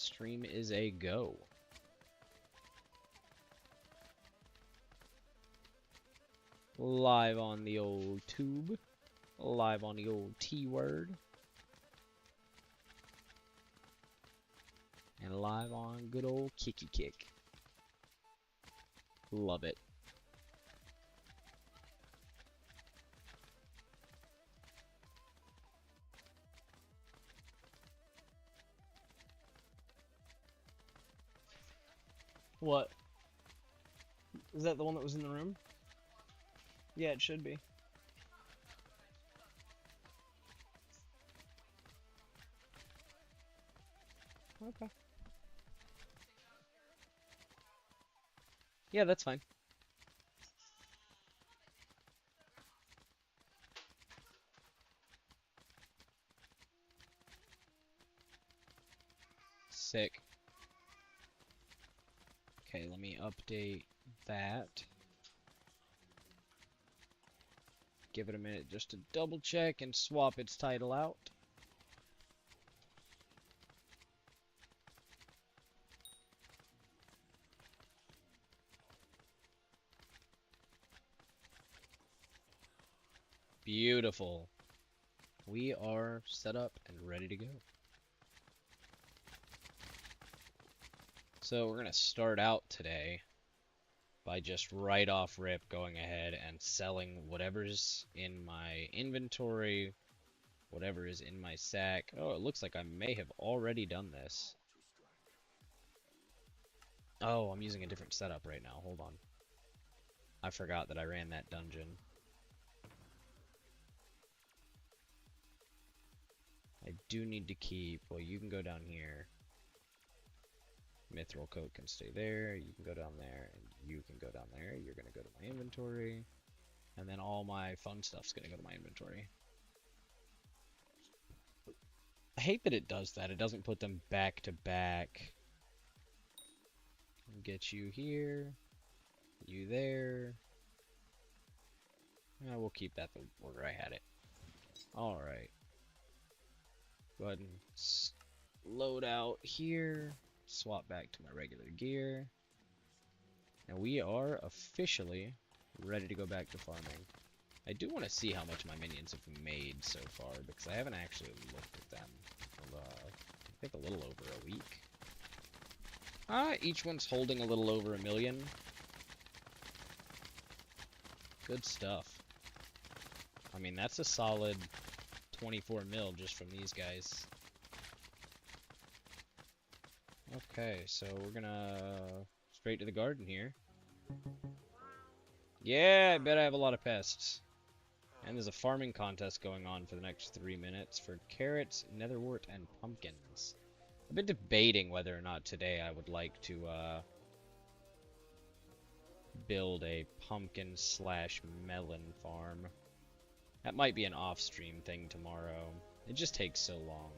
Stream is a go. Live on the old tube. Live on the old T-word. And live on good old Kicky Kick. Love it. What? Is that the one that was in the room? Yeah, it should be. Okay. Yeah, that's fine. Sick. Okay, let me update that. Give it a minute just to double check and swap its title out. Beautiful. We are set up and ready to go. So we're going to start out today by just right off rip going ahead and selling whatever's in my inventory, whatever is in my sack. Oh, it looks like I may have already done this. Oh, I'm using a different setup right now. Hold on. I forgot that I ran that dungeon. I do need to keep, well, you can go down here. Mithril coat can stay there, you can go down there, and you can go down there. You're going to go to my inventory, and then all my fun stuff's going to go to my inventory. I hate that it does that. It doesn't put them back to back. Get you here, you there. We'll keep that the order I had it. Alright. Go ahead and load out here. Swap back to my regular gear. And we are officially ready to go back to farming. I do want to see how much my minions have made so far, because I haven't actually looked at them for, I think, a little over a week. Each one's holding a little over 1 million. Good stuff. I mean, that's a solid 24 mil just from these guys. Okay, so we're gonna straight to the garden here. Yeah, I bet I have a lot of pests. And there's a farming contest going on for the next 3 minutes for carrots, netherwort, and pumpkins. I've been debating whether or not today I would like to build a pumpkin / melon farm. That might be an off-stream thing tomorrow. It just takes so long.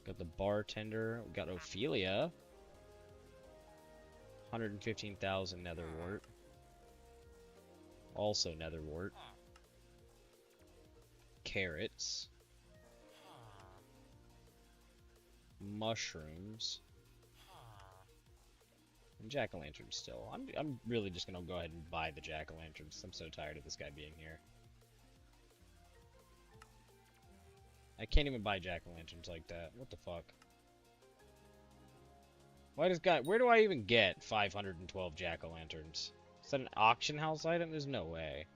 Got the bartender. We got Ophelia. 115,000 netherwort. Also netherwort. Carrots. Mushrooms. And jack-o'-lanterns still. I'm really just gonna go ahead and buy the jack-o'-lanterns. I'm so tired of this guy being here. I can't even buy jack-o'-lanterns like that. What the fuck? Why does guy? Where do I even get 512 jack-o'-lanterns? Is that an auction house item? There's no way.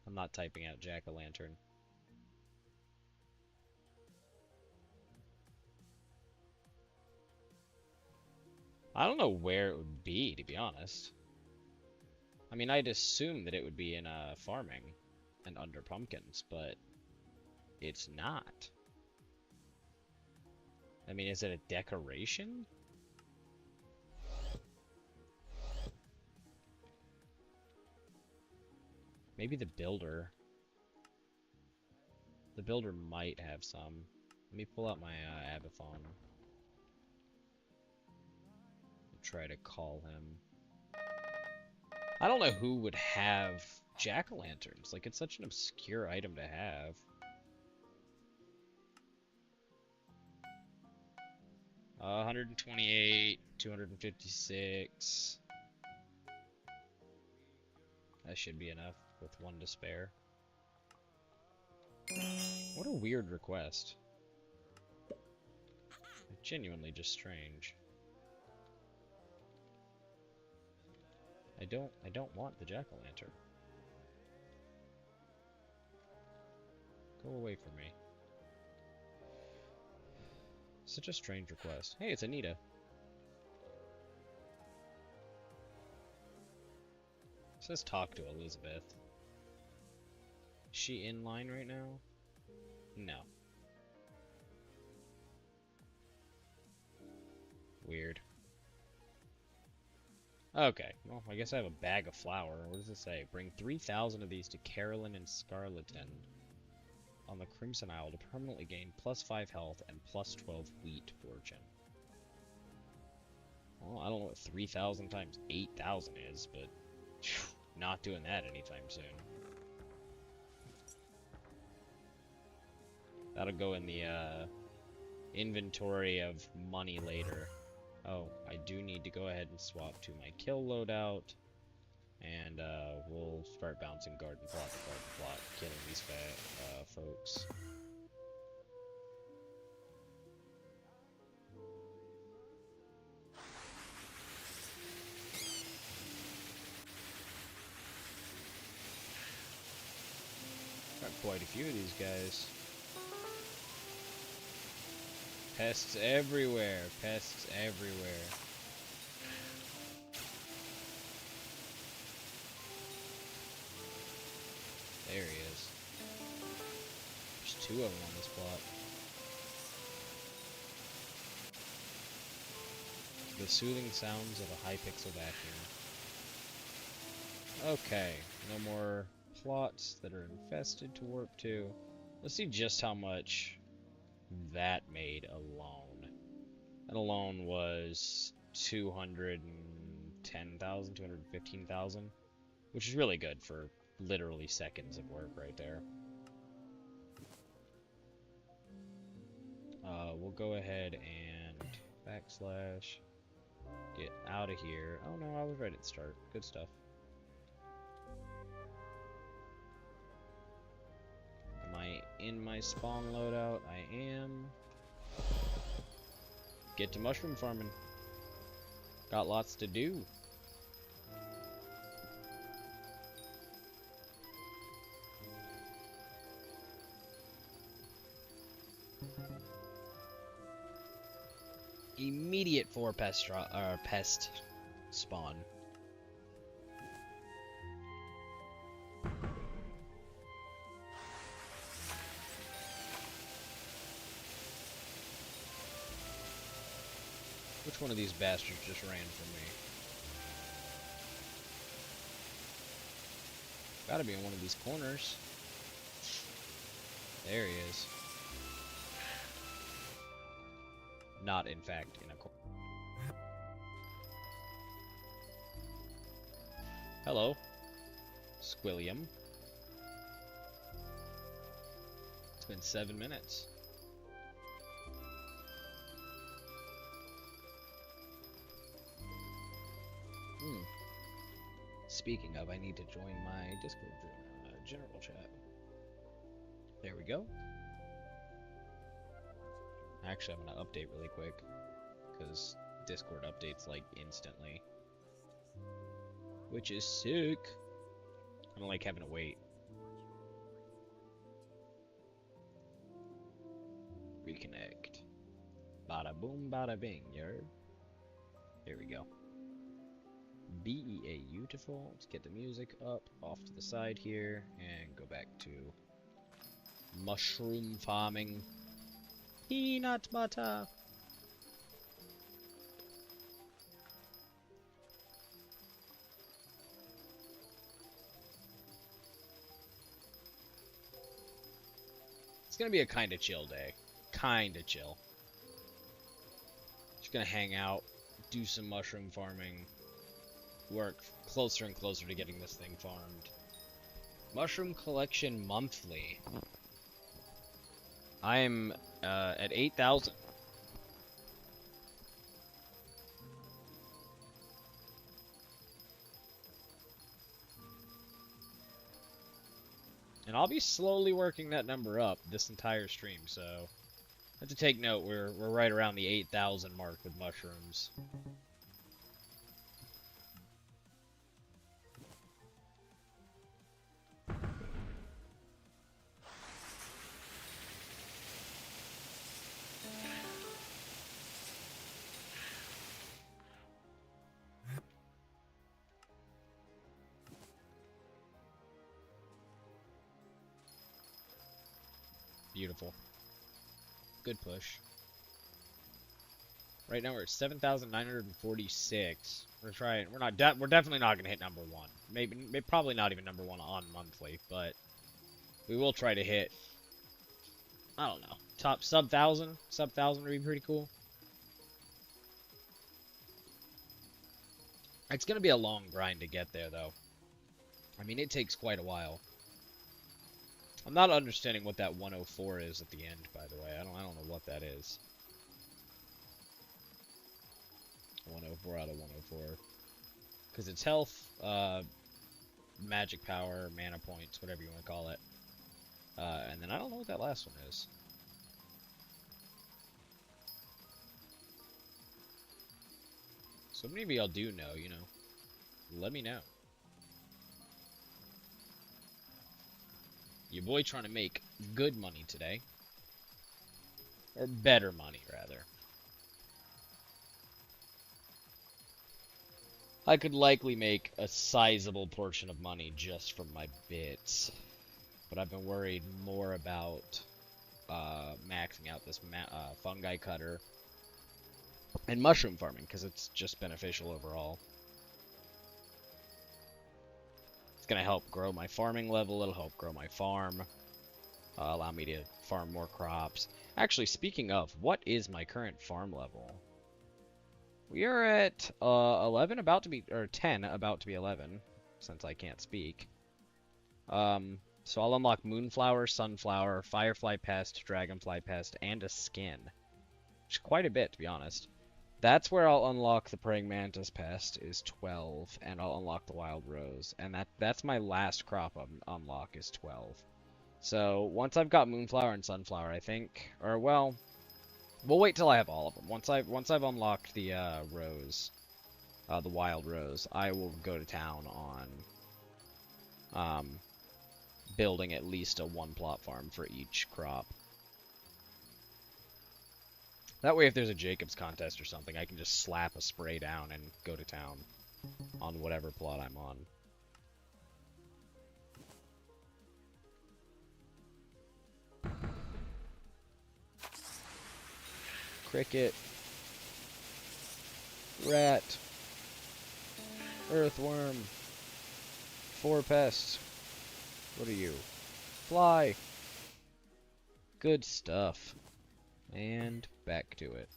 I'm not typing out jack-o'-lantern. I don't know where it would be, to be honest. I mean, I'd assume that it would be in farming and under pumpkins, but it's not. I mean, is it a decoration? Maybe the builder. The builder might have some. Let me pull out my Abathon. try to call him. I don't know who would have jack-o'-lanterns. Like, it's such an obscure item to have. Uh, 128, 256. That should be enough with one to spare. What a weird request. Genuinely just strange. I don't want the jack-o'-lantern. Go away from me. Such a strange request. Hey, it's Anita. It says talk to Elizabeth. Is she in line right now? No. Weird. Okay, well, I guess I have a bag of flour. What does it say? Bring 3,000 of these to Carolyn and Scarleton on the Crimson Isle to permanently gain +5 health and +12 wheat fortune. Well, I don't know what 3,000 times 8,000 is, but phew, not doing that anytime soon. That'll go in the inventory of money later. Oh, I do need to go ahead and swap to my kill loadout, and we'll start bouncing garden plot to garden plot, killing these fat folks. Got quite a few of these guys. Pests everywhere, pests everywhere. There he is. There's 2 of them on this plot. The soothing sounds of a Hypixel vacuum. Okay, no more plots that are infested to warp to. Let's see just how much that made alone. That alone was 210,000, 215,000, which is really good for literally seconds of work right there. We'll go ahead and backslash get out of here. Oh no, I was right at the start. Good stuff. Am I in my spawn loadout? I am. Get to mushroom farming. Got lots to do. Immediate 4 pest spawn. Which one of these bastards just ran from me? Gotta be in one of these corners. There he is. Not, in fact, in a corner. Hello, Squilliam. It's been 7 minutes. Speaking of, I need to join my Discord general chat. There we go. Actually, I'm gonna update really quick because Discord updates like instantly, which is sick. I don't like having to wait. Reconnect. Bada boom, bada bing, yo. There we go. Beautiful. Let's get the music up off to the side here and go back to mushroom farming. Peanut butter. It's gonna be a kinda chill day. Kinda chill. Just gonna hang out, do some mushroom farming. Work closer and closer to getting this thing farmed. Mushroom collection monthly. I'm at 8,000. And I'll be slowly working that number up this entire stream, so I have to take note, we're right around the 8,000 mark with mushrooms. Beautiful. Good push. Right now we're at 7,946. We're trying. We're definitely not gonna hit number one. Maybe probably not even number one on monthly, but we will try to hit. I don't know. Top sub 1,000. Sub 1,000 would be pretty cool. It's gonna be a long grind to get there, though. I mean, it takes quite a while. I'm not understanding what that 104 is at the end, by the way. I don't know what that is. 104 out of 104. Because it's health, magic power, mana points, whatever you want to call it. And then I don't know what that last one is. So many of y'all do know, you know. Let me know. Your boy trying to make good money today. Or better money, rather. I could likely make a sizable portion of money just from my bits. But I've been worried more about maxing out this fungi cutter and mushroom farming, because it's just beneficial overall. It's going to help grow my farming level, it'll help grow my farm, allow me to farm more crops. Actually, speaking of, what is my current farm level? We are at 11, about to be, or 10, about to be 11, since I can't speak. So I'll unlock Moonflower, Sunflower, Firefly Pest, Dragonfly Pest, and a skin. Which is quite a bit, to be honest. That's where I'll unlock the Praying Mantis Pest, is 12, and I'll unlock the Wild Rose. And that's my last crop unlock, is 12. So, once I've got Moonflower and Sunflower, I think, or, well, we'll wait till I have all of them. Once I've unlocked the Rose, the Wild Rose, I will go to town on building at least a one-plot farm for each crop. That way, if there's a Jacob's contest or something, I can just slap a spray down and go to town on whatever plot I'm on. Cricket. Rat. Earthworm. 4 pests. What are you? Fly. Good stuff. And back to it.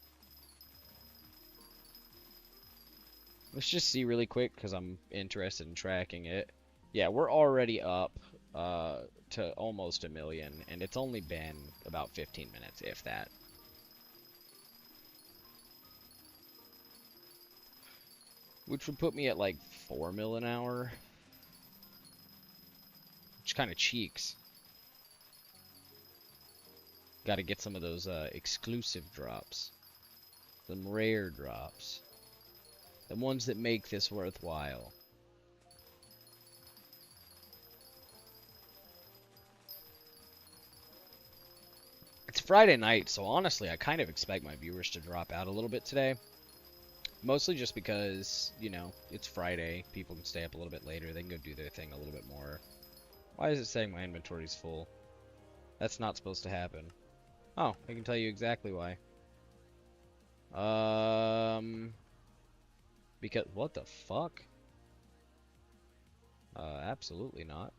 Let's just see really quick, because I'm interested in tracking it. Yeah, we're already up to almost 1 million, and it's only been about 15 minutes, if that. Which would put me at like 4 mil an hour. Which kind of cheeks. Got to get some of those exclusive drops. Some rare drops. The ones that make this worthwhile. It's Friday night, so honestly, I kind of expect my viewers to drop out a little bit today. Mostly just because, you know, it's Friday. People can stay up a little bit later. They can go do their thing a little bit more. Why is it saying my inventory's full? That's not supposed to happen. Oh, I can tell you exactly why. Because, what the fuck? Absolutely not.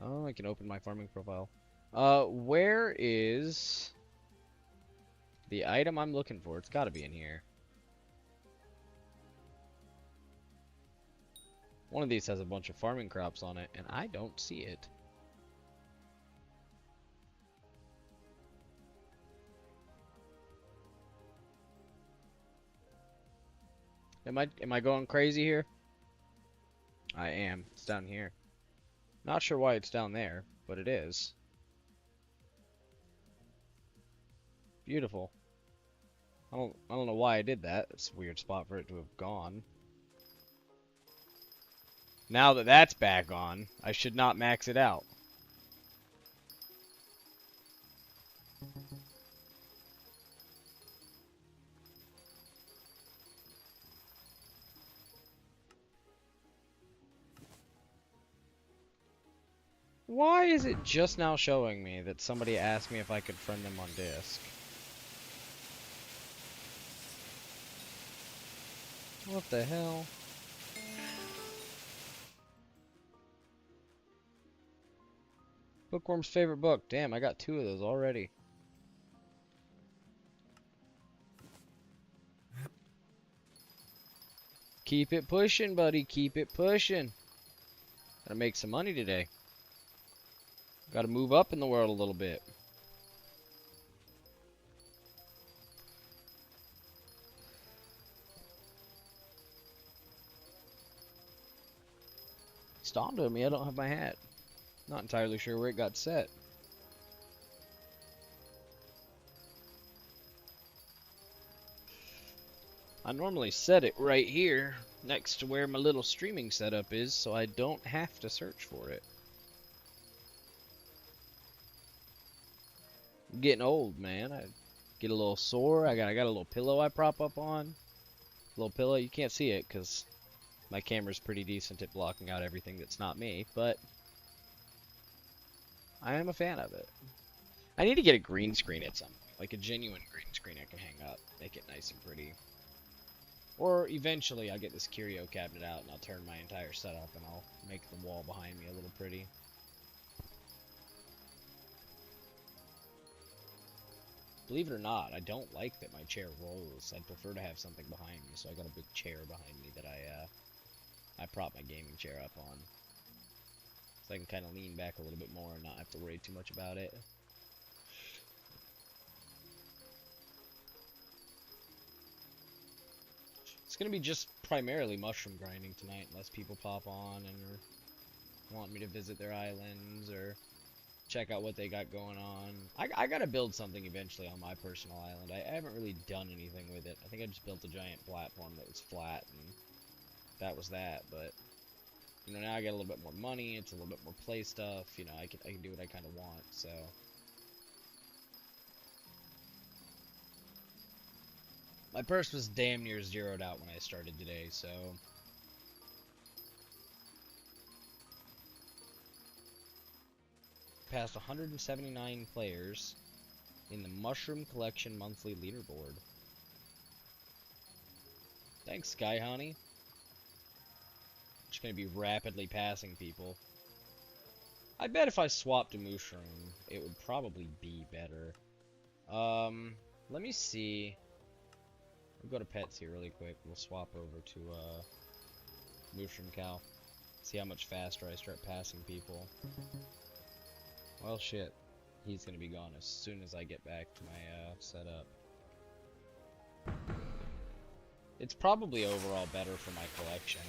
Oh, I can open my farming profile. Where is The item I'm looking for, it's gotta be in here. One of these has a bunch of farming crops on it, and I don't see it. Am I going crazy here? I am. It's down here. Not sure why it's down there, but it is. Beautiful. I don't know why I did that. It's a weird spot for it to have gone. Now that that's back on, I should not max it out. Why is it just now showing me that somebody asked me if I could friend them on disc? What the hell? Bookworm's favorite book. Damn, I got 2 of those already. Keep it pushing, buddy. Keep it pushing. Gotta make some money today. Gotta move up in the world a little bit. It's dawned on me I don't have my hat. Not entirely sure where it got set. I normally set it right here, next to where my little streaming setup is, so I don't have to search for it. I'm getting old, man. I get a little sore. I got a little pillow I prop up on. A little pillow. You can't see it because my camera's pretty decent at blocking out everything that's not me, but I am a fan of it. I need to get a green screen at some point, like a genuine green screen I can hang up, make it nice and pretty. Or eventually I'll get this curio cabinet out and I'll turn my entire setup and I'll make the wall behind me a little pretty. Believe it or not, I don't like that my chair rolls. I'd prefer to have something behind me, so I got a big chair behind me that I prop my gaming chair up on. So I can kind of lean back a little bit more and not have to worry too much about it. It's going to be just primarily mushroom grinding tonight, unless people pop on and want me to visit their islands or check out what they got going on. I gotta build something eventually on my personal island. I haven't really done anything with it. I think I just built a giant platform that was flat, and that was that. But you know, now I got a little bit more money. It's a little bit more play stuff. You know, I can do what I kind of want. So my purse was damn near zeroed out when I started today. So passed 179 players in the Mushroom Collection monthly leaderboard. Thanks, Sky Honey. Just gonna be rapidly passing people. I bet if I swapped to Mushroom, it would probably be better. Let me see. We'll go to pets here really quick. We'll swap over to Mushroom Cow. See how much faster I start passing people. Well, shit. He's gonna be gone as soon as I get back to my setup. It's probably overall better for my collection.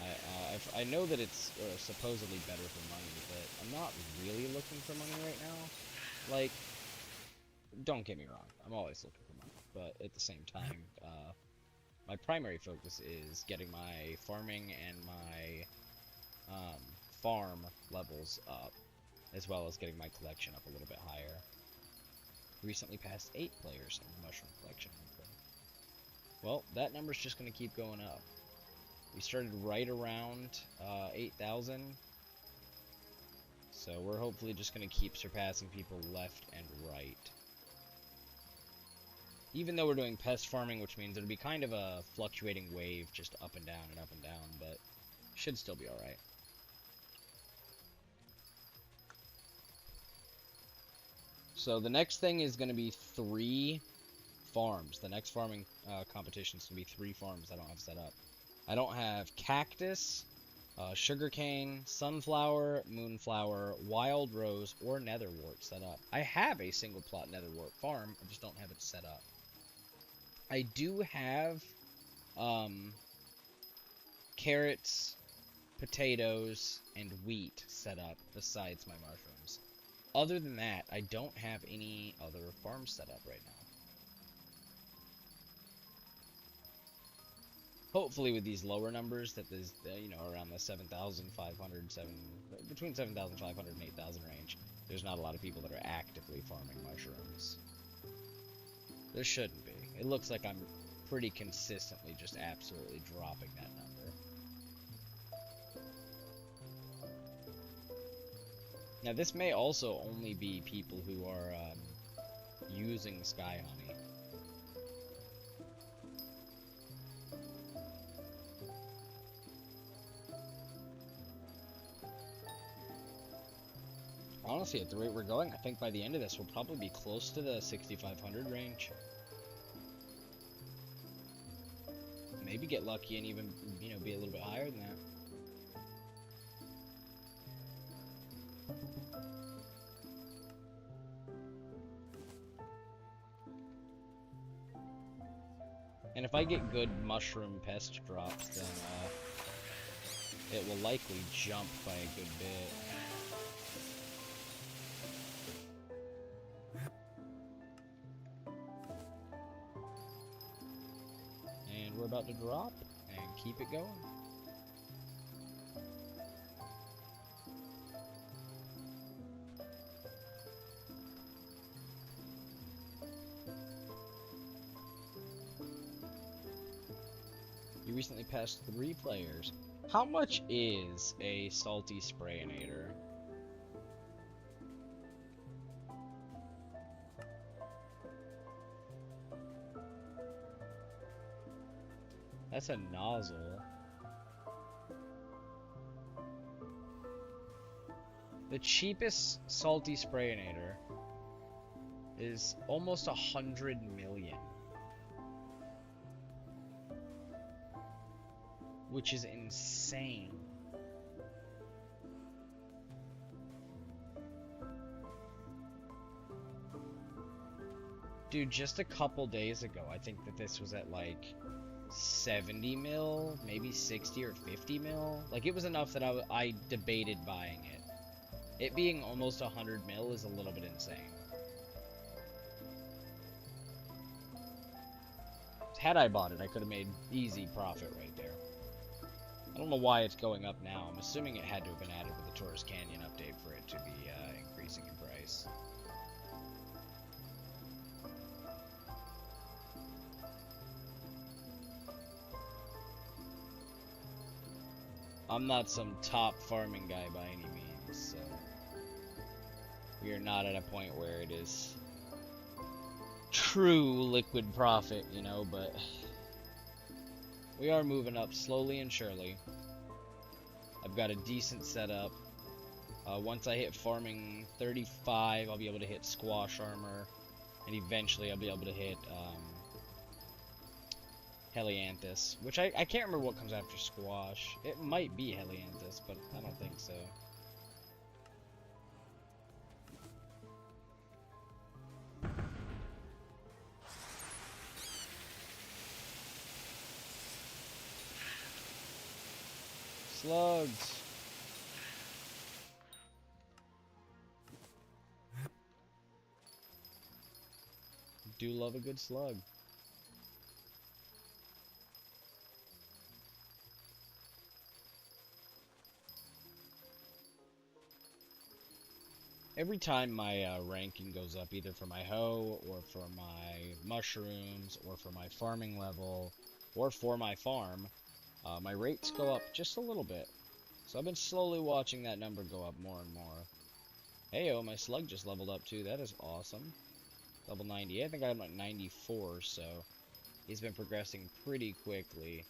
I know that it's supposedly better for money, but I'm not really looking for money right now. Like, don't get me wrong. I'm always looking for money, but at the same time, my primary focus is getting my farming and my farm levels up, as well as getting my collection up a little bit higher. Recently passed 8 players in the Mushroom Collection. Well, that number's just going to keep going up. We started right around 8,000. So we're hopefully just going to keep surpassing people left and right. Even though we're doing pest farming, which means it'll be kind of a fluctuating wave, just up and down and up and down, but should still be alright. So the next thing is going to be 3 farms. The next farming competition is going to be 3 farms I don't have set up. I don't have cactus, sugarcane, sunflower, moonflower, wild rose, or netherwort set up. I have a single plot netherwort farm, I just don't have it set up. I do have carrots, potatoes, and wheat set up besides my mushrooms. Other than that, I don't have any other farms set up right now. Hopefully with these lower numbers, that there's, you know, around the 7,500, between 7,500 and 8,000 range, there's not a lot of people that are actively farming mushrooms. There shouldn't be. It looks like I'm pretty consistently just absolutely dropping that number. Now this may also only be people who are using Sky Honey. Honestly, at the rate we're going, I think by the end of this, we'll probably be close to the 6,500 range. Maybe get lucky and even, you know, be a little bit higher than that. And if I get good mushroom pest drops, then it will likely jump by a good bit. And we're about to drop and keep it going. You recently passed 3 players. How much is a salty sprayinator? That's a nozzle. The cheapest salty sprayinator is almost 100 million. Which is insane. Dude, just a couple days ago, I think that this was at like 70 mil, maybe 60 or 50 mil. Like, it was enough that I debated buying it. It being almost 100 mil is a little bit insane. Had I bought it, I could have made easy profit right there. I don't know why it's going up now. I'm assuming it had to have been added with the Taurus Canyon update for it to be increasing in price. I'm not some top farming guy by any means, so we are not at a point where it is true liquid profit, you know, but we are moving up slowly and surely. I've got a decent setup. Once I hit farming 35, I'll be able to hit squash armor, and eventually I'll be able to hit Helianthus, which I can't remember what comes after squash. It might be Helianthus, but I don't think so. Slugs. Do love a good slug. Every time my ranking goes up, either for my hoe, or for my mushrooms, or for my farming level, or for my farm, my rates go up just a little bit. So I've been slowly watching that number go up more and more. Heyo, my slug just leveled up too. That is awesome. Level 90. I think I'm at 94, so he's been progressing pretty quickly.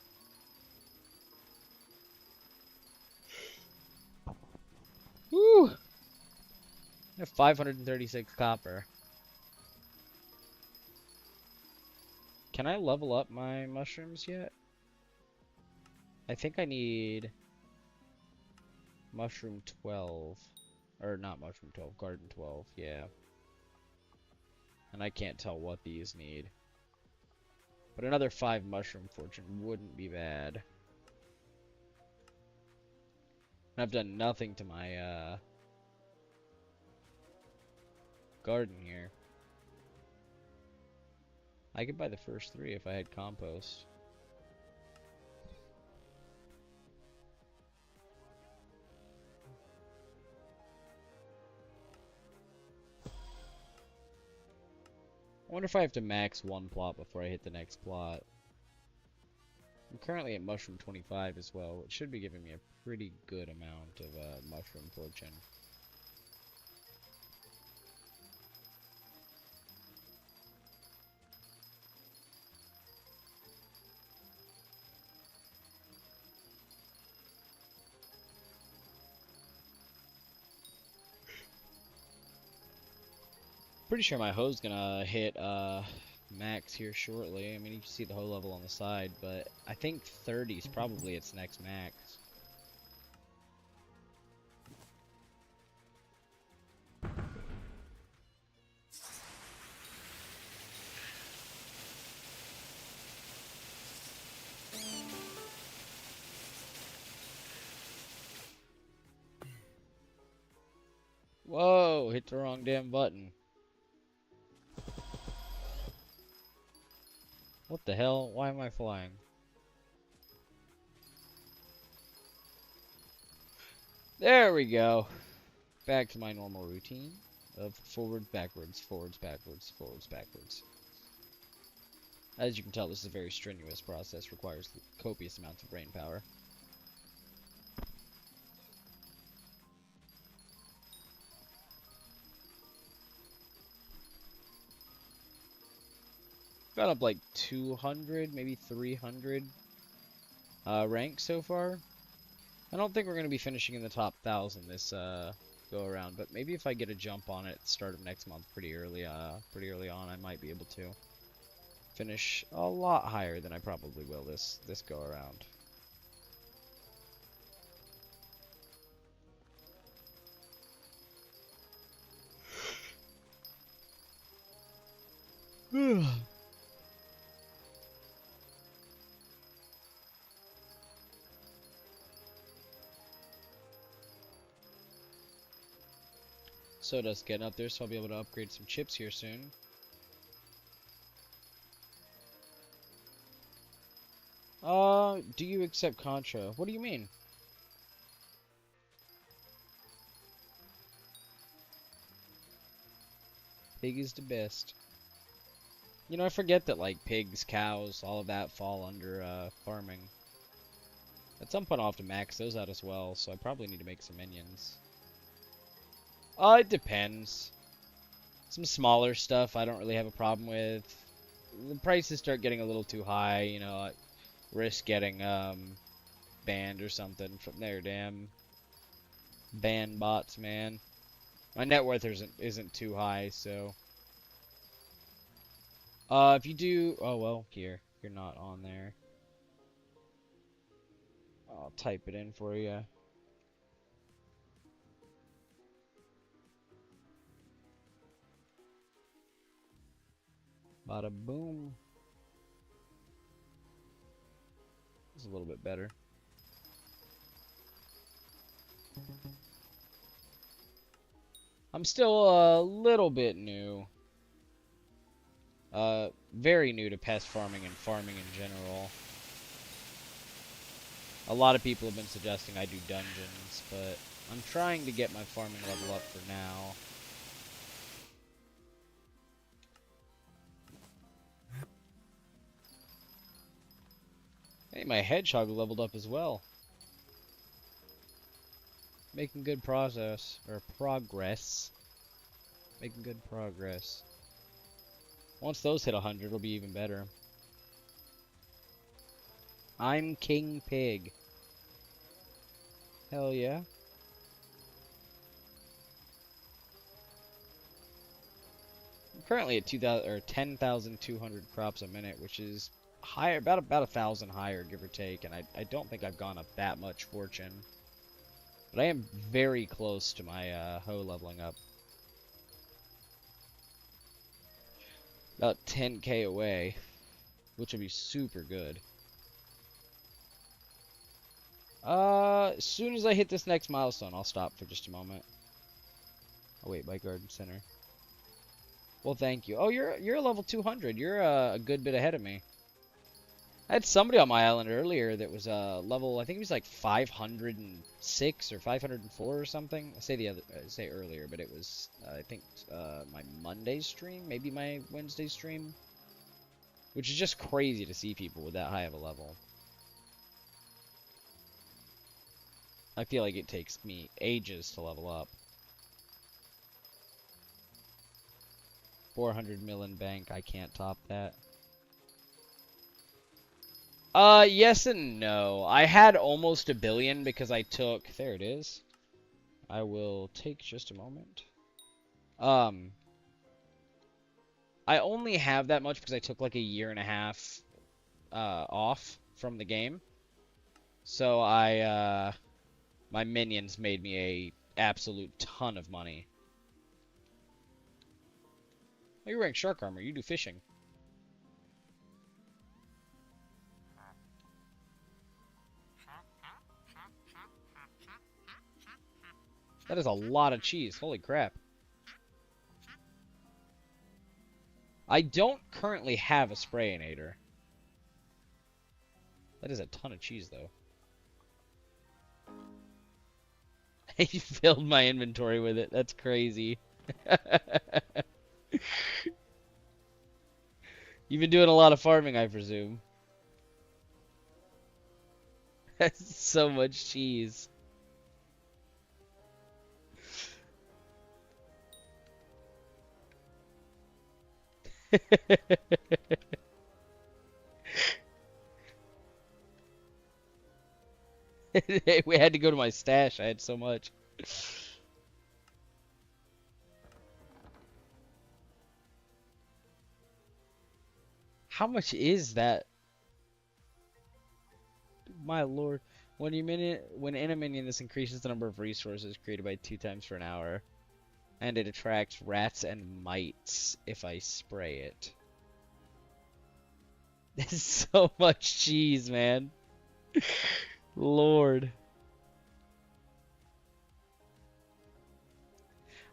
Woo! I have 536 copper. Can I level up my mushrooms yet? I think I need mushroom 12. Or not mushroom 12, garden 12, yeah. And I can't tell what these need. But another 5 mushroom fortune wouldn't be bad. And I've done nothing to my garden here. I could buy the first 3 if I had compost. I wonder if I have to max one plot before I hit the next plot. I'm currently at mushroom 25 as well, which should be giving me a pretty good amount of mushroom fortune. Pretty sure my hoe's gonna hit max here shortly. I mean, you can see the hoe level on the side, but I think 30 is probably its next max. Whoa, hit the wrong damn button. What the hell? Why am I flying? There we go. Back to my normal routine of forward, backwards, forwards, backwards, forwards, backwards. As you can tell, this is a very strenuous process, requires copious amounts of brain power. Got up like 200, maybe 300 ranks so far. I don't think we're going to be finishing in the top 1,000 this go around, but maybe if I get a jump on it at the start of next month pretty early on, I might be able to finish a lot higher than I probably will this go around. So dust getting up there, so I'll be able to upgrade some chips here soon. Do you accept Contra? What do you mean? Pig is the best. You know, I forget that, like, pigs, cows, all of that fall under, farming. At some point I'll have to max those out as well, so I probably need to make some minions. It depends. Some smaller stuff I don't really have a problem with. The prices start getting a little too high, you know, I risk getting, banned or something from their damn ban bots, man. My net worth isn't too high, so... if you do... Oh, well, here. You're not on there. I'll type it in for you. Bada boom. It's a little bit better. I'm still a little bit new. Very new to pest farming and farming in general. A lot of people have been suggesting I do dungeons, but I'm trying to get my farming level up for now. Hey, my hedgehog leveled up as well. Making good progress. Making good progress. Once those hit 100, it'll be even better. I'm King Pig. Hell yeah. currently at 2,000 or 10,200 crops a minute, which is higher, about 1,000 higher, give or take. And I don't think I've gone up that much fortune, but I am very close to my hoe leveling up. About 10k away, which would be super good. As soon as I hit this next milestone, I'll stop for just a moment. Oh wait, by Garden Center. Well, thank you. Oh, you're level 200. You're a good bit ahead of me. I had somebody on my island earlier that was level, I think he was like 506 or 504 or something. I say earlier, but it was I think my Monday stream, maybe my Wednesday stream, which is just crazy to see people with that high of a level. I feel like it takes me ages to level up. 400 mil in bank, I can't top that. Yes and no. I had almost 1 billion because I took, there it is. I will take just a moment. I only have that much because I took like a year and a half off from the game. So my minions made me a absolute ton of money. Oh, you're wearing shark armor. You do fishing. That is a lot of cheese. Holy crap. I don't currently have a sprayinator. That is a ton of cheese, though. You filled my inventory with it. That's crazy. You've been doing a lot of farming, I presume. That's so much cheese. We had to go to my stash. I had so much. How much is that? My lord. When in a minion, this increases the number of resources created by 2 times for an hour. And it attracts rats and mites if I spray it. This is so much cheese, man. Lord.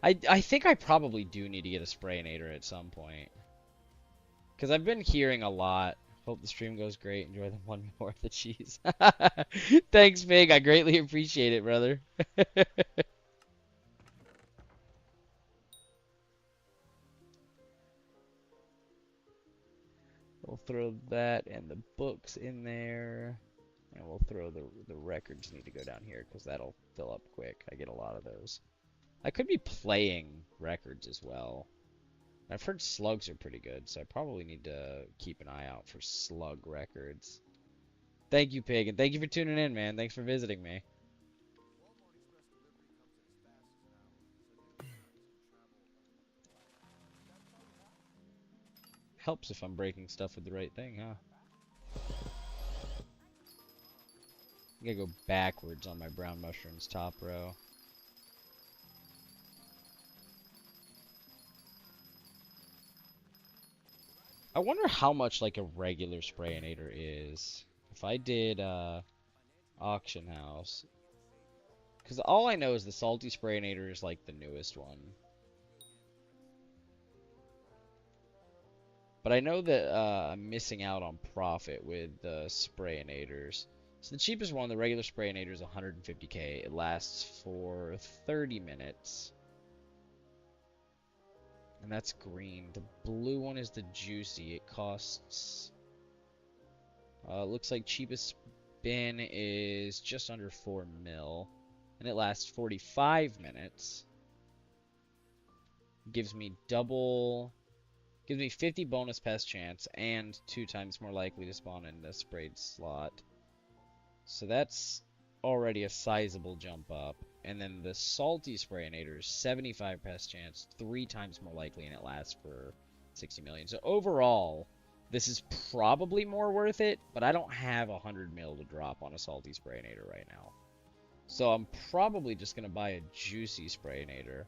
I think I probably do need to get a sprayinator at some point. Because I've been hearing a lot. Hope the stream goes great. Enjoy the one more of the cheese. Thanks, Mig. I greatly appreciate it, brother. We'll throw that and the books in there. And we'll throw the records need to go down here because that'll fill up quick. I get a lot of those. I could be playing records as well. I've heard slugs are pretty good, so I probably need to keep an eye out for slug records. Thank you, Pig, and thank you for tuning in, man. Thanks for visiting me. Helps if I'm breaking stuff with the right thing, huh? I gotta go backwards on my brown mushrooms top row. I wonder how much like a regular sprayinator is. If I did auction house, because all I know is the salty sprayinator is like the newest one. But I know that I'm missing out on profit with the sprayinators. So the cheapest one, the regular sprayinator, is 150k. It lasts for 30 minutes. And that's green. The blue one is the juicy. It costs... looks like cheapest bin is just under 4 mil. And it lasts 45 minutes. Gives me double... Gives me 50 bonus pest chance and 2 times more likely to spawn in the sprayed slot. So that's already a sizable jump up. And then the salty sprayinator is 75 pest chance, 3 times more likely, and it lasts for 60 million. So overall, this is probably more worth it, but I don't have 100 mil to drop on a salty sprayinator right now. So I'm probably just going to buy a juicy sprayinator.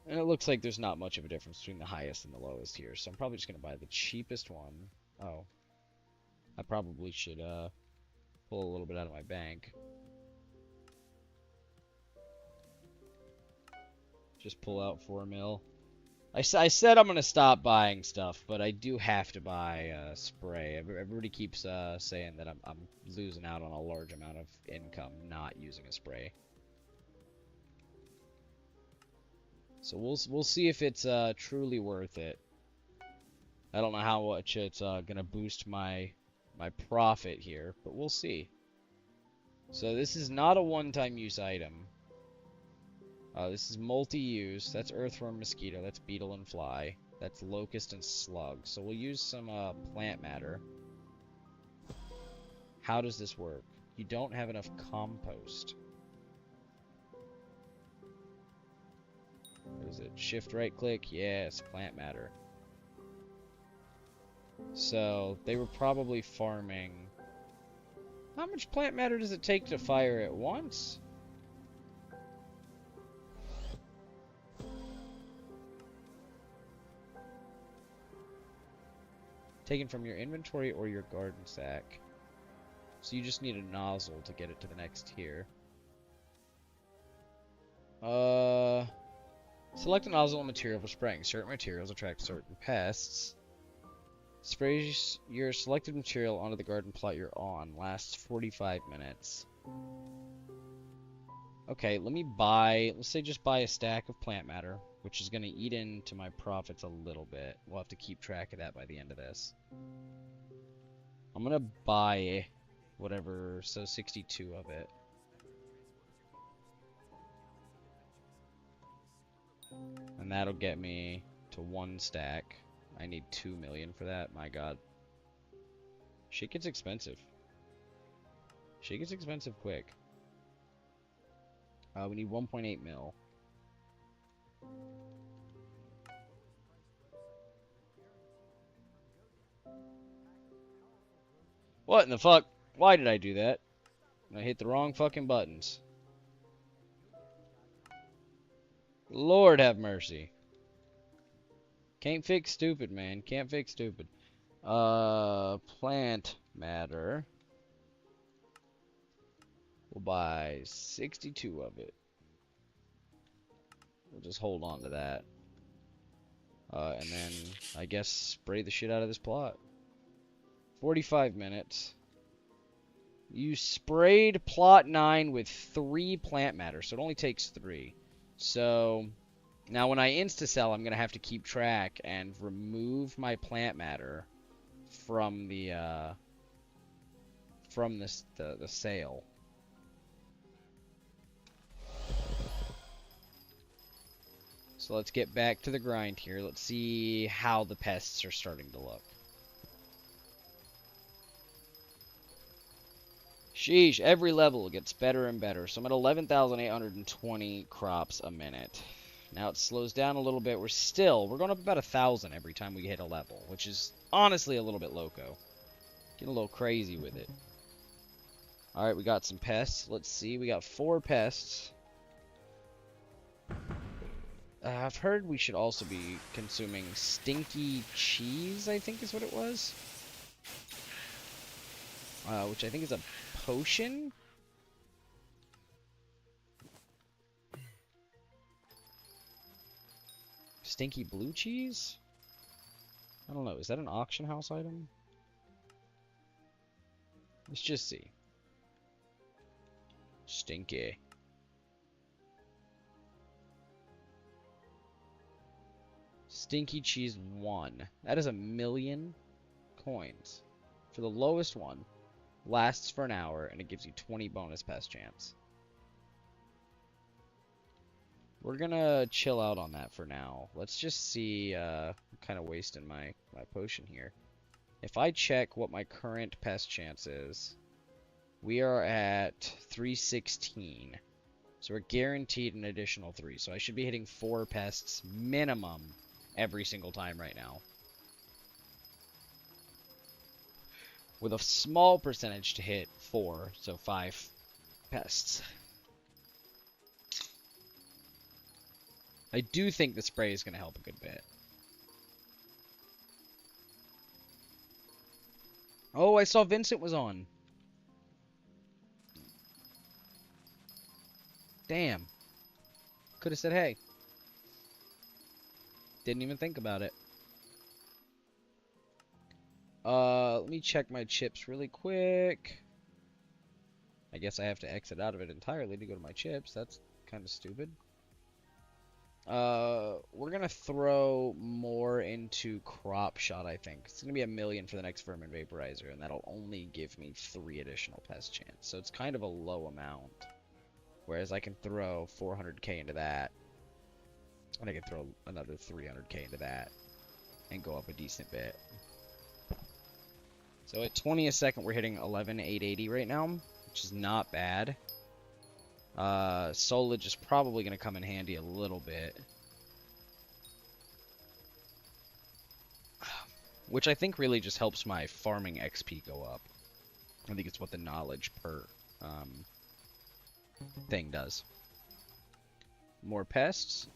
And it looks like there's not much of a difference between the highest and the lowest here. So I'm probably just going to buy the cheapest one. Oh. I probably should pull a little bit out of my bank. Just pull out 4 mil. I said I'm going to stop buying stuff, but I do have to buy spray. Everybody keeps saying that I'm losing out on a large amount of income not using a spray. So we'll see if it's truly worth it. I don't know how much it's going to boost my profit here, but we'll see. So this is not a one-time use item. This is multi-use. That's earthworm, mosquito. That's beetle and fly. That's locust and slug. So we'll use some plant matter. How does this work? You don't have enough compost. What is it? Shift right click? Yes, plant matter. So they were probably farming. How much plant matter does it take to fire at once? Taken from your inventory or your garden sack. So you just need a nozzle to get it to the next tier. Select a nozzle and material for spraying. Certain materials attract certain pests. Spray your selected material onto the garden plot you're on. Lasts 45 minutes. Okay, let's say just buy a stack of plant matter, which is going to eat into my profits a little bit. We'll have to keep track of that by the end of this. I'm going to buy whatever, so 62 of it. And that'll get me to 1 stack. I need 2 million for that. My god. Shit gets expensive. Shit gets expensive quick. We need 1.8 mil. What in the fuck? Why did I do that? I hit the wrong fucking buttons. Lord have mercy. Can't fix stupid, man. Can't fix stupid. Plant matter. We'll buy 62 of it. We'll just hold on to that. And then, I guess, spray the shit out of this plot. 45 minutes. You sprayed plot 9 with 3 plant matter, so it only takes 3. So, now when I insta-sell, I'm going to have to keep track and remove my plant matter from the sale. So let's get back to the grind here. Let's see how the pests are starting to look. Sheesh, every level gets better and better. So I'm at 11,820 crops a minute. Now it slows down a little bit. We're going up about 1,000 every time we hit a level, which is honestly a little bit loco. Getting a little crazy with it. Alright, we got some pests. Let's see, we got 4 pests. I've heard we should also be consuming stinky cheese, I think is what it was. Which I think is a potion? Stinky blue cheese? I don't know. Is that an auction house item? Let's just see. Stinky. Stinky cheese 1. That is 1,000,000 coins. For the lowest one. Lasts for an hour, and it gives you 20 bonus pest chance. We're gonna chill out on that for now. Let's just see, I'm kind of wasting my potion here. If I check what my current pest chance is, we are at 316. So we're guaranteed an additional 3. So I should be hitting 4 pests minimum every single time right now. With a small percentage to hit 4, so 5 pests. I do think the spray is going to help a good bit. Oh, I saw Vincent was on. Damn. Could have said hey. Didn't even think about it. Let me check my chips really quick. I guess I have to exit out of it entirely to go to my chips. That's kind of stupid. We're gonna throw more into crop shot, I think. It's gonna be 1 million for the next vermin vaporizer, and that'll only give me 3 additional pest chance. So it's kind of a low amount. Whereas I can throw 400k into that. And I can throw another 300k into that. And go up a decent bit. So at 20 a second, we're hitting 11,880 right now, which is not bad. Solage is probably going to come in handy a little bit. Which I think really just helps my farming XP go up. I think it's what the knowledge per thing does. More pests.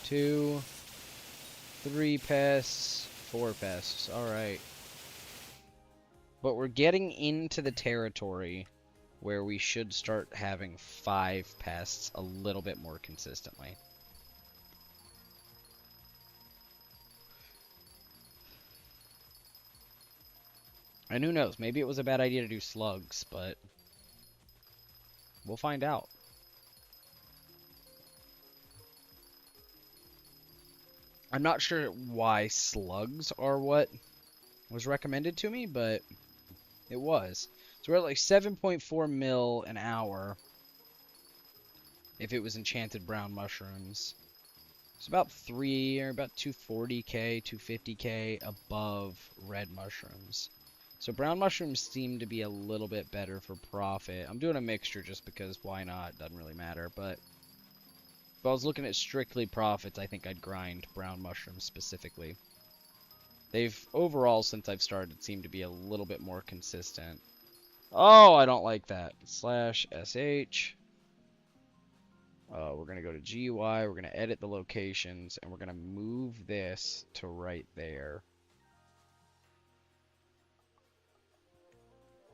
Two, 3 pests, 4 pests. Alright. But we're getting into the territory where we should start having 5 pests a little bit more consistently. And who knows, maybe it was a bad idea to do slugs, but we'll find out. I'm not sure why slugs are what was recommended to me, but it was. So we're at like 7.4 mil an hour if it was enchanted brown mushrooms. It's about 240k, 250k above red mushrooms. So brown mushrooms seem to be a little bit better for profit. I'm doing a mixture just because why not? Doesn't really matter, but if I was looking at strictly profits, I think I'd grind brown mushrooms specifically. They've, overall, since I've started, seemed to be a little bit more consistent. Oh, I don't like that. /sh. We're going to go to GUI, we're going to edit the locations, and we're going to move this to right there.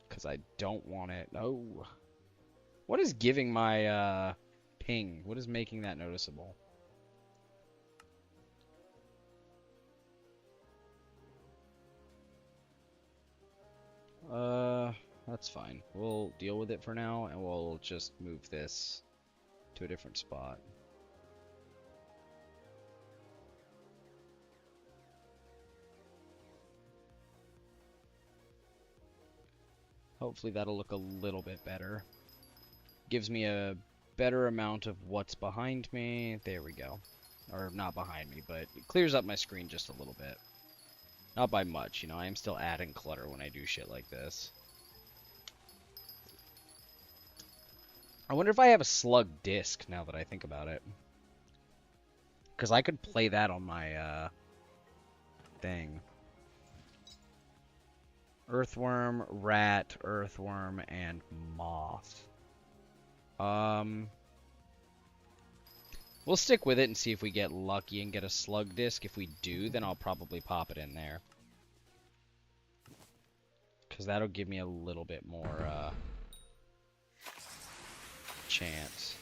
Because I don't want it. No. What is giving my ping? What is making that noticeable? That's fine. We'll deal with it for now, and we'll just move this to a different spot. Hopefully that'll look a little bit better. Gives me a better amount of what's behind me. There we go. Or not behind me, but it clears up my screen just a little bit. Not by much, you know, I am still adding clutter when I do shit like this. I wonder if I have a slug disc now that I think about it. Because I could play that on my thing. Earthworm, rat, earthworm, and moth. We'll stick with it and see if we get lucky and get a slug disc. If we do, then I'll probably pop it in there. Because that'll give me a little bit more chance.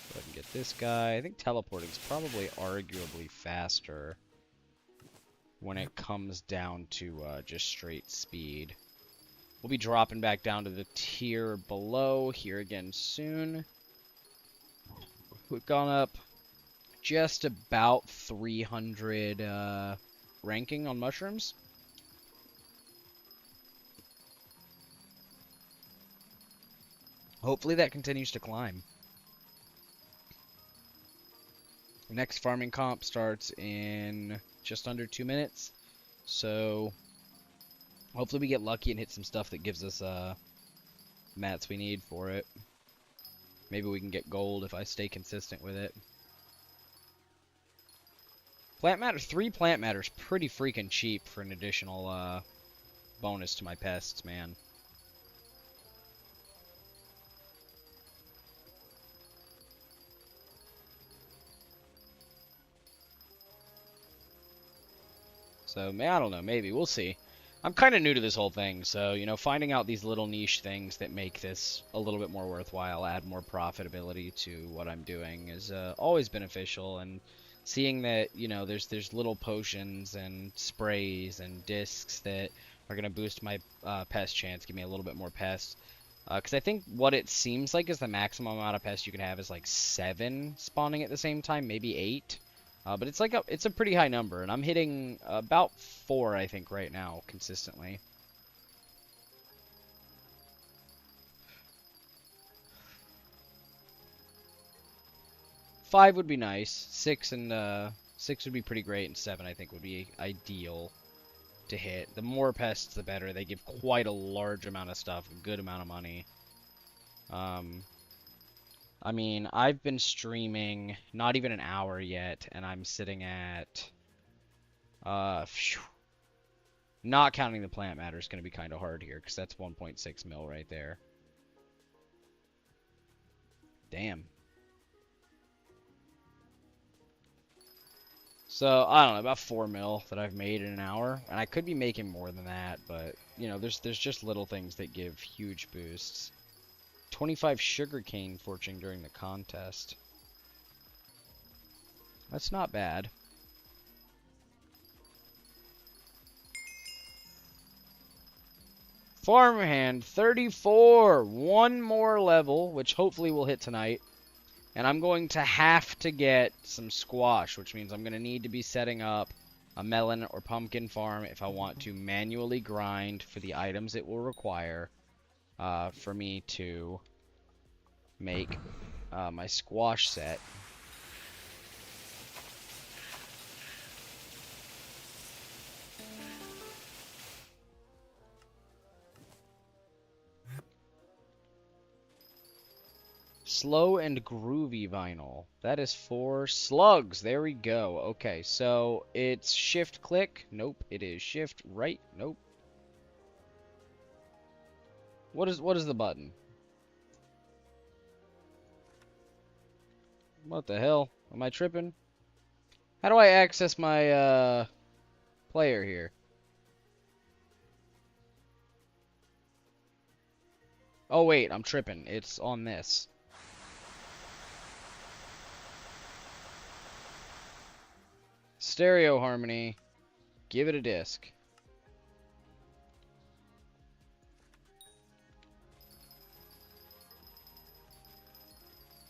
Go ahead and get this guy. I think teleporting is probably arguably faster when it comes down to just straight speed. We'll be dropping back down to the tier below here again soon. We've gone up just about 300 ranking on mushrooms. Hopefully that continues to climb. Next farming comp starts in just under 2 minutes. So Hopefully we get lucky and hit some stuff that gives us mats we need for it. Maybe we can get gold if I stay consistent with it. Plant matter, 3 plant matter is pretty freaking cheap for an additional bonus to my pests, man. So, I don't know, maybe. We'll see. I'm kind of new to this whole thing, so, you know, finding out these little niche things that make this a little bit more worthwhile, add more profitability to what I'm doing is always beneficial, and seeing that, you know, there's little potions and sprays and discs that are going to boost my pest chance, give me a little bit more pests. Because I think what it seems like is the maximum amount of pests you can have is like 7 spawning at the same time, maybe 8. But it's like it's a pretty high number, and I'm hitting about 4, I think, right now, consistently. Five would be nice. 6 would be pretty great, and 7 I think would be ideal to hit. The more pests, the better. They give quite a large amount of stuff, a good amount of money. I mean, I've been streaming not even an hour yet, and I'm sitting at, not counting the plant matter is going to be kind of hard here, because that's 1.6 mil right there. Damn. So, I don't know, about 4 mil that I've made in an hour, and I could be making more than that, but, you know, there's just little things that give huge boosts. 25 sugarcane fortune during the contest. That's not bad. Farmhand 34. 1 more level, which hopefully we'll hit tonight. And I'm going to have to get some squash, which means I'm going to need to be setting up a melon or pumpkin farm if I want to manually grind for the items it will require for me to make my squash set. Slow and groovy vinyl. That is for slugs. There we go. Okay, so it's shift click. Nope. It is shift right. Nope. What is the button? What the hell? Am I tripping? How do I access my player here? Oh wait, I'm tripping. It's on this. Stereo harmony. Give it a disc.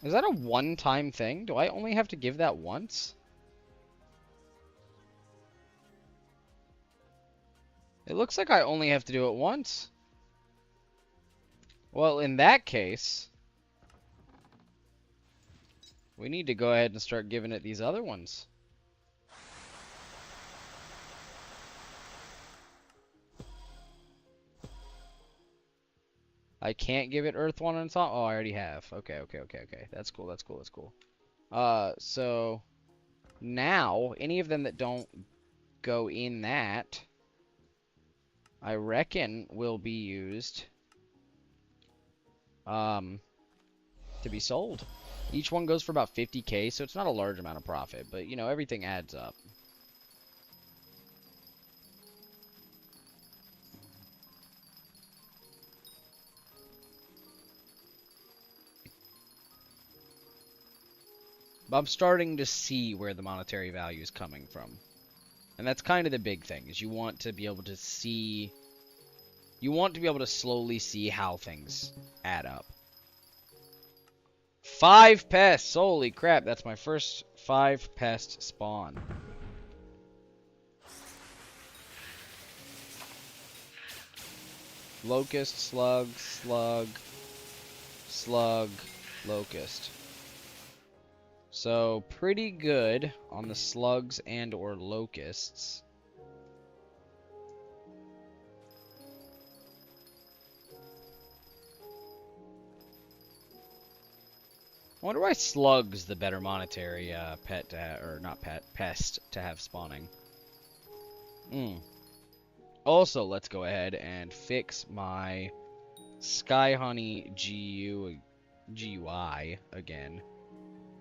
Is that a one-time thing? Do I only have to give that once? It looks like I only have to do it once. Well, in that case, we need to go ahead and start giving it these other ones. I can't give it Earth 1 on top? Oh, I already have. Okay. That's cool. So now, any of them that don't go in that, I reckon will be used to be sold. Each one goes for about 50k, so it's not a large amount of profit, but, you know, everything adds up. But I'm starting to see where the monetary value is coming from. And that's kind of the big thing, is you want to be able to see... You want to be able to slowly see how things add up. 5 pests! Holy crap, that's my first 5 pest spawn. Locust, slug, slug, slug, locust. So, pretty good on the slugs and or locusts. I wonder why Slug's the better monetary pet to or not pet, pest to have spawning. Also, let's go ahead and fix my Skyhoney GUI again,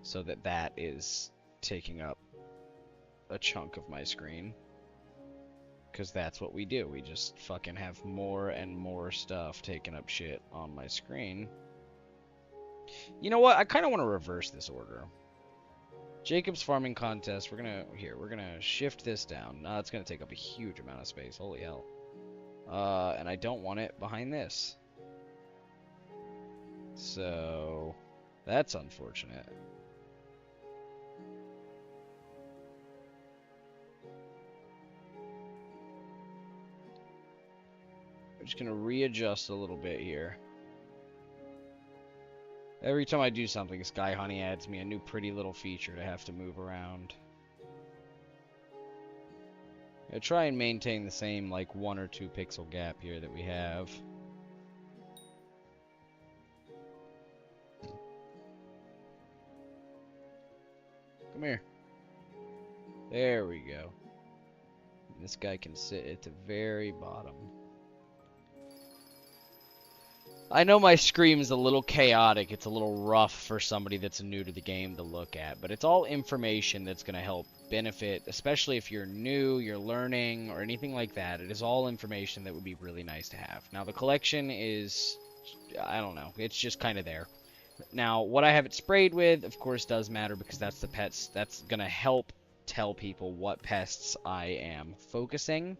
so that that is taking up a chunk of my screen. Because that's what we do. We just fucking have more and more stuff taking up shit on my screen. You know what? I kind of want to reverse this order. Jacob's farming contest. We're gonna shift this down. Now it's gonna take up a huge amount of space. Holy hell. And I don't want it behind this. So that's unfortunate. I'm just gonna readjust a little bit here. Every time I do something, Skyhoney adds me a new pretty little feature to have to move around. I try and maintain the same like 1 or 2 pixel gap here that we have. Come here. There we go. This guy can sit at the very bottom. I know my scream's a little chaotic, it's a little rough for somebody that's new to the game to look at, but it's all information that's going to help benefit, especially if you're new, you're learning, or anything like that. It is all information that would be really nice to have. Now, the collection is, I don't know, it's just kind of there. Now, what I have it sprayed with, of course, does matter because that's the pets, that's going to help tell people what pests I am focusing.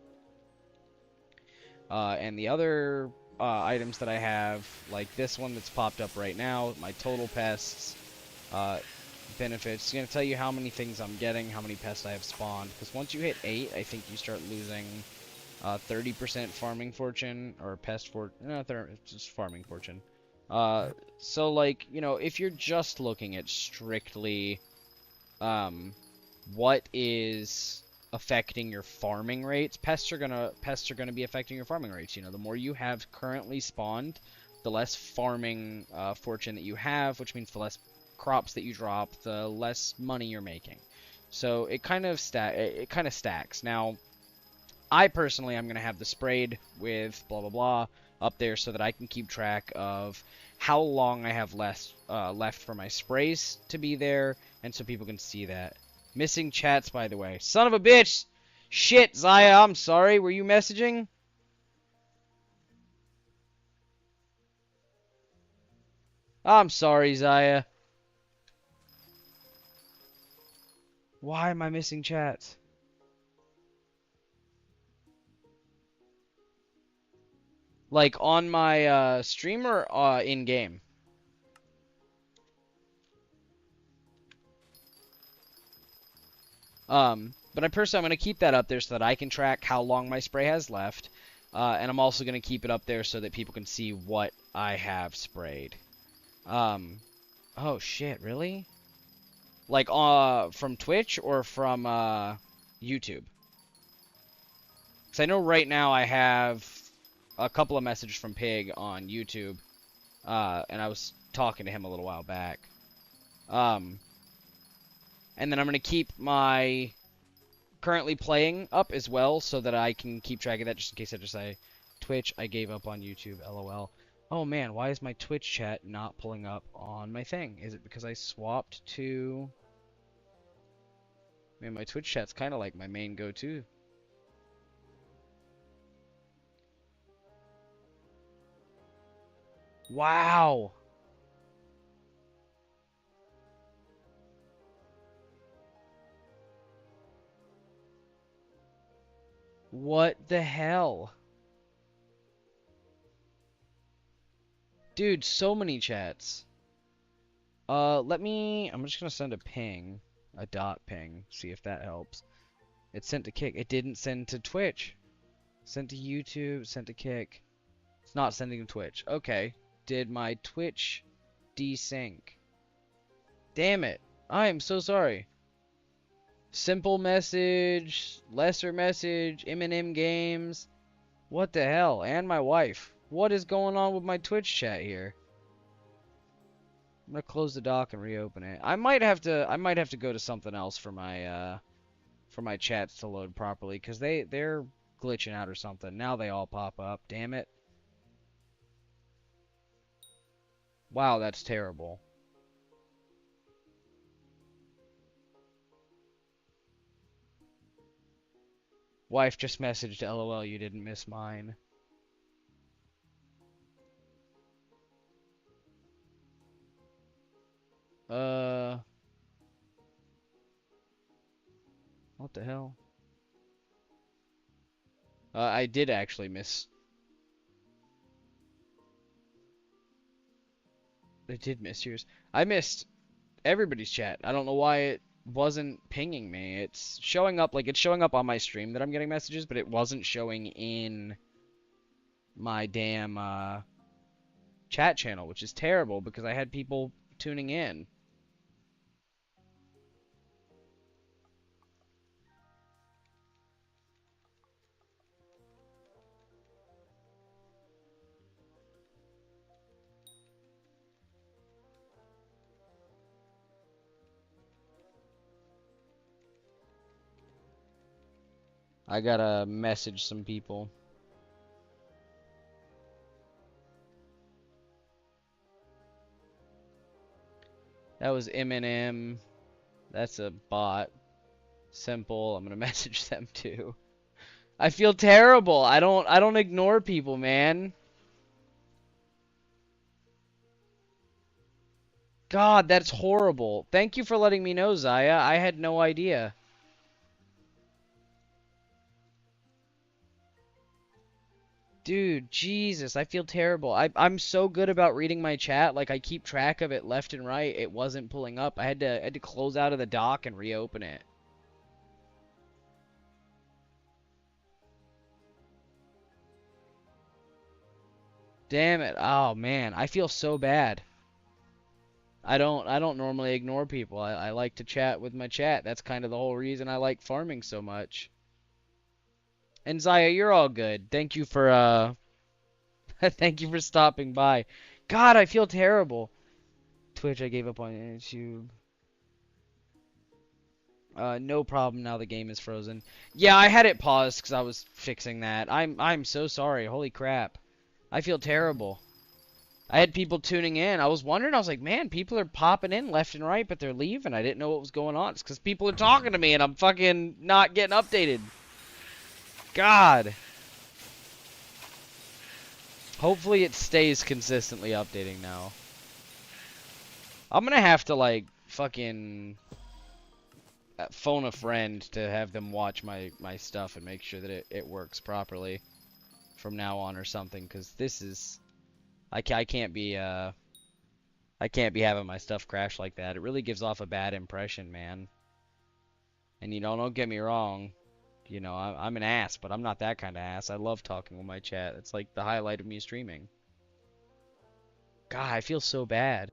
And the other items that I have, like this one that's popped up right now, my total pests, benefits. It's going to tell you how many things I'm getting, how many pests I have spawned. Because once you hit 8, I think you start losing 30% farming fortune, or pest fortune. No, it's just farming fortune. So, like, you know, if you're just looking at strictly what is affecting your farming rates, pests are gonna be affecting your farming rates. You know, the more you have currently spawned, the less farming fortune that you have, which means the less crops that you drop, the less money you're making. So it kind of stacks. Now, I personally am gonna have the sprayed with blah blah blah up there so that I can keep track of how long I have left for my sprays to be there, and so people can see that. Missing chats, by the way. Son of a bitch! Shit, Zaya, I'm sorry. Were you messaging? I'm sorry, Zaya. Why am I missing chats? Like, on my stream or in-game? But I'm going to keep that up there so that I can track how long my spray has left. And I'm also going to keep it up there so that people can see what I have sprayed. Oh shit, really? Like, from Twitch or from, YouTube? Because I know right now I have a couple of messages from Pig on YouTube. And I was talking to him a little while back. And then I'm going to keep my currently playing up as well so that I can keep track of that just in case I just say, Twitch, I gave up on YouTube, LOL. Oh man, why is my Twitch chat not pulling up on my thing? Is it because I swapped to... Man, my Twitch chat's kind of like my main go-to. Wow! What the hell? Dude, so many chats. I'm just gonna send a ping. A dot ping. See if that helps. It sent to Kick. It didn't send to Twitch. Sent to YouTube, sent to Kick. It's not sending to Twitch. Okay. Did my Twitch desync? Damn it. I am so sorry. Simple message, lesser message, M&M games. What the hell? And my wife. What is going on with my Twitch chat here? I'm gonna close the dock and reopen it. I might have to go to something else for my chats to load properly, because they're glitching out or something. Now they all pop up. Damn it. Wow, that's terrible. Wife just messaged LOL, you didn't miss mine. What the hell? I did actually miss. I did miss yours. I missed everybody's chat. I don't know why it wasn't pinging me. It's showing up, like, it's showing up on my stream that I'm getting messages, but it wasn't showing in my damn chat channel, which is terrible because I had people tuning in. I gotta message some people. That was Eminem. That's a bot. Simple. I'm gonna message them too. I feel terrible. I don't ignore people, man. God, that's horrible. Thank you for letting me know, Zaya. I had no idea. Dude, Jesus, I feel terrible. I'm so good about reading my chat. Like, I keep track of it left and right. It wasn't pulling up. I had to close out of the dock and reopen it. Damn it. Oh man, I feel so bad. I don't normally ignore people. I like to chat with my chat. That's kind of the whole reason I like farming so much. And Zaya, you're all good. Thank you for thank you for stopping by. God, I feel terrible. Twitch, I gave up on YouTube. No problem. Now the game is frozen. Yeah, I had it paused because I was fixing that. I'm so sorry. Holy crap. I feel terrible. I had people tuning in. I was wondering. I was like, man, people are popping in left and right, but they're leaving. I didn't know what was going on. It's because people are talking to me and I'm fucking not getting updated. God. Hopefully it stays consistently updating now. I'm gonna have to, like, fucking phone a friend to have them watch my stuff and make sure that it works properly from now on or something, because this is I can't be I can't be having my stuff crash like that. It really gives off a bad impression, man. And you know, don't get me wrong, you know, I'm an ass, but I'm not that kind of ass. I love talking with my chat. It's like the highlight of me streaming. God, I feel so bad.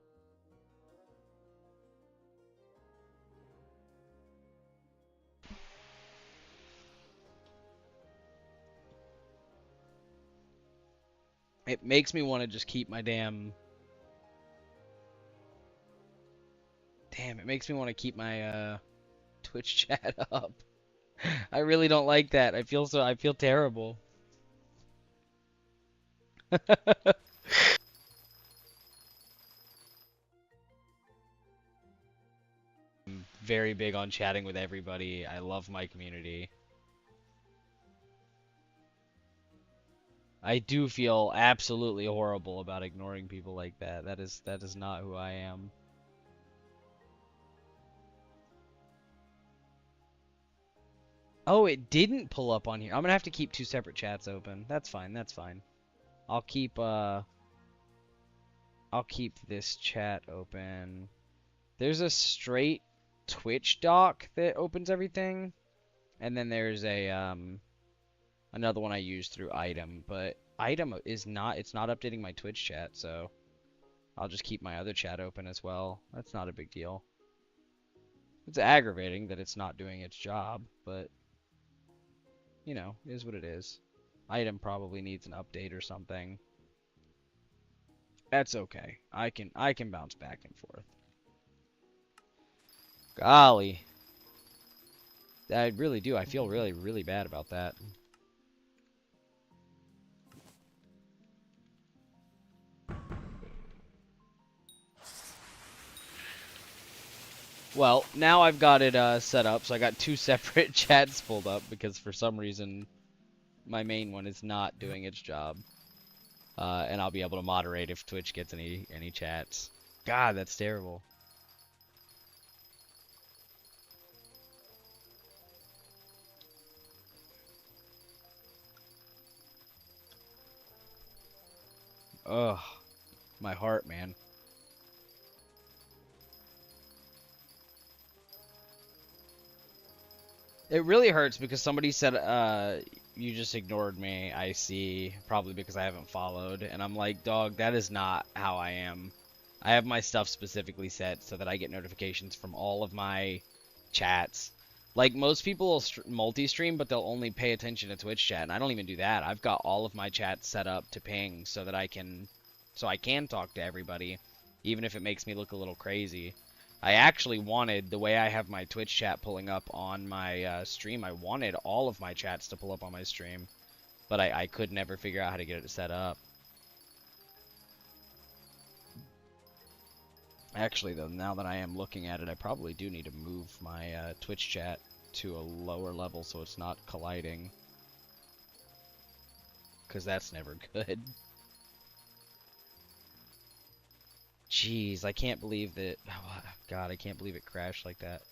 It makes me want to just keep my damn, it makes me want to keep my Twitch chat up. I really don't like that. I feel terrible. I'm very big on chatting with everybody. I love my community. I do feel absolutely horrible about ignoring people like that. That is not who I am. Oh, it didn't pull up on here. I'm gonna have to keep two separate chats open. That's fine. That's fine. I'll keep I'll keep this chat open. There's a straight Twitch dock that opens everything, and then there's a another one I use through Item, but Item is not, it's not updating my Twitch chat, so I'll just keep my other chat open as well. That's not a big deal. It's aggravating that it's not doing its job, but you know, it is what it is. Item probably needs an update or something. That's okay. I can bounce back and forth. Golly. I really do. I feel really, really bad about that. Well, now I've got it set up, so I got two separate chats pulled up because for some reason my main one is not doing its job. And I'll be able to moderate if Twitch gets any chats. God, that's terrible. Ugh, my heart, man. It really hurts because somebody said, you just ignored me, I see, probably because I haven't followed. And I'm like, dog, that is not how I am. I have my stuff specifically set so that I get notifications from all of my chats. Like, most people will multi-stream, but they'll only pay attention to Twitch chat, and I don't even do that. I've got all of my chats set up to ping so that I can talk to everybody, even if it makes me look a little crazy. I actually wanted, the way I have my Twitch chat pulling up on my stream, I wanted all of my chats to pull up on my stream, but I could never figure out how to get it set up. Actually, though, now that I am looking at it, I probably do need to move my Twitch chat to a lower level so it's not colliding, because that's never good. Jeez, I can't believe that. Oh, God, I can't believe it crashed like that.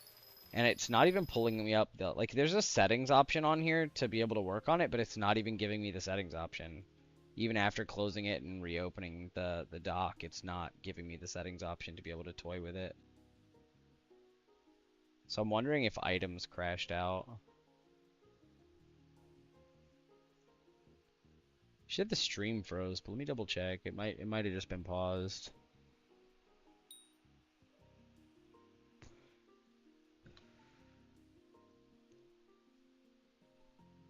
And it's not even pulling me up. Like, there's a settings option on here to be able to work on it, but it's not even giving me the settings option. Even after closing it and reopening the dock, it's not giving me the settings option to be able to toy with it. So I'm wondering if items crashed out. She said the stream froze, but let me double check. It might have just been paused.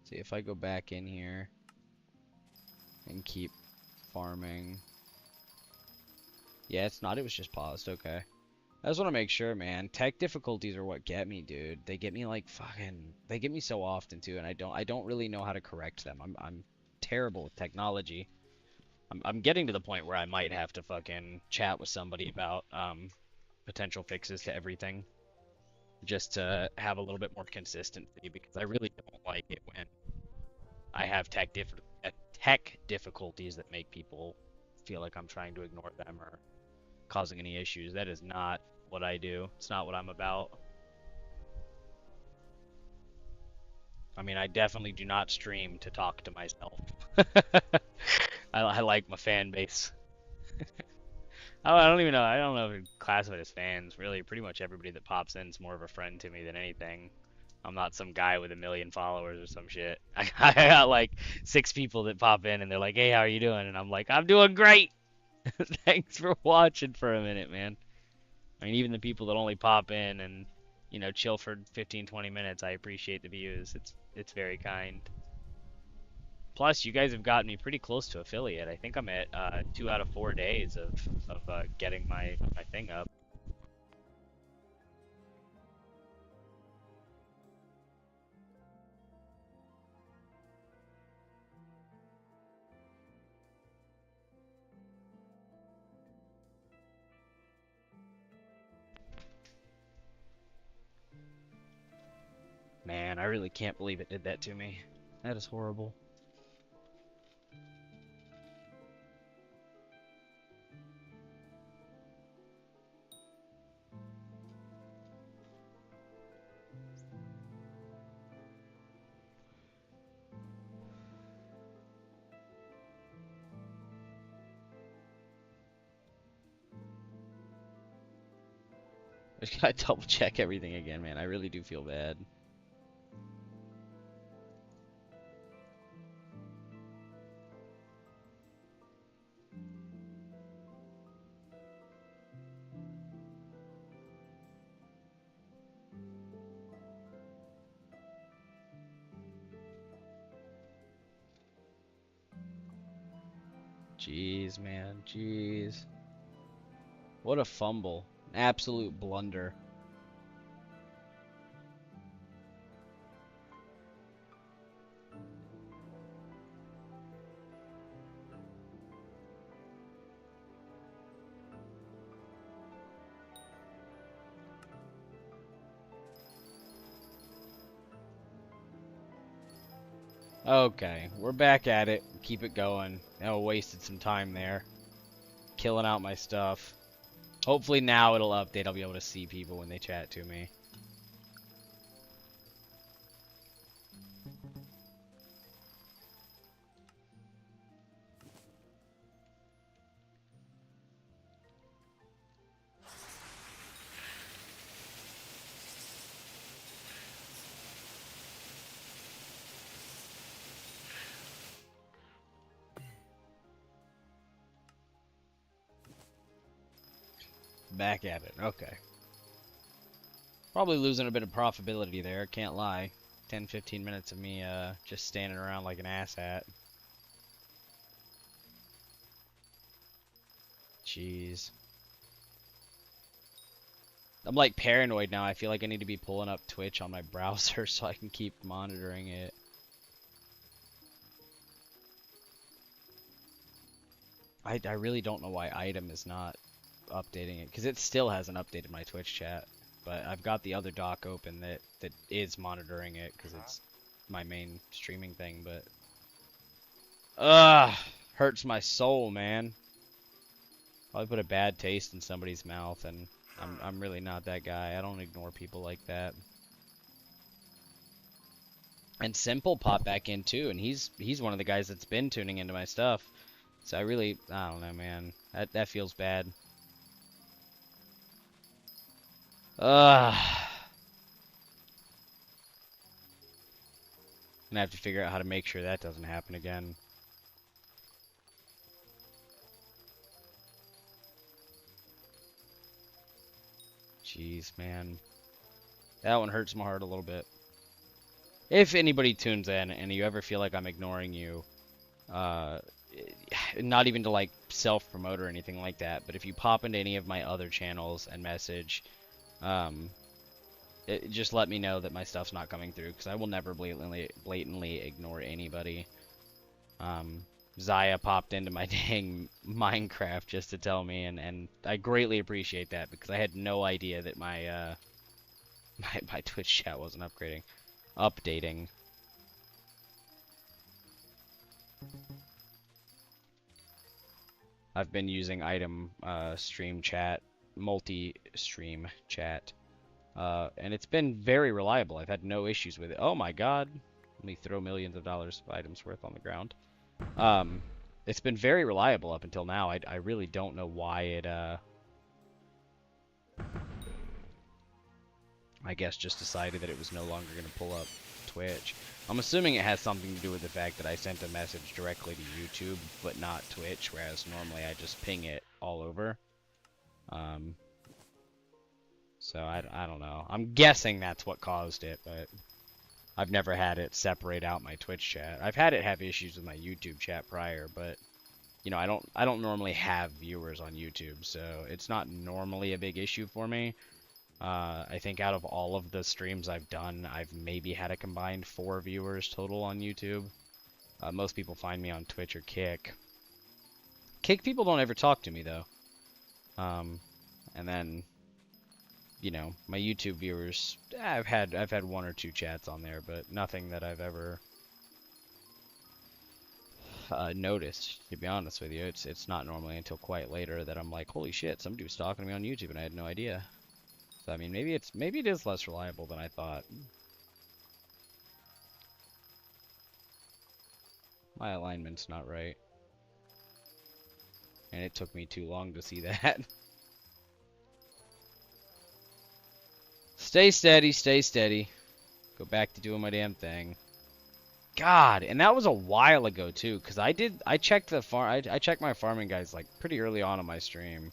See if I go back in here and keep farming. Yeah, it's not. It was just paused. Okay. I just want to make sure, man. Tech difficulties are what get me, dude. They get me like fucking. They get me so often too, and I don't really know how to correct them. I'm terrible with technology. I'm getting to the point where I might have to fucking chat with somebody about potential fixes to everything, just to have a little bit more consistency, because I really don't like it when I have tech difficulties that make people feel like I'm trying to ignore them or causing any issues. That is not what I do. It's not what I'm about. I mean, I definitely do not stream to talk to myself. I like my fan base. I don't even know. I don't know if it's classified as fans. Really, pretty much everybody that pops in is more of a friend to me than anything. I'm not some guy with 1 million followers or some shit. I got like 6 people that pop in and they're like, "Hey, how are you doing?" And I'm like, "I'm doing great. Thanks for watching for a minute, man." I mean, even the people that only pop in and, you know, chill for 15, 20 minutes, I appreciate the views. It's very kind. Plus, you guys have gotten me pretty close to affiliate. I think I'm at 2 out of 4 days of getting my thing up. Man, I really can't believe it did that to me. That is horrible. I just gotta double check everything again, man. I really do feel bad. Jeez, man. Jeez. What a fumble. Absolute blunder. Okay, we're back at it. Keep it going. Oh, wasted some time there. Killing out my stuff. Hopefully now it'll update. I'll be able to see people when they chat to me. Back at it. Okay. Probably losing a bit of profitability there, can't lie. 10-15 minutes of me just standing around like an asshat. Jeez. I'm like paranoid now. I feel like I need to be pulling up Twitch on my browser so I can keep monitoring it. I really don't know why Item is not updating it, because it still hasn't updated my Twitch chat. But I've got the other dock open that is monitoring it, because it's my main streaming thing, but... Ugh! Hurts my soul, man. Probably put a bad taste in somebody's mouth, and I'm really not that guy. I don't ignore people like that. And Simple popped back in too, and he's one of the guys that's been tuning into my stuff. So I don't know, man. That feels bad. Ugh. Gonna have to figure out how to make sure that doesn't happen again. Jeez, man. That one hurts my heart a little bit. If anybody tunes in and you ever feel like I'm ignoring you, not even to like self-promote or anything like that, but if you pop into any of my other channels and message, just let me know that my stuff's not coming through, because I will never blatantly ignore anybody. Zaya popped into my dang Minecraft just to tell me, and I greatly appreciate that, because I had no idea that my my Twitch chat wasn't updating. I've been using Item stream chat, multi-stream chat, and it's been very reliable. I've had no issues with it. Oh my god. Let me throw millions of dollars of items worth on the ground. It's been very reliable up until now. I really don't know why it, I guess just decided that it was no longer going to pull up Twitch. I'm assuming it has something to do with the fact that I sent a message directly to YouTube, but not Twitch, whereas normally I just ping it all over. So I don't know. I'm guessing that's what caused it, but I've never had it separate out my Twitch chat. I've had it have issues with my YouTube chat prior, but you know, I don't normally have viewers on YouTube, so it's not normally a big issue for me. I think out of all of the streams I've done, I've maybe had a combined 4 viewers total on YouTube. Most people find me on Twitch or Kick. Kick people don't ever talk to me though. And then, you know, my YouTube viewers, I've had 1 or 2 chats on there, but nothing that I've ever noticed, to be honest with you. It's not normally until quite later that I'm like, holy shit, somebody was talking to me on YouTube and I had no idea. So I mean, maybe it is less reliable than I thought. My alignment's not right, and it took me too long to see that. Stay steady, stay steady. Go back to doing my damn thing. God, and that was a while ago too, because I checked the I checked my farming guides like pretty early on in my stream.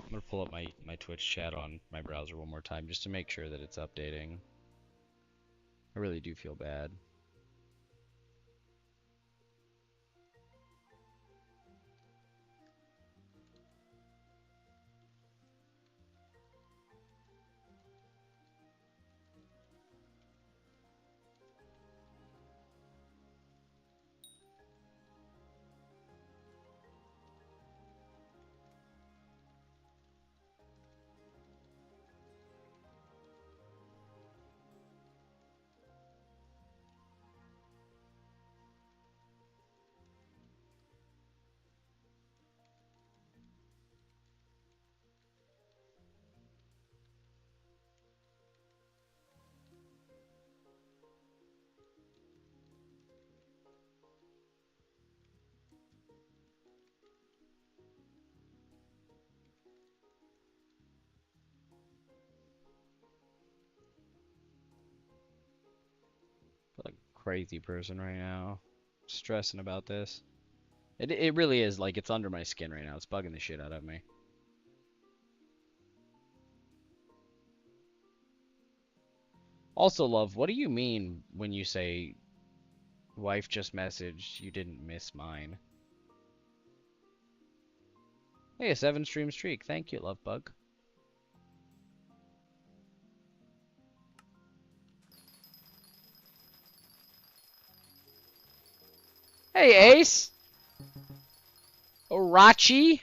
I'm gonna pull up my Twitch chat on my browser one more time just to make sure that it's updating. I really do feel bad. Like a crazy person right now. Stressing about this. It really is like it's under my skin right now. It's bugging the shit out of me. Also, love, what do you mean when you say wife just messaged you didn't miss mine? Hey, a 7-stream streak. Thank you, love bug. Hey, Ace. Orachi.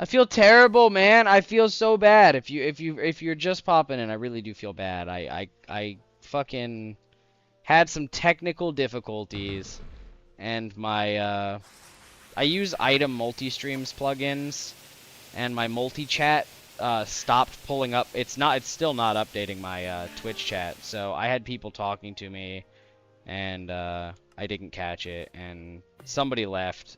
I feel terrible, man. I feel so bad. If you're just popping in, I really do feel bad. I fucking had some technical difficulties, and my I use item multi-streams plugins, and my multi-chat stopped pulling up. It's still not updating my Twitch chat. So I had people talking to me, and I didn't catch it, and somebody left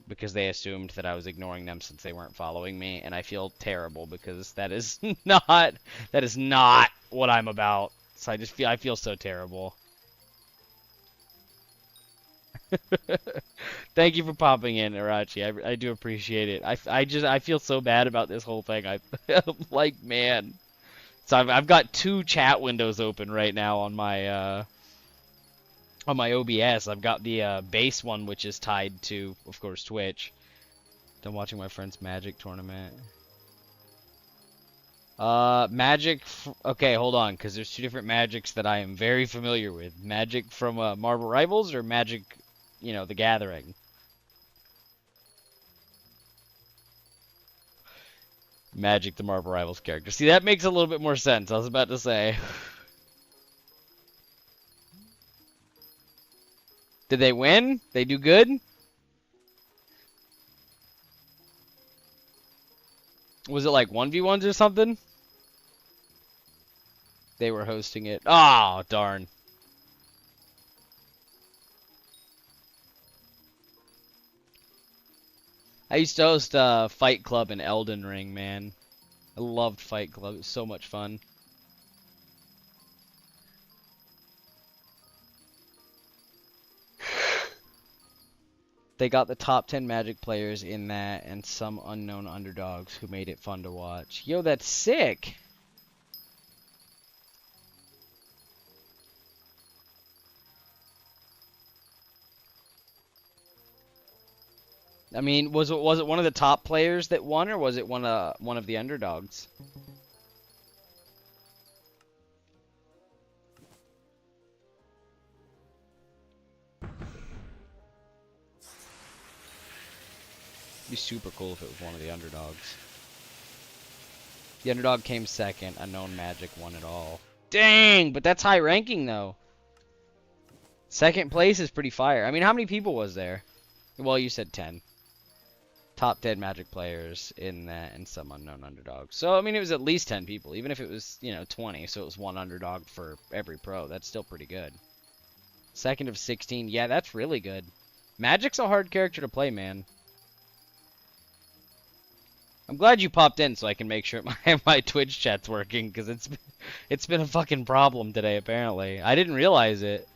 because they assumed that I was ignoring them since they weren't following me, and I feel terrible because that is not what I'm about. So I feel so terrible. Thank you for popping in, Arachi. I do appreciate it. I feel so bad about this whole thing. I'm like, man. So I've got 2 chat windows open right now on my OBS. I've got the base one, which is tied to, of course, Twitch. I'm watching my friend's Magic tournament. Magic. Okay, hold on, because there's 2 different Magics that I am very familiar with. Magic from Marvel Rivals or Magic, you know, the Gathering. Magic the Marvel Rivals character. See, that makes a little bit more sense. I was about to say. Did they win? They do good? Was it like 1v1s or something? They were hosting it. Oh, darn. I used to host Fight Club in Elden Ring, man. I loved Fight Club. It was so much fun. They got the top 10 Magic players in that and some unknown underdogs who made it fun to watch. Yo, that's sick! I mean, was it one of the top players that won, or was it one of the underdogs? It'd be super cool if it was one of the underdogs. The underdog came second. Unknown Magic won it all. Dang, but that's high ranking though. Second place is pretty fire. I mean, how many people was there? Well, you said 10. Top 10 Magic players in that and some unknown underdogs. So, I mean, it was at least 10 people. Even if it was, you know, 20. So it was one underdog for every pro. That's still pretty good. Second of 16. Yeah, that's really good. Magic's a hard character to play, man. I'm glad you popped in so I can make sure my Twitch chat's working, because it's been a fucking problem today, apparently. I didn't realize it.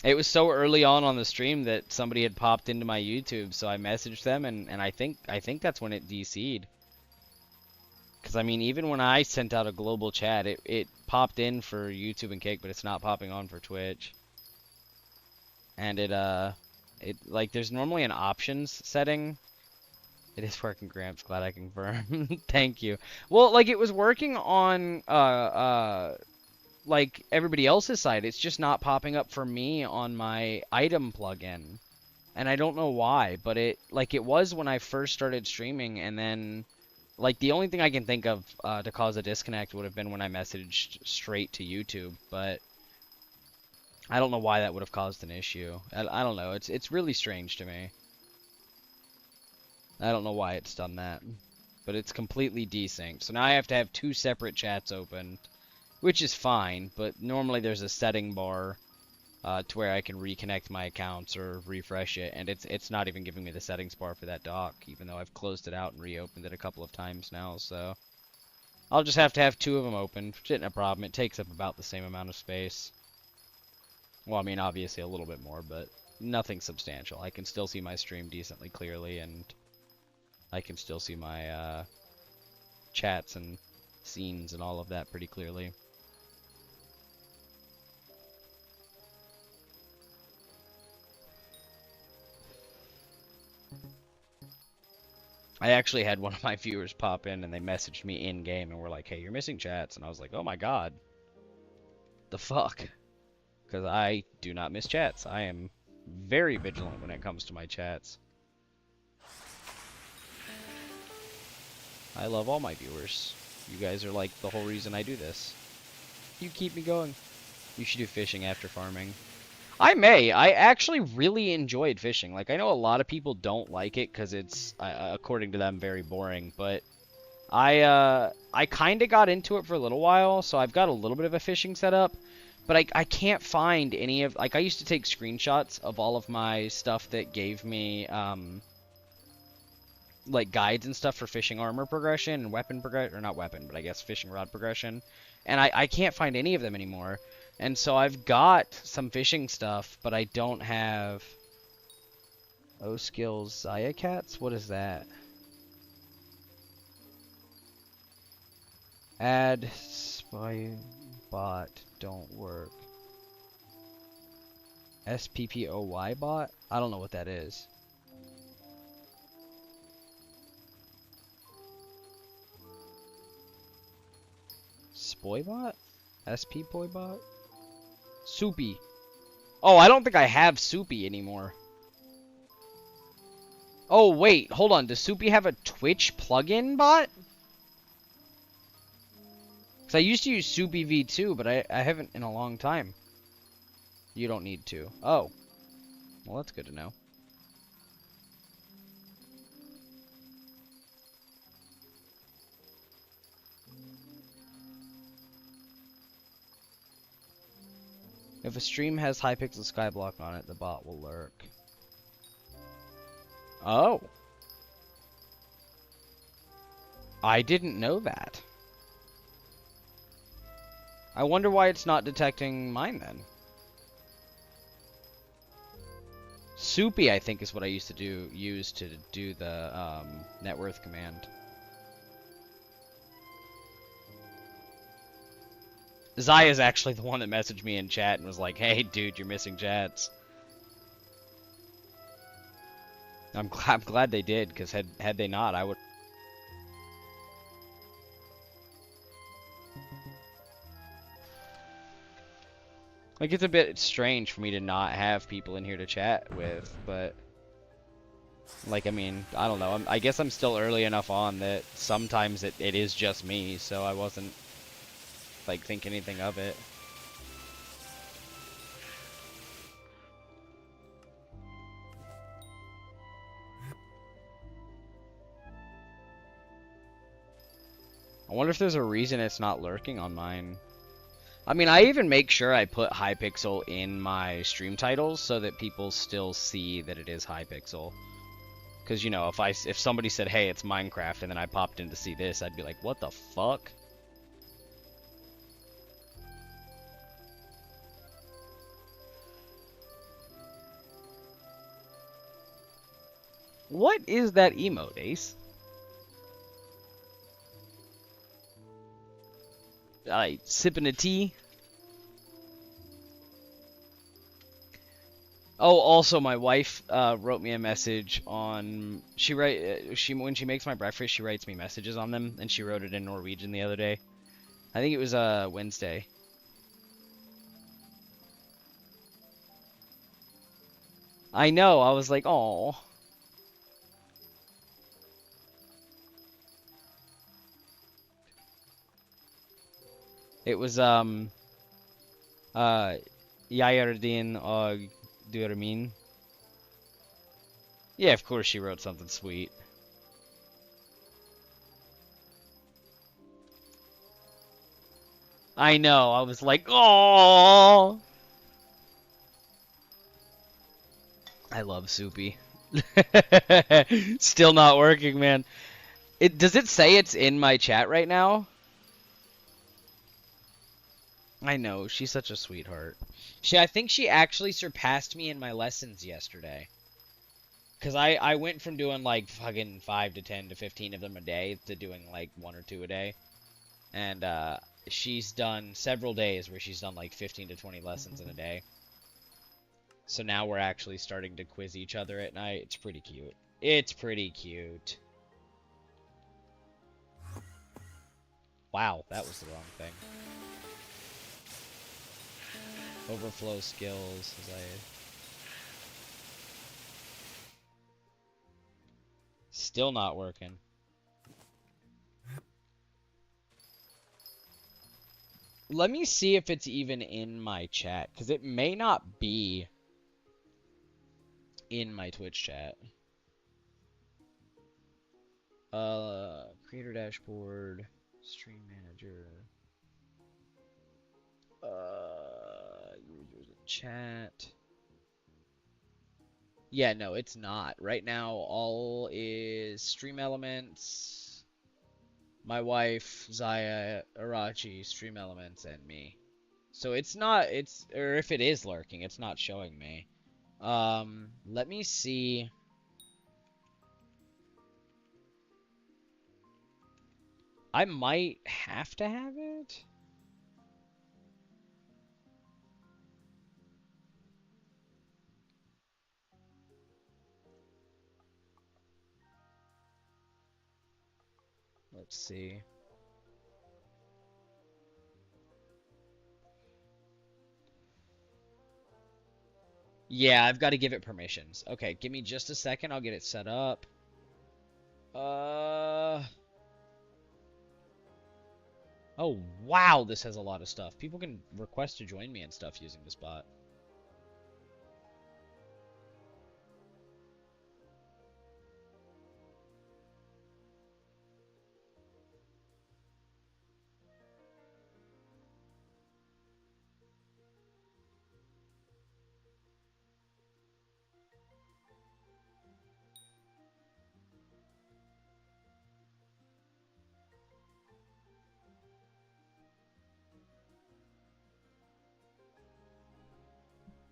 It was so early on the stream that somebody had popped into my YouTube, so I messaged them, and I think that's when it DC'd. Because, I mean, even when I sent out a global chat, it popped in for YouTube and Cake, but it's not popping on for Twitch. And like, there's normally an options setting. It is working, Gramps. Glad I confirm. Thank you. Well, like, it was working on, like, everybody else's side. It's just not popping up for me on my item plugin. And I don't know why, but it was when I first started streaming, and then, like, the only thing I can think of to cause a disconnect would have been when I messaged straight to YouTube, but I don't know why that would have caused an issue. I don't know. It's really strange to me. I don't know why it's done that, but it's completely desynced. So now I have to have 2 separate chats open, which is fine, but normally there's a setting bar to where I can reconnect my accounts or refresh it, and it's not even giving me the settings bar for that dock, even though I've closed it out and reopened it a couple of times now, so I'll just have to have 2 of them open, which isn't a problem. It takes up about the same amount of space. Well, I mean, obviously a little bit more, but nothing substantial. I can still see my stream decently clearly, and I can still see my chats and scenes and all of that pretty clearly. I actually had one of my viewers pop in and they messaged me in-game and were like, hey, you're missing chats. And I was like, oh my god. The fuck? Because I do not miss chats. I am very vigilant when it comes to my chats. I love all my viewers. You guys are like the whole reason I do this. You keep me going. You should do fishing after farming. I may. I actually really enjoyed fishing. Like, I know a lot of people don't like it because it's, according to them, very boring. But I kind of got into it for a little while, so I've got a little bit of a fishing setup. But I can't find any of... Like, I used to take screenshots of all of my stuff that gave me, like, guides and stuff for fishing armor progression and weapon progression. Or not weapon, but I guess fishing rod progression. And I can't find any of them anymore. And so I've got some fishing stuff, but I don't have... O-Skills Zaya Cats? What is that? Add spy bot don't work. SPPOY bot? I don't know what that is. Spoybot? SP Poybot? Soupy. Oh, I don't think I have Soupy anymore. Oh, wait. Hold on. Does Soupy have a Twitch plugin bot? Because I used to use Soupy V2, but I haven't in a long time. You don't need to. Oh. Well, that's good to know. If a stream has Hypixel SkyBlock on it, the bot will lurk. Oh. I didn't know that. I wonder why it's not detecting mine then. Soupy, I think, is what I used to use to do the net worth command. Zaya's actually the one that messaged me in chat and was like, hey, dude, you're missing chats. I'm glad they did, because had they not, I would... Like, it's a bit strange for me to not have people in here to chat with, but... Like, I mean, I don't know. I guess I'm still early enough on that sometimes it is just me, so I wasn't... like, think anything of it. I wonder if there's a reason it's not lurking on mine. I mean, I even make sure I put Hypixel in my stream titles so that people still see that it is Hypixel. Because, you know, if somebody said, hey, it's Minecraft, and then I popped in to see this, I'd be like, what the fuck? What is that emote, Ace? Sipping a tea? Oh, also, my wife wrote me a message on. When she makes my breakfast, she writes me messages on them, and she wrote it in Norwegian the other day. I think it was Wednesday. I know. I was like, oh. It was Jajardin og Durmin. Yeah, of course she wrote something sweet. I know. I was like, oh. I love Soupy. Still not working, man. Does it say it's in my chat right now? I know, she's such a sweetheart. I think she actually surpassed me in my lessons yesterday. Cause I went from doing like fucking 5 to 10 to 15 of them a day to doing like 1 or 2 a day. And she's done several days where she's done like 15 to 20 lessons in a day. So now we're actually starting to quiz each other at night. It's pretty cute. It's pretty cute. Wow, that was the wrong thing. Overflow skills. Still not working. Let me see if it's even in my chat, because it may not be in my Twitch chat. Creator dashboard, stream manager. Users in chat. Yeah, no, it's not. Right now, all is stream elements, my wife, Zaya, Arachi, stream elements, and me. So it's not, or if it is lurking, it's not showing me. Let me see. I might have to have it. Let's see. Yeah, I've got to give it permissions. Okay, give me just a second. I'll get it set up. Oh, wow, this has a lot of stuff. People can request to join me and stuff using this bot.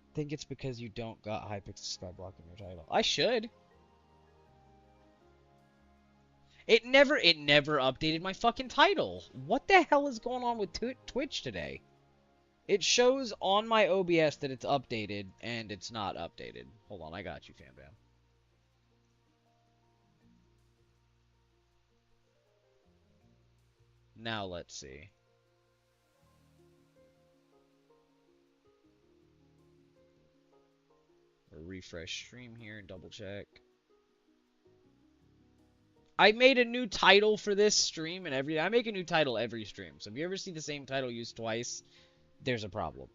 I think it's because you don't got Hypixel SkyBlock in your title. I should. It never updated my fucking title. What the hell is going on with Twitch today? It shows on my OBS that it's updated, and it's not updated. Hold on, I got you, FamBam. Now let's see. We'll refresh stream here and double check. I made a new title for this stream and I make a new title every stream. So if you ever see the same title used twice, there's a problem.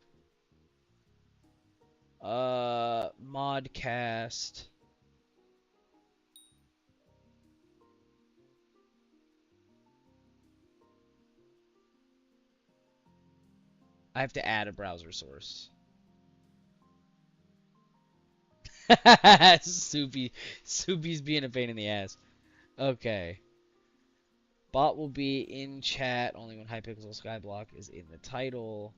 Modcast. I have to add a browser source. Soupy's being a pain in the ass. Okay. Bot will be in chat only when Hypixel SkyBlock is in the title.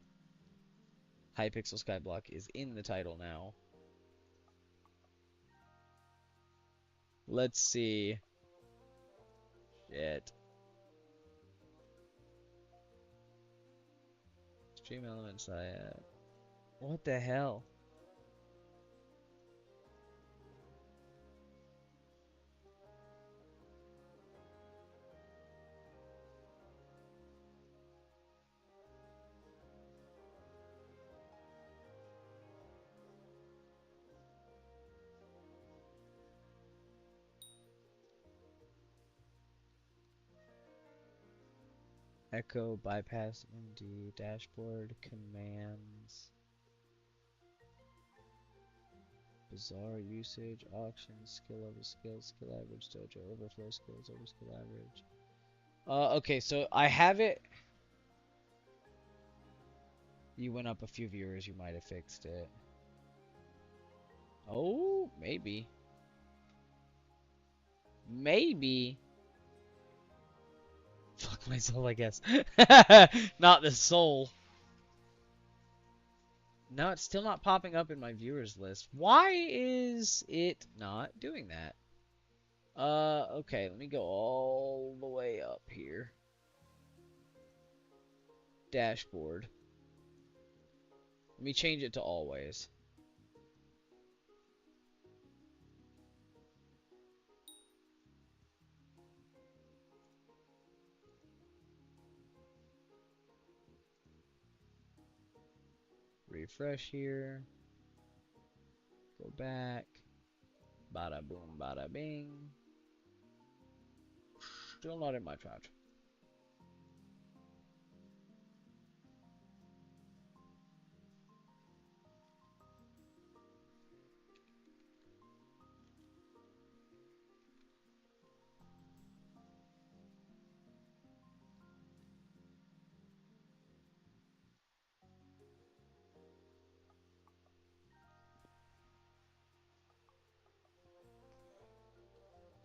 Hypixel SkyBlock is in the title now. Let's see. Shit. Stream elements I add. What the hell? Echo, bypass, MD, dashboard, commands, bizarre usage, auctions, skill level, skill average, dojo, overflow skills, over skill average. Okay, so I have it. You went up a few viewers, you might have fixed it. Oh, maybe. Maybe. Fuck my soul, I guess. Not the soul. No, it's still not popping up in my viewers list. Why is it not doing that? Okay, let me go all the way up here. Dashboard. Let me change it to always. Refresh here. Go back. Bada boom, bada bing. Still not in my chat.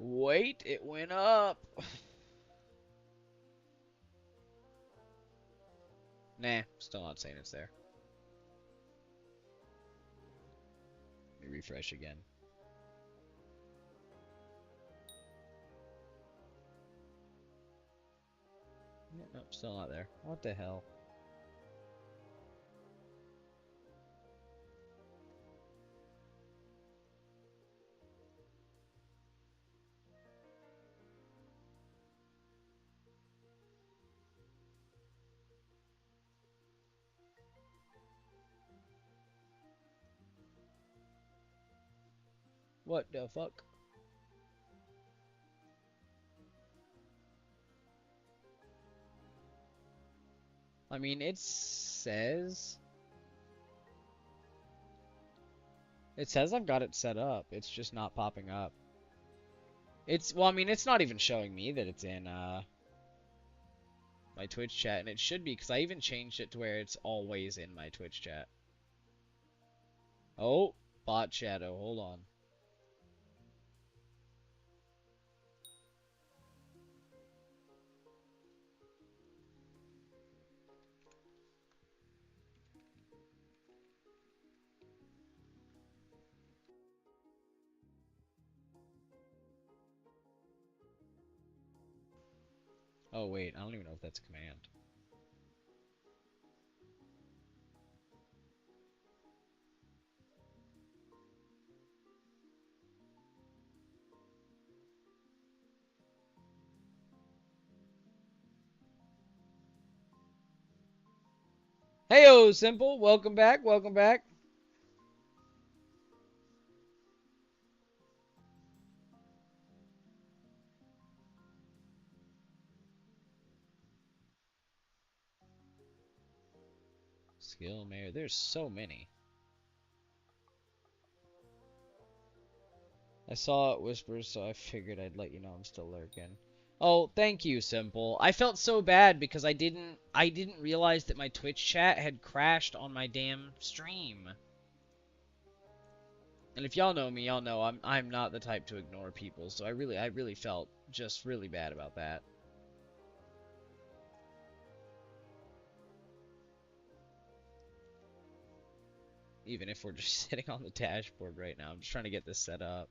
Wait, it went up. Nah, still not saying it's there. Let me refresh again. Nope, still not there. What the hell? What the fuck? I mean, it says I've got it set up. It's just not popping up. Well, I mean, it's not even showing me that it's in my Twitch chat, and it should be because I even changed it to where it's always in my Twitch chat. Oh, bot shadow. Hold on. Oh wait, I don't even know if that's a command. Heyo, Simple. Welcome back. Welcome back. Skill mayor. There's so many. I saw it whispers, so I figured I'd let you know I'm still lurking. Oh, thank you, Simple. I felt so bad because I didn't realize that my Twitch chat had crashed on my damn stream. And if y'all know me, y'all know I'm not the type to ignore people, so I really felt just really bad about that. Even if we're just sitting on the dashboard right now, I'm just trying to get this set up.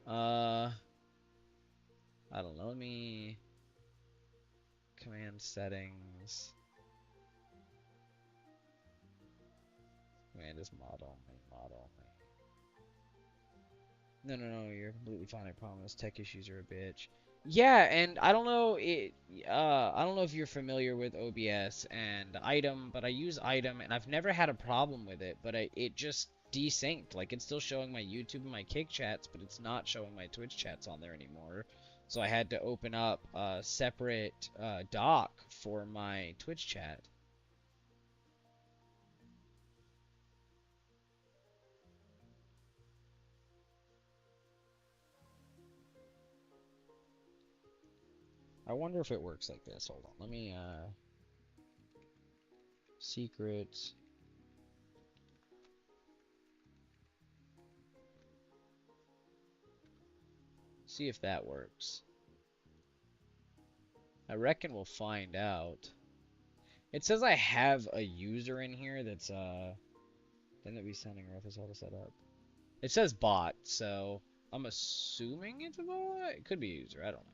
Uh, I don't know. Let me command settings. Command is mod only. Mod only. No. You're completely fine. I promise. Tech issues are a bitch. Yeah, and I don't know I don't know if you're familiar with OBS and item, but I use item and I've never had a problem with it, but it just desynced. Like it's still showing my YouTube and my Kick chats, but it's not showing my Twitch chats on there anymore. So I had to open up a separate dock for my Twitch chat. I wonder if it works like this. Hold on. Let me secrets. See if that works. I reckon we'll find out. It says I have a user in here that's then that we sending ref is how to set up. It says bot, so I'm assuming it's a bot. It could be a user, I don't know.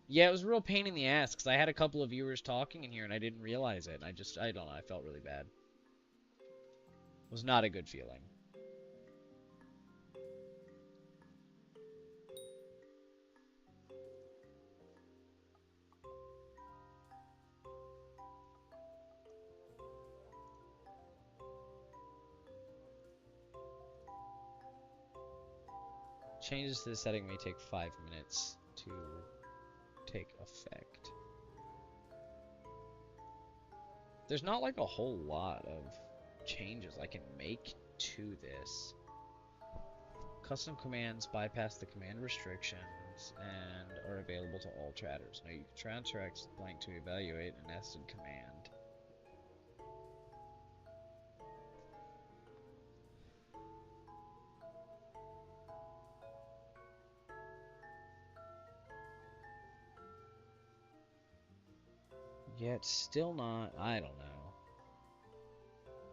Yeah, it was a real pain in the ass because I had a couple of viewers talking in here and I didn't realize it. And I don't know, I felt really bad. It was not a good feeling. Changes to the setting may take 5 minutes to take effect. There's not like a whole lot of changes I can make to this. Custom commands bypass the command restrictions and are available to all chatters. Now you can transfer X blank to evaluate a nested command. Yet still not, I don't know.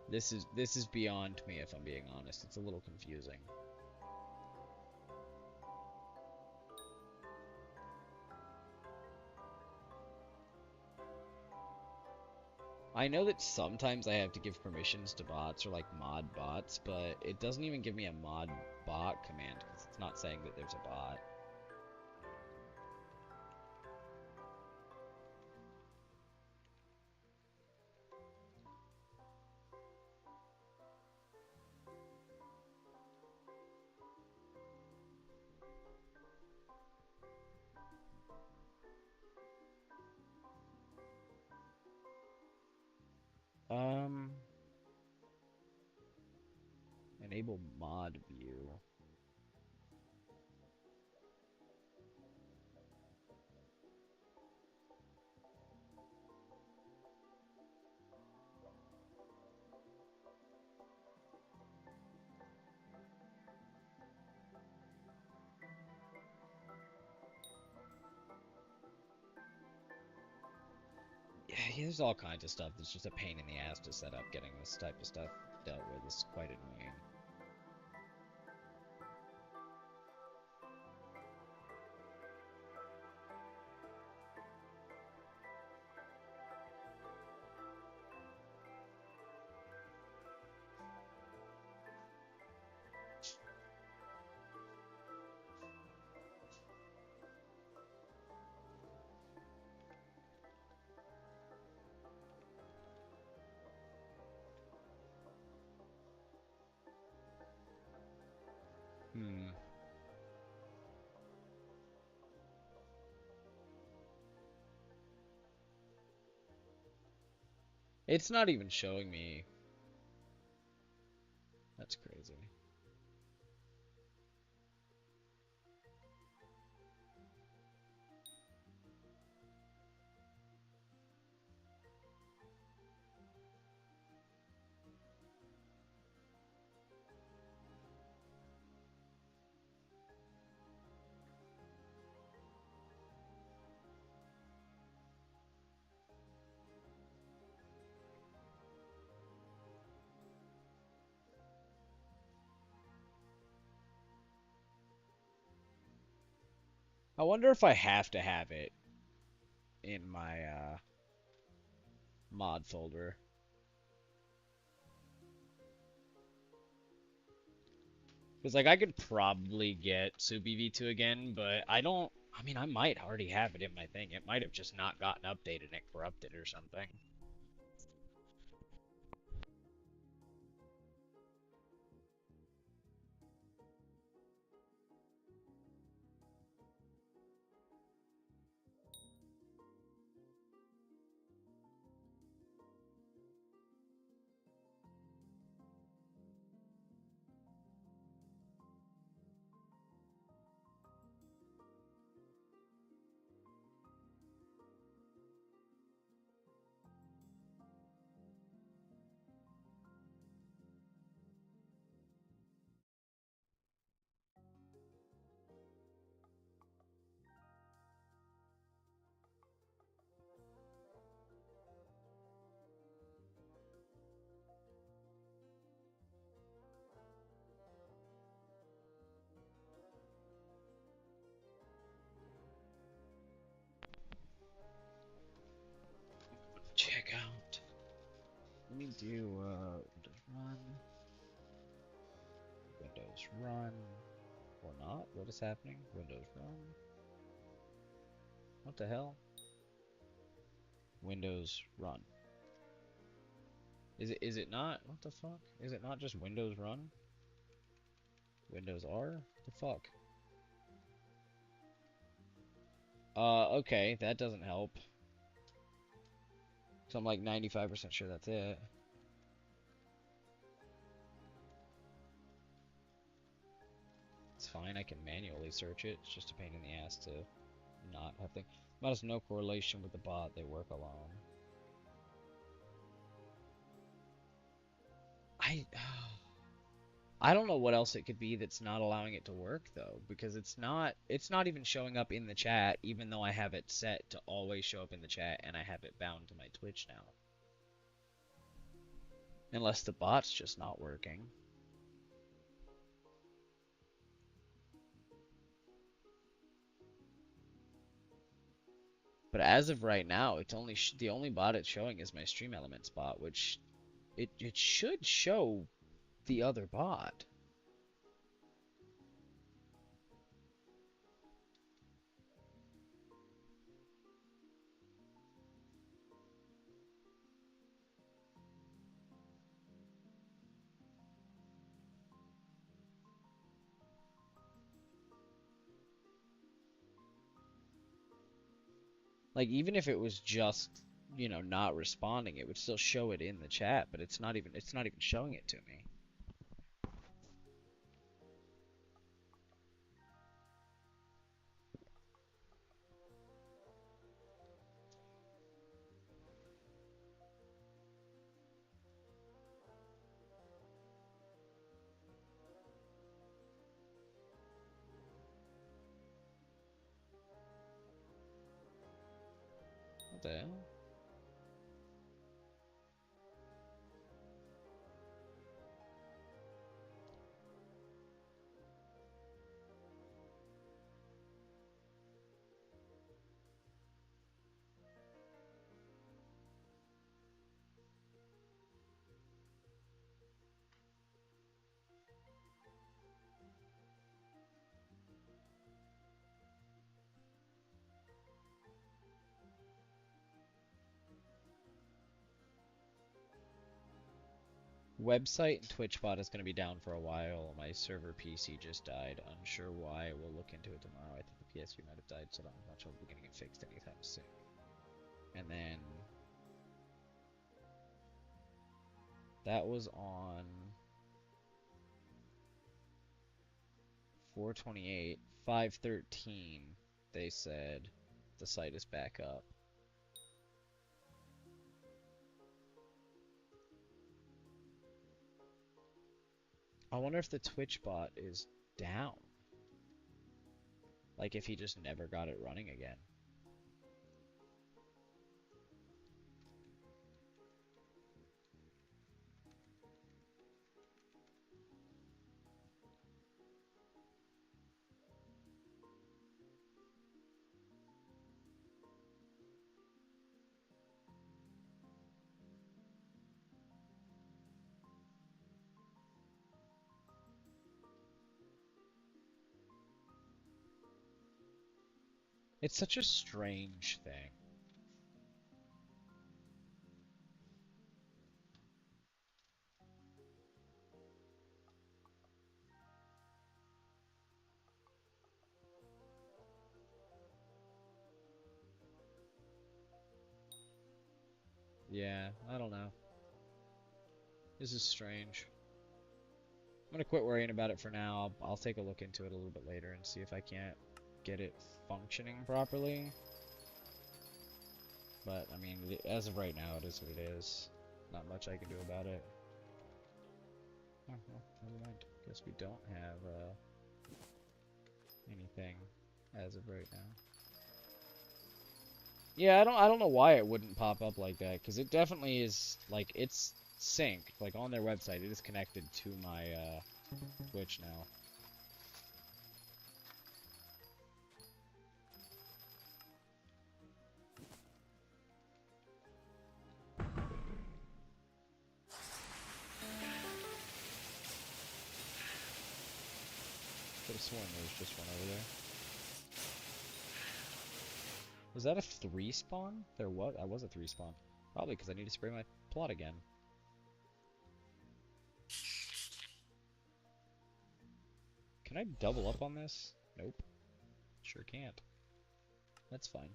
This is beyond me if I'm being honest. It's a little confusing. I know that sometimes I have to give permissions to bots or like mod bots, but it doesn't even give me a mod bot command because it's not saying that there's a bot. Enable mod view. Yeah, there's all kinds of stuff that's just a pain in the ass to set up. Getting this type of stuff dealt with is quite annoying. It's not even showing me. That's crazy. I wonder if I have to have it in my mod folder. Because, like, I could probably get Subi V2 again, but I don't... I mean, I might already have it in my thing. It might have just not gotten updated and it corrupted or something. Check out. Let me do Windows run. Windows run. Or not? What is happening? Windows run. What the hell? Windows run. Is it not? What the fuck? Is it not just Windows run? Windows R? The fuck? Okay, that doesn't help. So I'm like 95% sure that's it. It's fine, I can manually search it. It's just a pain in the ass to not have things. But has no correlation with the bot, they work alone. I don't know what else it could be that's not allowing it to work though, because it's not even showing up in the chat, even though I have it set to always show up in the chat and I have it bound to my Twitch now. Unless the bot's just not working. But as of right now, it's only the only bot it's showing is my Stream Elements bot, which it should show the other bot. Like, even if it was just, you know, not responding, it would still show it in the chat, but it's not even showing it to me. What the hell? Website and Twitch bot is going to be down for a while. My server PC just died. Unsure why. We'll look into it tomorrow. I think the PSU might have died, so I don't have much hope of getting it fixed anytime soon. And then that was on 4/28, 5/13. They said the site is back up. I wonder if the Twitch bot is down. Like if he just never got it running again. It's such a strange thing. Yeah, I don't know. This is strange. I'm gonna quit worrying about it for now. I'll take a look into it a little bit later and see if I can't get it functioning properly. But, I mean, as of right now, it is what it is. Not much I can do about it. Oh, well, never mind. Guess we don't have, anything as of right now. Yeah, I don't know why it wouldn't pop up like that, because it definitely is, like, it's synced. Like, on their website, it is connected to my, Twitch now. Could have sworn there was just one over there. Was that a 3 spawn? There was. I was a 3 spawn. Probably because I need to spray my plot again. Can I double up on this? Nope. Sure can't. That's fine.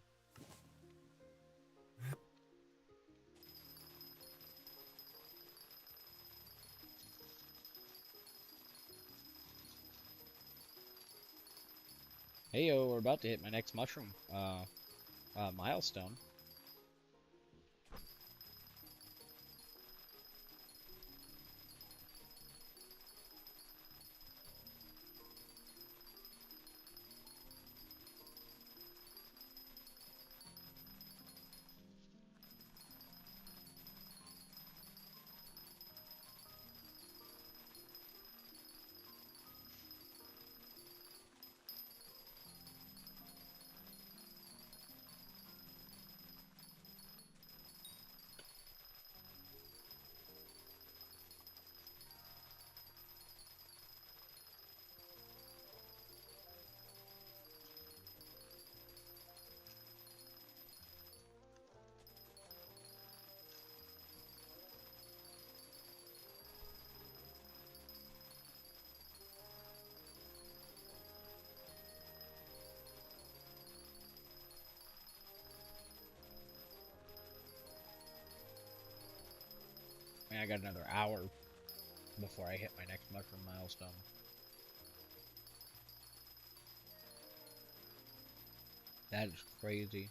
Heyo, we're about to hit my next mushroom milestone. Man, I got another hour before I hit my next mushroom milestone. That is crazy.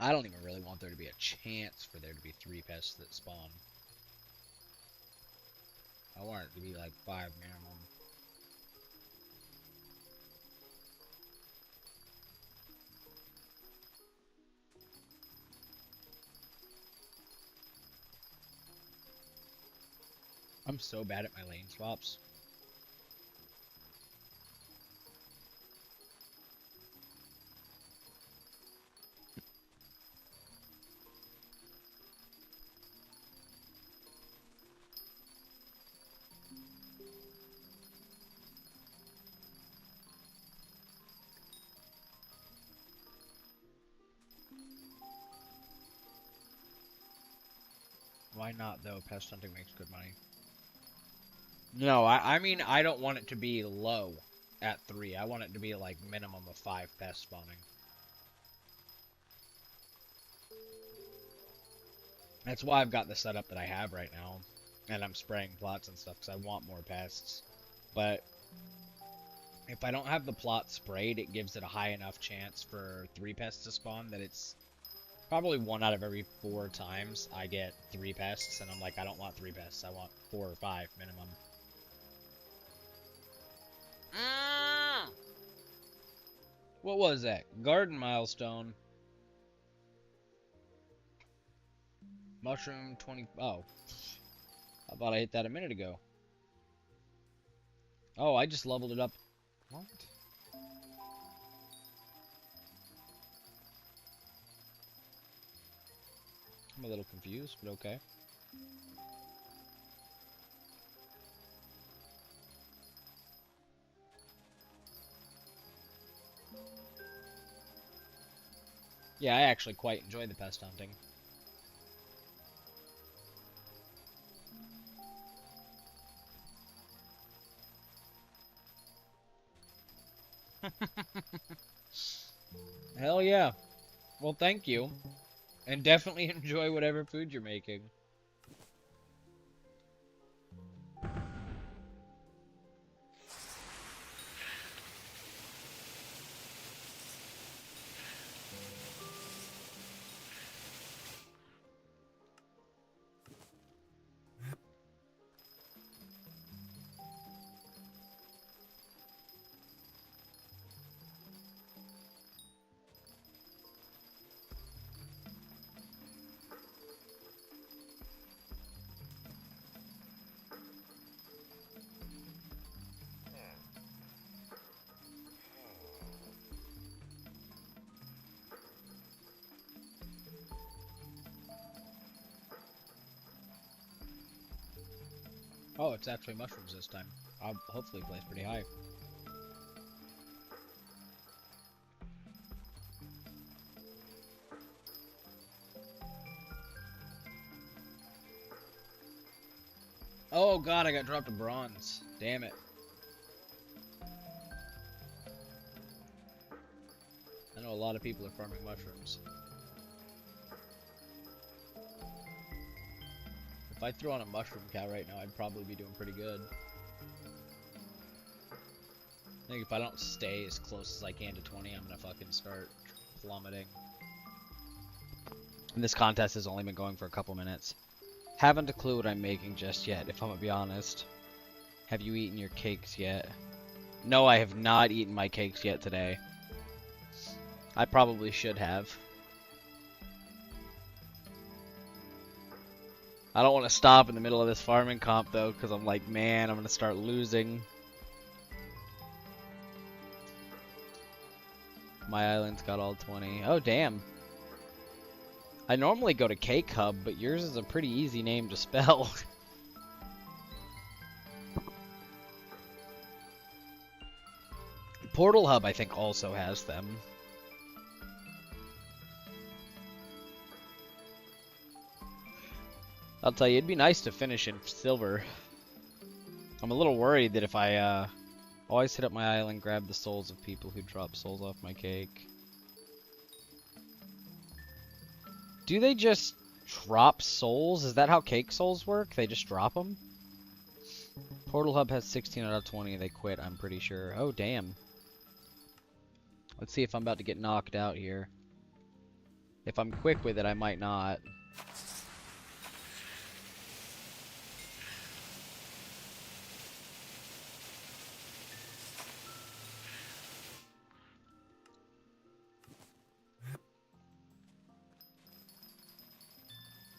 I don't even really want there to be a chance for there to be 3 pests that spawn. I want it to be like 5 minimum. I'm so bad at my lane swaps. Why not, though? Pest hunting makes good money. No, I mean, I don't want it to be low at 3. I want it to be, like, minimum of 5 pests spawning. That's why I've got the setup that I have right now. And I'm spraying plots and stuff, because I want more pests. But if I don't have the plot sprayed, it gives it a high enough chance for 3 pests to spawn that it's probably 1 out of every 4 times I get 3 pests, and I'm like, I don't want 3 pests, I want 4 or 5 minimum. What was that? Garden milestone. Mushroom 20. Oh. I thought I hit that a minute ago. Oh, I just leveled it up. What? I'm a little confused, but okay. Yeah, I actually quite enjoy the pest hunting. Hell yeah. Well, thank you. And definitely enjoy whatever food you're making. Oh, it's actually mushrooms this time. I'll hopefully place pretty high. Oh god, I got dropped to bronze. Damn it. I know a lot of people are farming mushrooms. If I threw on a mushroom cow right now, I'd probably be doing pretty good. I think if I don't stay as close as I can to 20, I'm gonna fucking start plummeting. And this contest has only been going for a couple minutes. Haven't a clue what I'm making just yet, if I'm gonna be honest. Have you eaten your cakes yet? No, I have not eaten my cakes yet today. I probably should have. I don't want to stop in the middle of this farming comp though, because I'm like, man, I'm gonna start losing. My island's got all 20. Oh, damn. I normally go to Cake Hub, but yours is a pretty easy name to spell. Portal Hub, I think, also has them. I'll tell you, it'd be nice to finish in silver. I'm a little worried that if I always hit up my island, grab the souls of people who drop souls off my cake. Do they just drop souls? Is that how cake souls work? They just drop them? Portal Hub has 16 out of 20. They quit, I'm pretty sure. Oh, damn. Let's see if I'm about to get knocked out here. If I'm quick with it, I might not.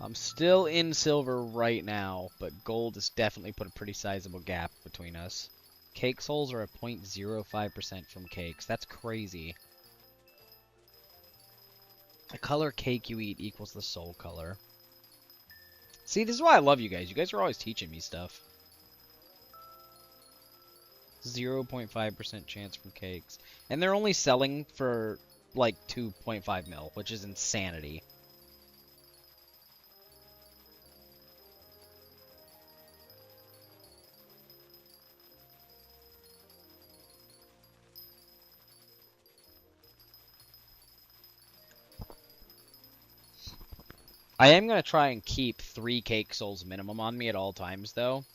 I'm still in silver right now, but gold has definitely put a pretty sizable gap between us. Cake souls are at 0.05% from cakes. That's crazy. The color cake you eat equals the soul color. See, this is why I love you guys. You guys are always teaching me stuff. 0.5% chance from cakes. And they're only selling for, like, 2.5 mil, which is insanity. I am going to try and keep 3 cake souls minimum on me at all times, though.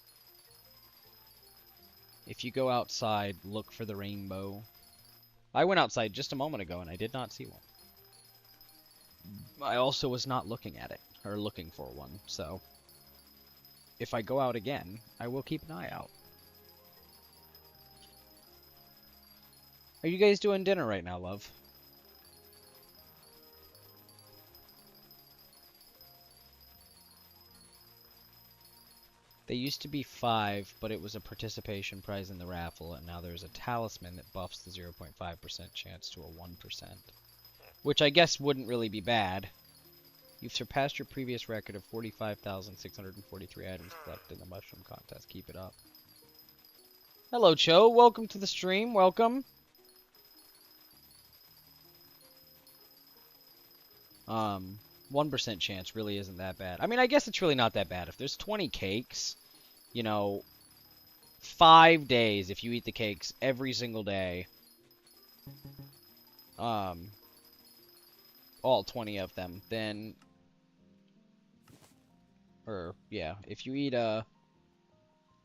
If you go outside, look for the rainbow. I went outside just a moment ago, and I did not see one. I also was not looking at it, or looking for one, so... if I go out again, I will keep an eye out. Are you guys doing dinner right now, love? They used to be 5, but it was a participation prize in the raffle, and now there's a talisman that buffs the 0.5% chance to a 1%. Which I guess wouldn't really be bad. You've surpassed your previous record of 45,643 items collected in the mushroom contest. Keep it up. Hello, Cho. Welcome to the stream. Welcome. 1% chance really isn't that bad. I mean, I guess it's really not that bad. If there's 20 cakes, you know, 5 days, if you eat the cakes every single day, all 20 of them, then, or, yeah, if you eat,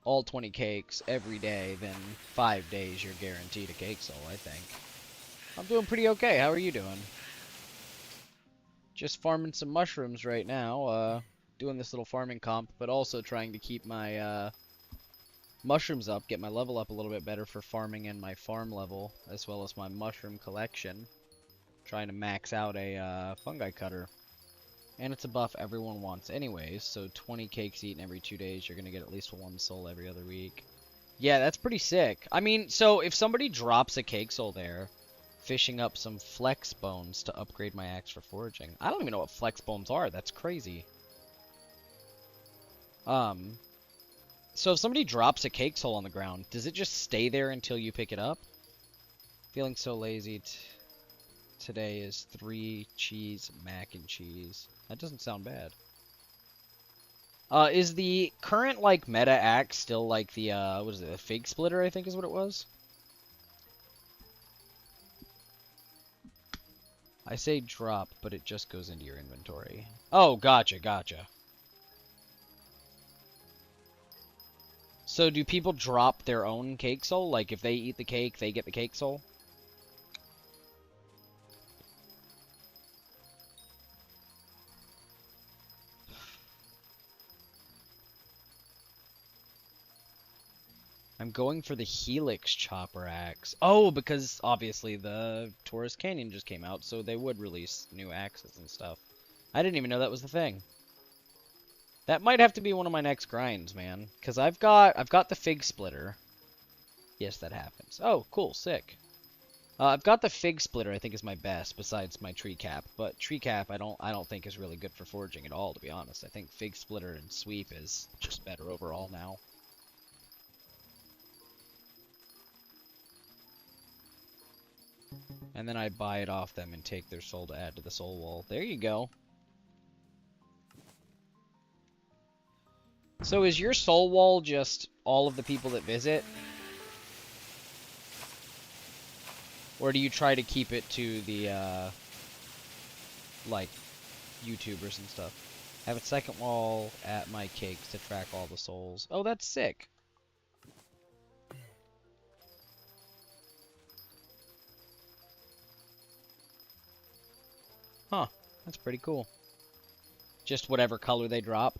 all 20 cakes every day, then 5 days you're guaranteed a cake soul, I think. I'm doing pretty okay. How are you doing? Just farming some mushrooms right now, doing this little farming comp, but also trying to keep my, mushrooms up, get my level up a little bit better for farming and my farm level, as well as my mushroom collection. Trying to max out a, fungi cutter. And it's a buff everyone wants anyways, so 20 cakes eaten every 2 days, you're gonna get at least 1 soul every other week. Yeah, that's pretty sick. I mean, so if somebody drops a cake soul there, fishing up some flex bones to upgrade my axe for foraging. I don't even know what flex bones are. That's crazy. So if somebody drops a cake soul on the ground, does it just stay there until you pick it up? Feeling so lazy. Today is 3 cheese mac and cheese. That doesn't sound bad. Is the current, like, meta axe still like the, what is it, the fig splitter, I think is what it was? I say drop, but it just goes into your inventory. Oh, gotcha, gotcha. So do people drop their own cake soul? Like, if they eat the cake, they get the cake soul? I'm going for the Helix Chopper Axe. Oh, because obviously the Taurus Canyon just came out, so they would release new axes and stuff. I didn't even know that was the thing. That might have to be one of my next grinds, man. Because I've got the Fig Splitter. Yes, that happens. Oh, cool, sick. I've got the Fig Splitter, I think is my best, besides my Tree Cap. But Tree Cap I don't think is really good for foraging at all, to be honest. I think Fig Splitter and Sweep is just better overall now. And then I buy it off them and take their soul to add to the soul wall. There you go. So is your soul wall just all of the people that visit? Or do you try to keep it to the, like, YouTubers and stuff? Have a second wall at my cakes to track all the souls. Oh, that's sick. Huh, that's pretty cool. Just whatever color they drop.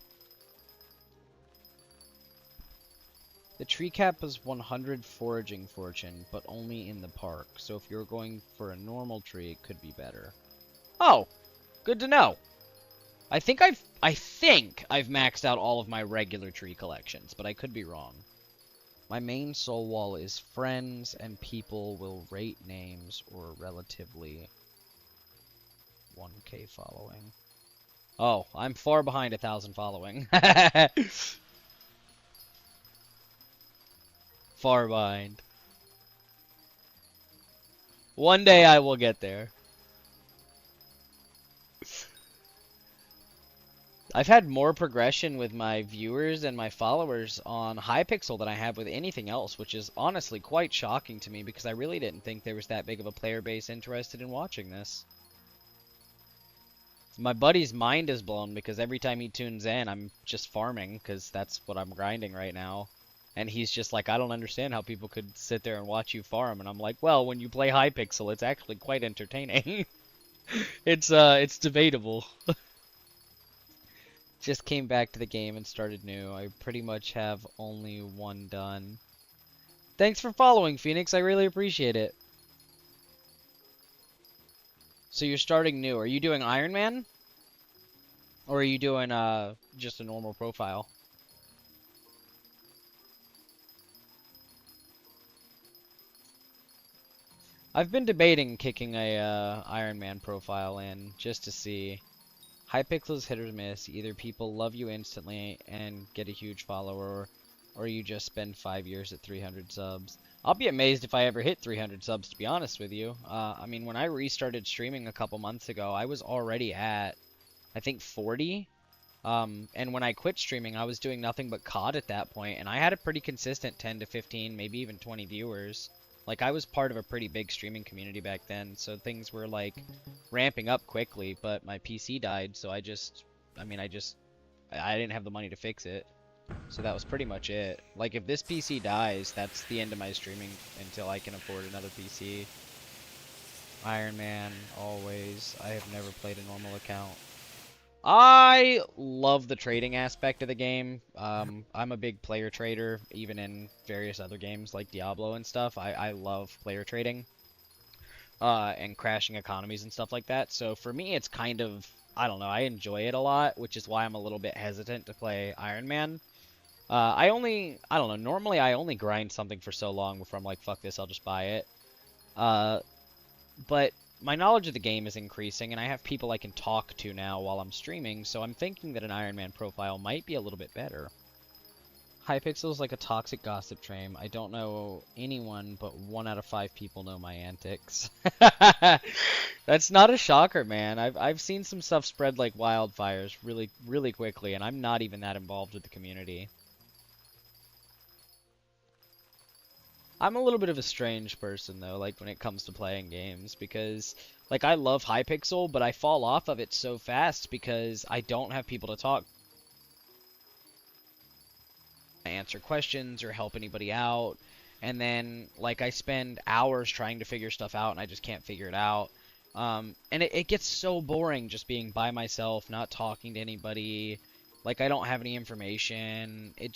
The tree cap is 100 foraging fortune, but only in the park. So if you're going for a normal tree, it could be better. Oh, good to know. I think I've maxed out all of my regular tree collections, but I could be wrong. My main soul wall is friends, and people will rate names or relatively 1K following. Oh, I'm far behind 1,000 following. Far behind. One day I will get there. I've had more progression with my viewers and my followers on Hypixel than I have with anything else, which is honestly quite shocking to me because I really didn't think there was that big of a player base interested in watching this. My buddy's mind is blown because every time he tunes in, I'm just farming because that's what I'm grinding right now. And he's just like, I don't understand how people could sit there and watch you farm. And I'm like, well, when you play Hypixel, it's actually quite entertaining. It's debatable. Just came back to the game and started new. I pretty much have only one done. Thanks for following, Phoenix. I really appreciate it. So you're starting new. Are you doing Iron Man? Or are you doing just a normal profile? I've been debating kicking a Iron Man profile in just to see. Hypixel's hit or miss. Either people love you instantly and get a huge follower, or you just spend 5 years at 300 subs. I'll be amazed if I ever hit 300 subs, to be honest with you. I mean, when I restarted streaming a couple months ago, I was already at, I think, 40. And when I quit streaming, I was doing nothing but COD at that point, and I had a pretty consistent 10 to 15, maybe even 20 viewers. Like, I was part of a pretty big streaming community back then, so things were, like, ramping up quickly, but my PC died, so I didn't have the money to fix it. So that was pretty much it. Like, if this PC dies, that's the end of my streaming until I can afford another PC. Iron Man, always. I have never played a normal account. I love the trading aspect of the game. I'm a big player trader, even in various other games like Diablo and stuff. I love player trading and crashing economies and stuff like that. So for me, it's kind of, I don't know, I enjoy it a lot, which is why I'm a little bit hesitant to play Iron Man. I don't know, normally I only grind something for so long before I'm like, fuck this, I'll just buy it. But my knowledge of the game is increasing, and I have people I can talk to now while I'm streaming, so I'm thinking that an Iron Man profile might be a little bit better. Hypixel is like a toxic gossip train. I don't know anyone, but 1 out of 5 people know my antics. That's not a shocker, man. I've seen some stuff spread like wildfires really, really quickly, and I'm not even that involved with the community. I'm a little bit of a strange person, though, like, when it comes to playing games, because, like, I love Hypixel, but I fall off of it so fast because I don't have people to talk. I answer questions or help anybody out, and then, like, I spend hours trying to figure stuff out, and I just can't figure it out. And it gets so boring just being by myself, not talking to anybody. Like, I don't have any information. It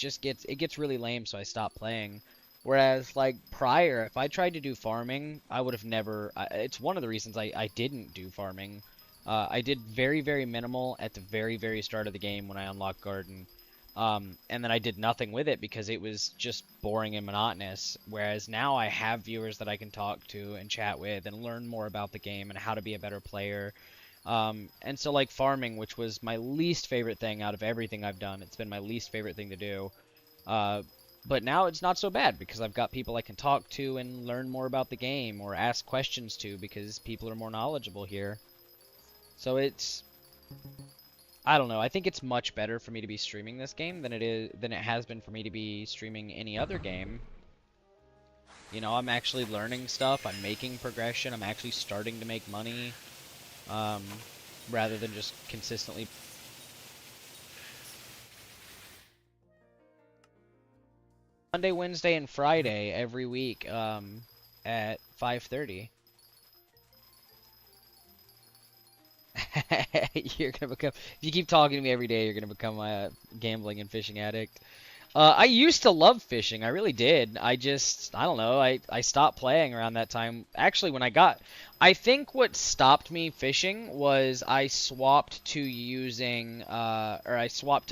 gets really lame, so I stop playing. Whereas, like, prior, if I tried to do farming, I would have never... it's one of the reasons I didn't do farming. I did very, very minimal at the very, very start of the game when I unlocked Garden. And then I did nothing with it because it was just boring and monotonous. Whereas now I have viewers that I can talk to and chat with and learn more about the game and how to be a better player. And so, like, farming, which was my least favorite thing out of everything I've done, it's been my least favorite thing to do. But now it's not so bad because I've got people I can talk to and learn more about the game or ask questions to because people are more knowledgeable here. So it's... I don't know. I think it's much better for me to be streaming this game than it has been for me to be streaming any other game. You know, I'm actually learning stuff. I'm making progression. I'm actually starting to make money. Rather than just consistently... Monday, Wednesday, and Friday every week at 5:30. You're gonna become... If you keep talking to me every day, you're gonna become a gambling and fishing addict. I used to love fishing. I really did. I don't know. I stopped playing around that time. Actually, I think what stopped me fishing was I swapped to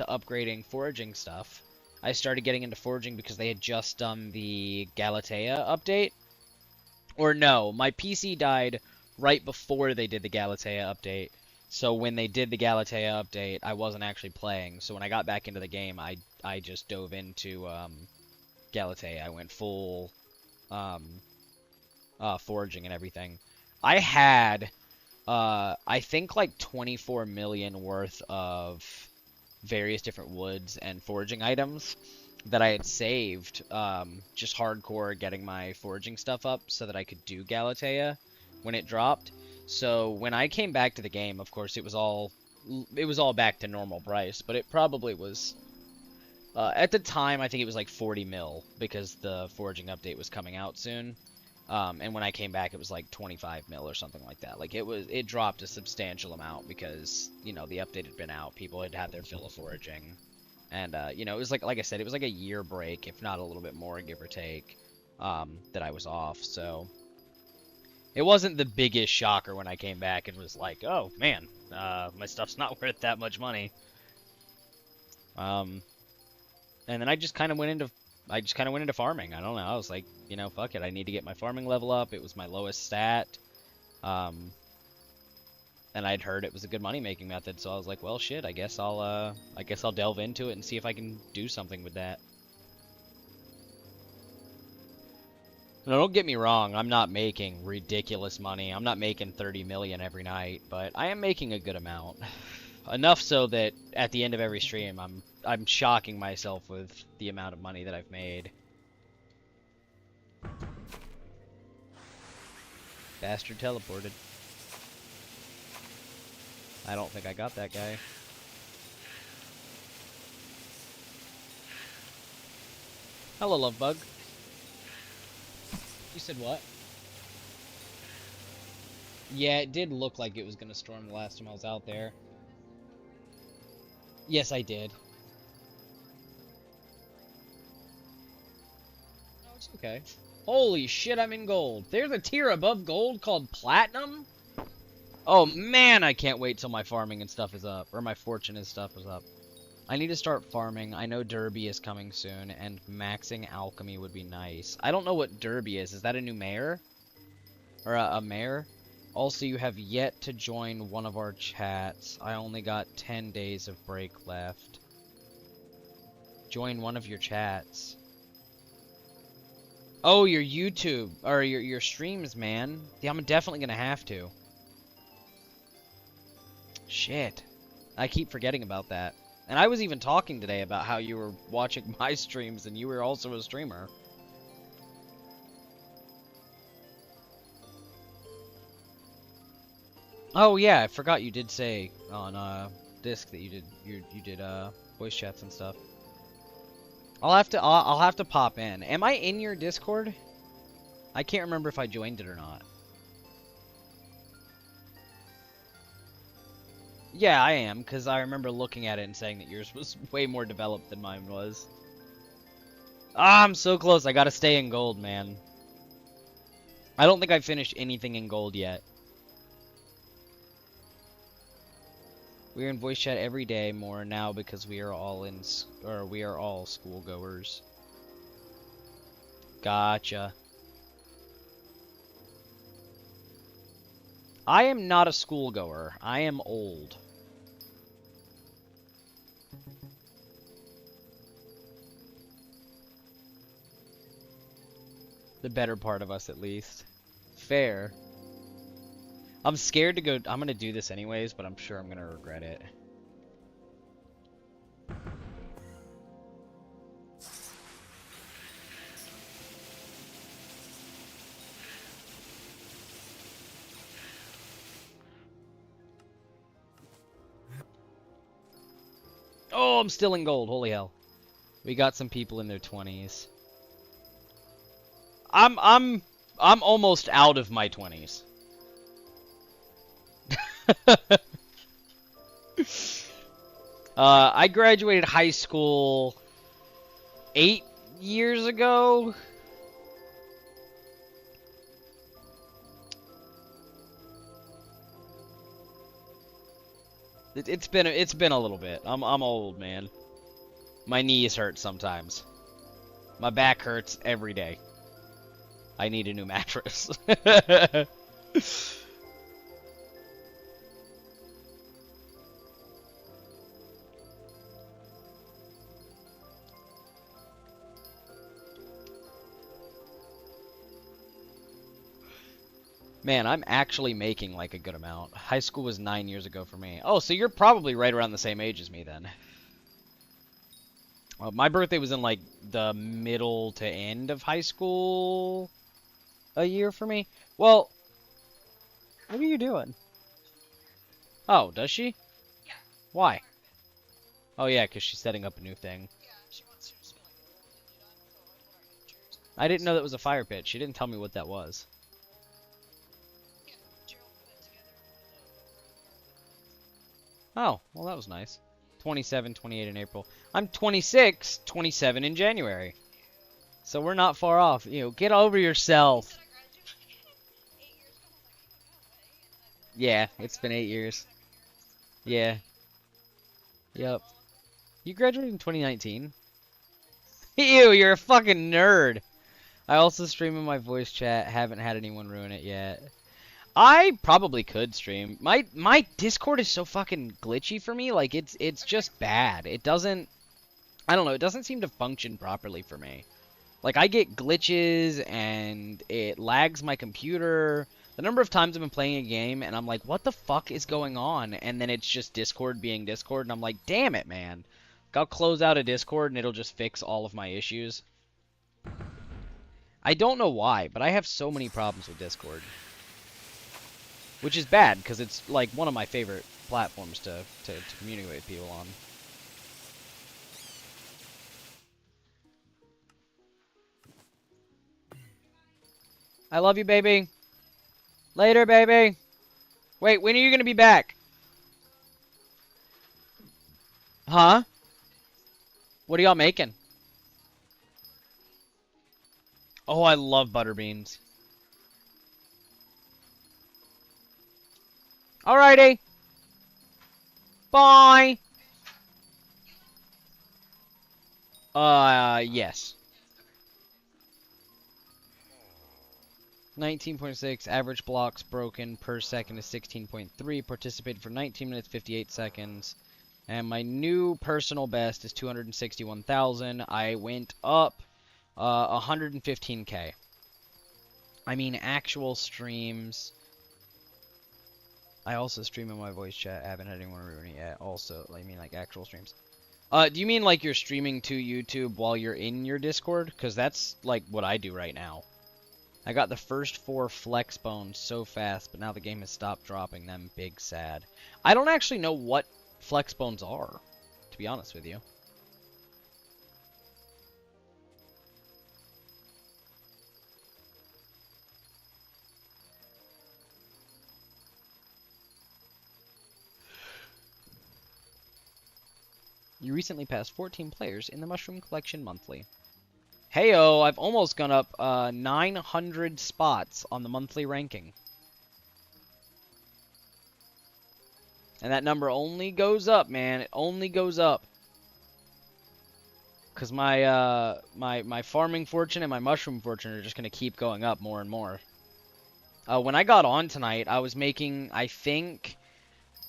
upgrading foraging stuff. I started getting into foraging because they had just done the Galatea update. Or no, my PC died right before they did the Galatea update. So when they did the Galatea update, I wasn't actually playing. So when I got back into the game, I just dove into Galatea. I went full foraging and everything. I had, I think, like 24 million worth of various different woods and foraging items that I had saved, just hardcore getting my foraging stuff up so that I could do Galatea when it dropped. So when I came back to the game, of course, it was all back to normal price, but it probably was, at the time, I think it was like 40 mil because the foraging update was coming out soon. And when I came back, it was like 25 mil or something like that. Like, it dropped a substantial amount because, you know, the update had been out. People had had their fill of foraging. And, you know, it was like I said, it was like a year break, if not a little bit more, give or take, that I was off. So It wasn't the biggest shocker when I came back and was like, oh man, my stuff's not worth that much money. And then I just kind of went into farming. I don't know. I was like, you know, fuck it. I need to get my farming level up. It was my lowest stat. And I'd heard it was a good money-making method, so I was like, well, shit. I guess I'll delve into it and see if I can do something with that. Now, don't get me wrong. I'm not making ridiculous money. I'm not making 30 million every night, but I am making a good amount. Enough so that at the end of every stream, I'm shocking myself with the amount of money that I've made. Bastard teleported. I don't think I got that guy. Hello, Lovebug. You said what? Yeah, it did look like it was gonna storm the last time I was out there. Yes, I did. No, it's okay. Holy shit, I'm in gold. There's a tier above gold called platinum? Oh man, I can't wait till my farming and stuff is up. Or my fortune and stuff is up. I need to start farming. I know Derby is coming soon, and maxing alchemy would be nice. I don't know what Derby is. Is that a new mayor? Or a mayor? Also, you have yet to join one of our chats. I only got 10 days of break left. Join one of your chats. Oh, your YouTube, or your streams, man. Yeah, I'm definitely gonna have to. Shit. I keep forgetting about that. And I was even talking today about how you were watching my streams and you were also a streamer. Oh yeah, I forgot you did say on Disc that you did voice chats and stuff. I'll have to pop in. Am I in your Discord? I can't remember if I joined it or not. Yeah, I am, because I remember looking at it and saying that yours was way more developed than mine was. Ah, I'm so close. I gotta stay in gold, man. I don't think I've finished anything in gold yet. We're in voice chat every day more now because we are all schoolgoers. Gotcha. I am not a schoolgoer. I am old. The better part of us, at least. Fair. I'm scared to go. I'm gonna do this anyways, but I'm sure I'm gonna regret it. Oh, I'm still in gold. Holy hell. We got some people in their 20s. I'm almost out of my 20s. I graduated high school 8 years ago. It's been a little bit. I'm old, man. My knees hurt sometimes. My back hurts every day. I need a new mattress. Man, I'm actually making like a good amount. High school was 9 years ago for me. Oh, so you're probably right around the same age as me then. My birthday was in like the middle to end of high school a year for me. Well, what are you doing? Oh, does she? Yeah. Why? Oh yeah, because she's setting up a new thing. Yeah, she wants to spell like I didn't know that was a fire pit. She didn't tell me what that was. Yeah, Gerald put it together. Oh, well that was nice. 27, 28 in April. I'm 26, 27 in January. So we're not far off. You know, get over yourself. Yeah, it's been 8 years. Yeah. Yep. You graduated in 2019? Ew, you're a fucking nerd. I also stream in my voice chat. Haven't had anyone ruin it yet. I probably could stream. My Discord is so fucking glitchy for me. Like it's just bad. It doesn't. I don't know. It doesn't seem to function properly for me. Like I get glitches and it lags my computer. The number of times I've been playing a game and I'm like, what the fuck is going on? And then it's just Discord being Discord and I'm like, damn it, man. Like, I'll close out a Discord and it'll just fix all of my issues. I don't know why, but I have so many problems with Discord. Which is bad, because it's like one of my favorite platforms to communicate with people on. I love you, baby. Later, baby. Wait, when are you going to be back? Huh? What are y'all making? Oh, I love butter beans. Alrighty. Bye. Yes. 19.6, average blocks broken per second is 16.3, participated for 19 minutes 58 seconds, and my new personal best is 261,000. I went up 115k. I mean actual streams. I also stream in my voice chat. I haven't had anyone ruin it yet. Also, I mean like actual streams. Do you mean like you're streaming to YouTube while you're in your Discord? Because that's like what I do right now. I got the first 4 flex bones so fast, but now the game has stopped dropping them. Big sad. I don't actually know what flex bones are, to be honest with you. You recently passed 14 players in the Mushroom Collection Monthly. Heyo, I've almost gone up 900 spots on the monthly ranking. And that number only goes up, man. It only goes up. Because my farming fortune and my mushroom fortune are just going to keep going up more and more. When I got on tonight, I was making, I think,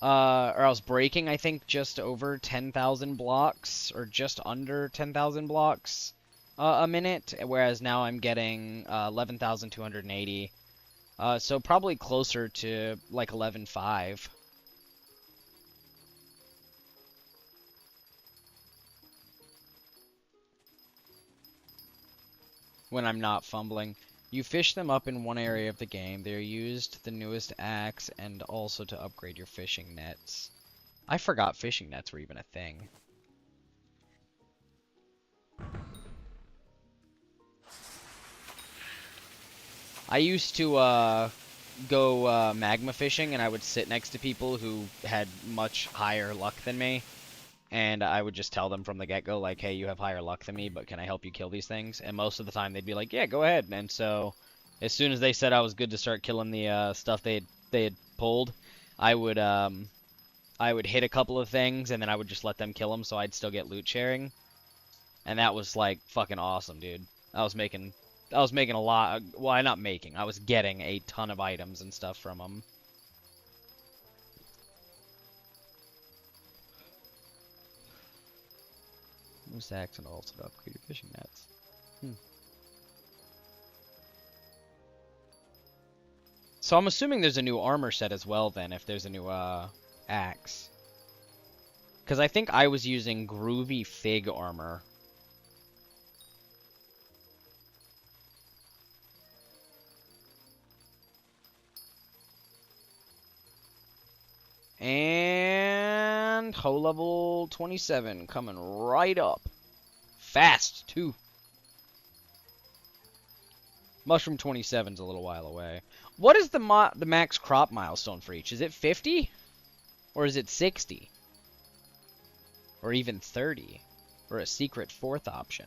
or I was breaking, I think, just over 10,000 blocks, or just under 10,000 blocks a minute, whereas now I'm getting 11,280. So probably closer to like 11.5. When I'm not fumbling. You fish them up in one area of the game. They're used the newest axe and also to upgrade your fishing nets. I forgot fishing nets were even a thing. I used to go magma fishing, and I would sit next to people who had much higher luck than me. And I would just tell them from the get-go, like, hey, you have higher luck than me, but can I help you kill these things? And most of the time, they'd be like, yeah, go ahead. And so, as soon as they said I was good to start killing the stuff they had pulled, I would hit a couple of things, and then I would just let them kill them, so I'd still get loot sharing. And that was, like, fucking awesome, dude. I was making a lot. Well, not making. I was getting a ton of items and stuff from them. Use axe and also to upgrade your fishing nets. So I'm assuming there's a new armor set as well then, if there's a new axe. Because I think I was using Groovy Fig armor. And Ho level 27 coming right up. Fast, too. Mushroom 27's a little while away. What is the max crop milestone for each? Is it 50? Or is it 60? Or even 30? Or a secret 4th option?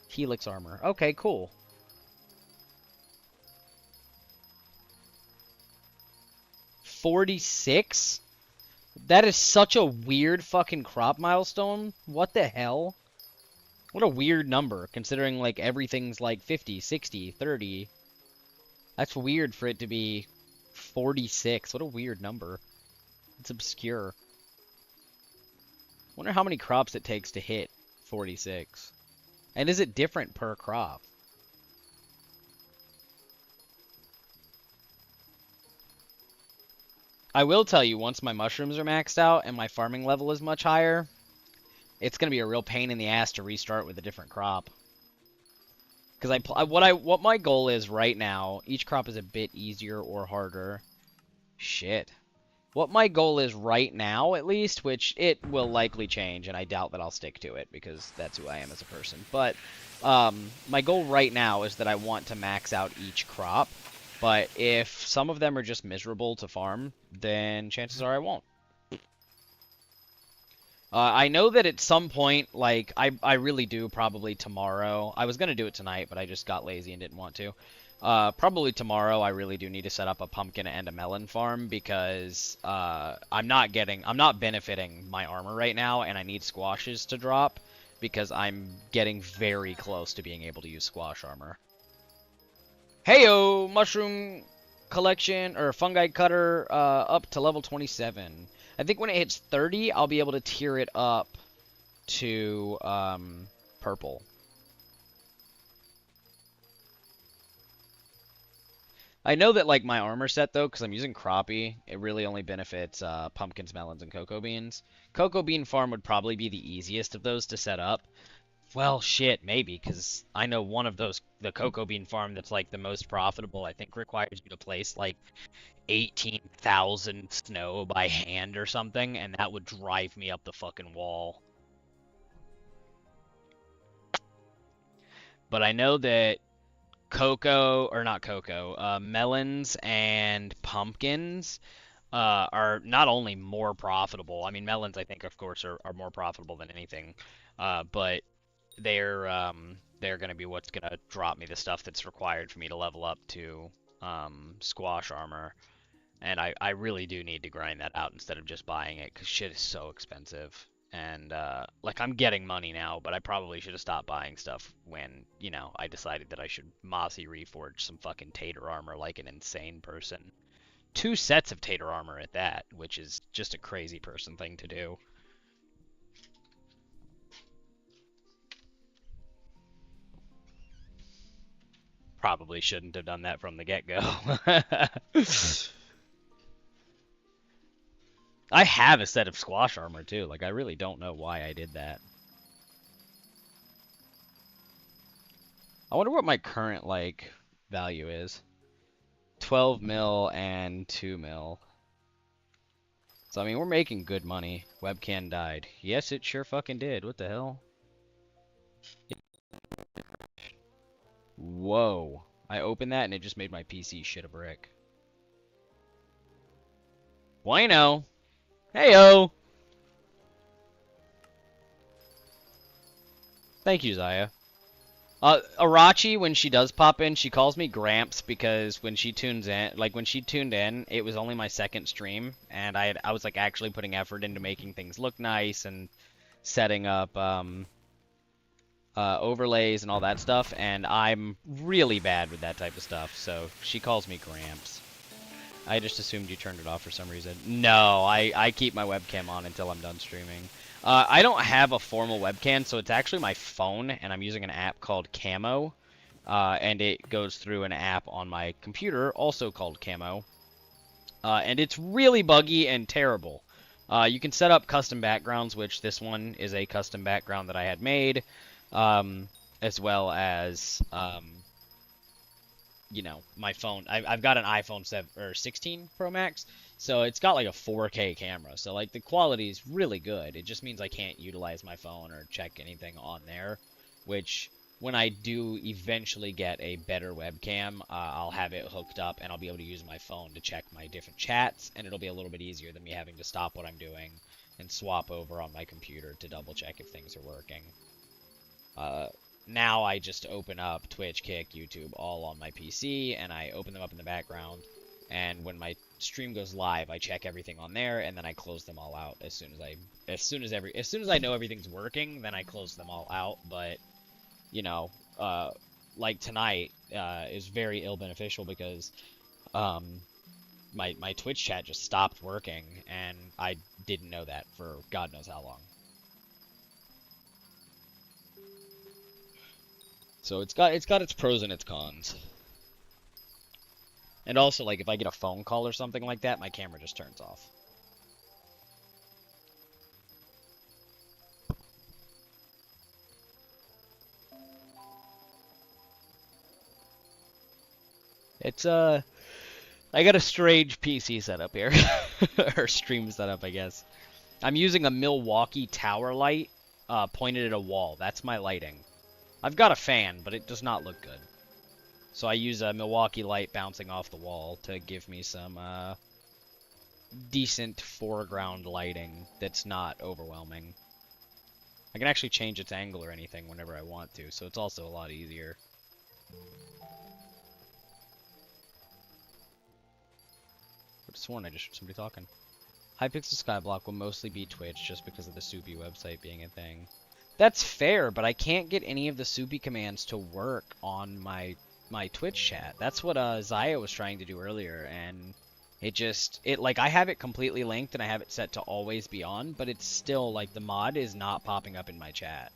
Helix armor. Okay, cool. 46? That is such a weird fucking crop milestone. What the hell? What a weird number, considering, like, everything's, like, 50, 60, 30. That's weird for it to be 46. What a weird number. It's obscure. Wonder how many crops it takes to hit 46. And is it different per crop? I will tell you, once my mushrooms are maxed out and my farming level is much higher, it's going to be a real pain in the ass to restart with a different crop. Because what my goal is right now, each crop is a bit easier or harder. Shit. What my goal is right now, at least, which it will likely change, and I doubt that I'll stick to it, because that's who I am as a person. But my goal right now is that I want to max out each crop. But if some of them are just miserable to farm, then chances are I won't. I know that at some point, like, I really do probably tomorrow. I was going to do it tonight, but I just got lazy and didn't want to. Probably tomorrow I really do need to set up a pumpkin and a melon farm because I'm not benefiting my armor right now, and I need squashes to drop because I'm getting very close to being able to use squash armor. Heyo, mushroom collection or fungi cutter up to level 27. I think when it hits 30, I'll be able to tier it up to purple. I know that, like, my armor set, though, because I'm using crappie, it really only benefits pumpkins, melons, and cocoa beans. Cocoa bean farm would probably be the easiest of those to set up. Well, shit, maybe, because I know one of those, the cocoa bean farm that's, like, the most profitable, I think requires you to place, like, 18,000 snow by hand or something, and that would drive me up the fucking wall. But I know that melons and pumpkins are not only more profitable. I mean, melons, I think, of course, are more profitable than anything, but they're going to be what's going to drop me the stuff that's required for me to level up to squash armor. And I really do need to grind that out instead of just buying it, because shit is so expensive. And, like, I'm getting money now, but I probably should have stopped buying stuff when, you know, I decided that I should mossy reforge some fucking tater armor like an insane person. 2 sets of tater armor at that, which is just a crazy person thing to do. Probably shouldn't have done that from the get-go. I have a set of squash armor, too. Like, I really don't know why I did that. I wonder what my current, like, value is. 12 mil and 2 mil. So, I mean, we're making good money. Webcam died. Yes, it sure fucking did. What the hell? Whoa. I opened that and it just made my PC shit a brick. Bueno. Heyo. Thank you, Zaya. Arachi, when she does pop in, she calls me Gramps because when she tunes in, like when she tuned in, it was only my second stream, and I was like actually putting effort into making things look nice and setting up overlays and all that stuff, and I'm really bad with that type of stuff, so she calls me Gramps. I just assumed you turned it off for some reason. No, I keep my webcam on until I'm done streaming. I don't have a formal webcam, so it's actually my phone, and I'm using an app called Camo, and it goes through an app on my computer, also called Camo, and it's really buggy and terrible. You can set up custom backgrounds, which this one is a custom background that I had made, as well as, you know, my phone. I've got an iPhone 16 Pro Max, so it's got like a 4K camera. So like the quality is really good. It just means I can't utilize my phone or check anything on there, which when I do eventually get a better webcam, I'll have it hooked up and I'll be able to use my phone to check my different chats, and it'll be a little bit easier than me having to stop what I'm doing and swap over on my computer to double check if things are working. Now I just open up Twitch, Kick, YouTube all on my PC, and I open them up in the background, and when my stream goes live, I check everything on there, and then I close them all out as soon as I know everything's working, then I close them all out. But you know, like tonight is very ill beneficial because my Twitch chat just stopped working, and I didn't know that for God knows how long. So it's got its pros and its cons. And also, like, if I get a phone call or something like that, my camera just turns off. It's, I got a strange PC setup here. Or stream setup, I guess. I'm using a Milwaukee tower light, pointed at a wall. That's my lighting. I've got a fan, but it does not look good. So I use a Milwaukee light bouncing off the wall to give me some decent foreground lighting that's not overwhelming. I can actually change its angle or anything whenever I want to, so it's also a lot easier. I could have sworn I just heard somebody talking. Hypixel SkyBlock will mostly be Twitch just because of the Soupy website being a thing. That's fair, but I can't get any of the Soupy commands to work on my Twitch chat. That's what Zaya was trying to do earlier, and like, I have it completely linked and I have it set to always be on, but it's still, like, the mod is not popping up in my chat.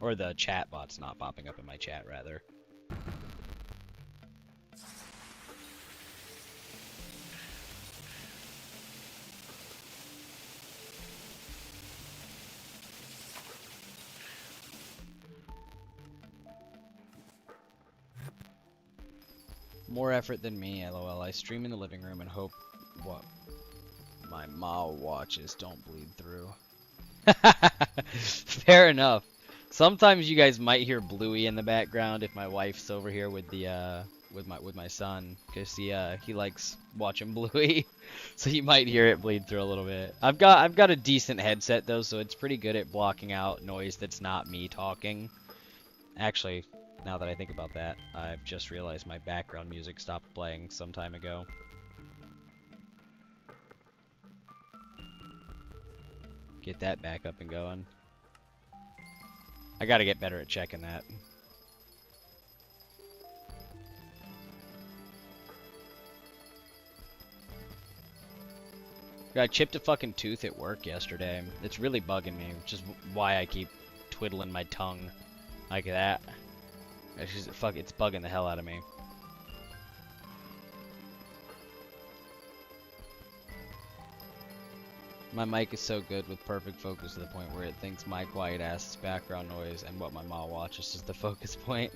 Or the chat bot's not popping up in my chat, rather. More effort than me, lol. I stream in the living room and hope what my ma watches don't bleed through. Fair enough. Sometimes you guys might hear Bluey in the background if my wife's over here with the with my son, because he likes watching Bluey, so you might hear it bleed through a little bit. I've got a decent headset though, so it's pretty good at blocking out noise that's not me talking. Actually, now that I think about that, I've just realized my background music stopped playing some time ago. Get that back up and going. I gotta get better at checking that. I chipped a fucking tooth at work yesterday. It's really bugging me, which is why I keep twiddling my tongue like that. It's just, it's bugging the hell out of me. My mic is so good with perfect focus to the point where it thinks my quiet ass is background noise and what my mom watches is the focus point.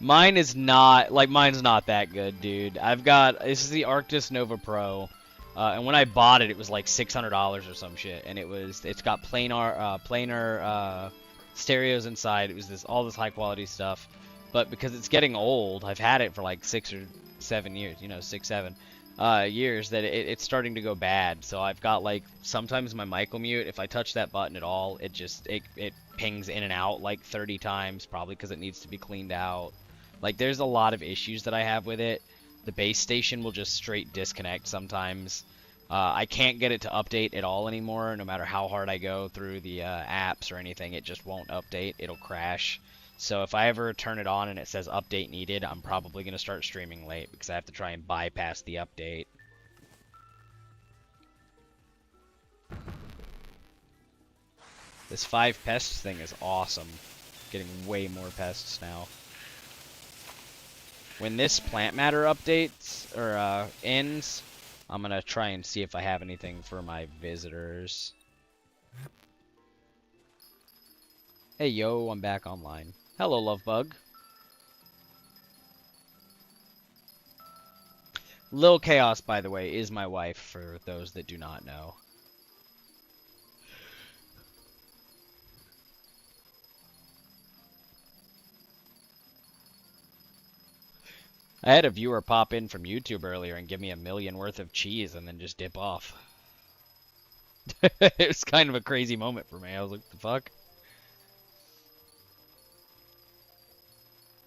Mine is not, like, mine's not that good, dude. This is the Arctis Nova Pro, and when I bought it, it was like $600 or some shit, and it's got planar stereos inside. It was all this high quality stuff, but because it's getting old, I've had it for like 6 or 7 years, 6, 7 years, that it's starting to go bad. So I've got, like, sometimes my mic will mute. If I touch that button at all, it pings in and out like 30 times, probably because it needs to be cleaned out. Like, there's a lot of issues that I have with it. The base station will just straight disconnect sometimes. I can't get it to update at all anymore, no matter how hard I go through the apps or anything. It just won't update. It'll crash. So if I ever turn it on and it says update needed, I'm probably going to start streaming late because I have to try and bypass the update. This 5 pests thing is awesome. Getting way more pests now. When this plant matter updates, or ends, I'm going to try and see if I have anything for my visitors. Hey yo, I'm back online. Hello, Lovebug. Lil Chaos, by the way, is my wife, for those that do not know. I had a viewer pop in from YouTube earlier and give me $1 million worth of cheese and then just dip off. It was kind of a crazy moment for me. I was like, what the fuck?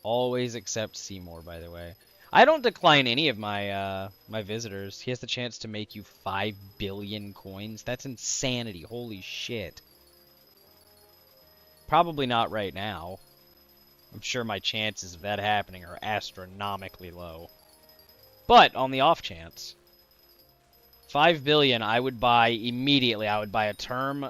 Always accept Seymour, by the way. I don't decline any of my my visitors. He has the chance to make you 5 billion coins. That's insanity. Holy shit. Probably not right now. I'm sure my chances of that happening are astronomically low. But on the off chance, 5 billion I would buy immediately. I would buy a term.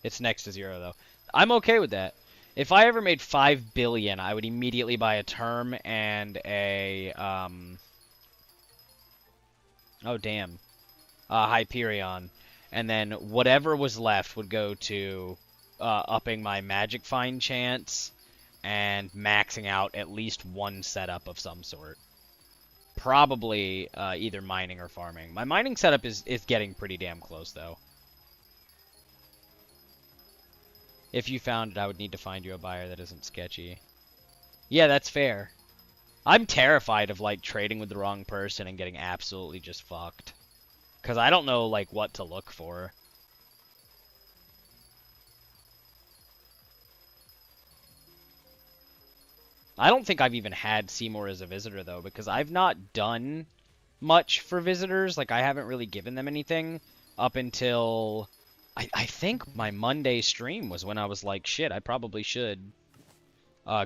It's next to 0 though. I'm okay with that. If I ever made 5 billion, I would immediately buy a term and a oh damn, Hyperion, and then whatever was left would go to upping my magic find chance and maxing out at least one setup of some sort. Probably either mining or farming. My mining setup is getting pretty damn close though. If you found it, I would need to find you a buyer that isn't sketchy. Yeah, that's fair. I'm terrified of, like, trading with the wrong person and getting absolutely just fucked. Because I don't know, like, what to look for. I don't think I've even had Seymour as a visitor, though, because I've not done much for visitors. Like, I haven't really given them anything up until... I think my Monday stream was when I was like, shit, I probably should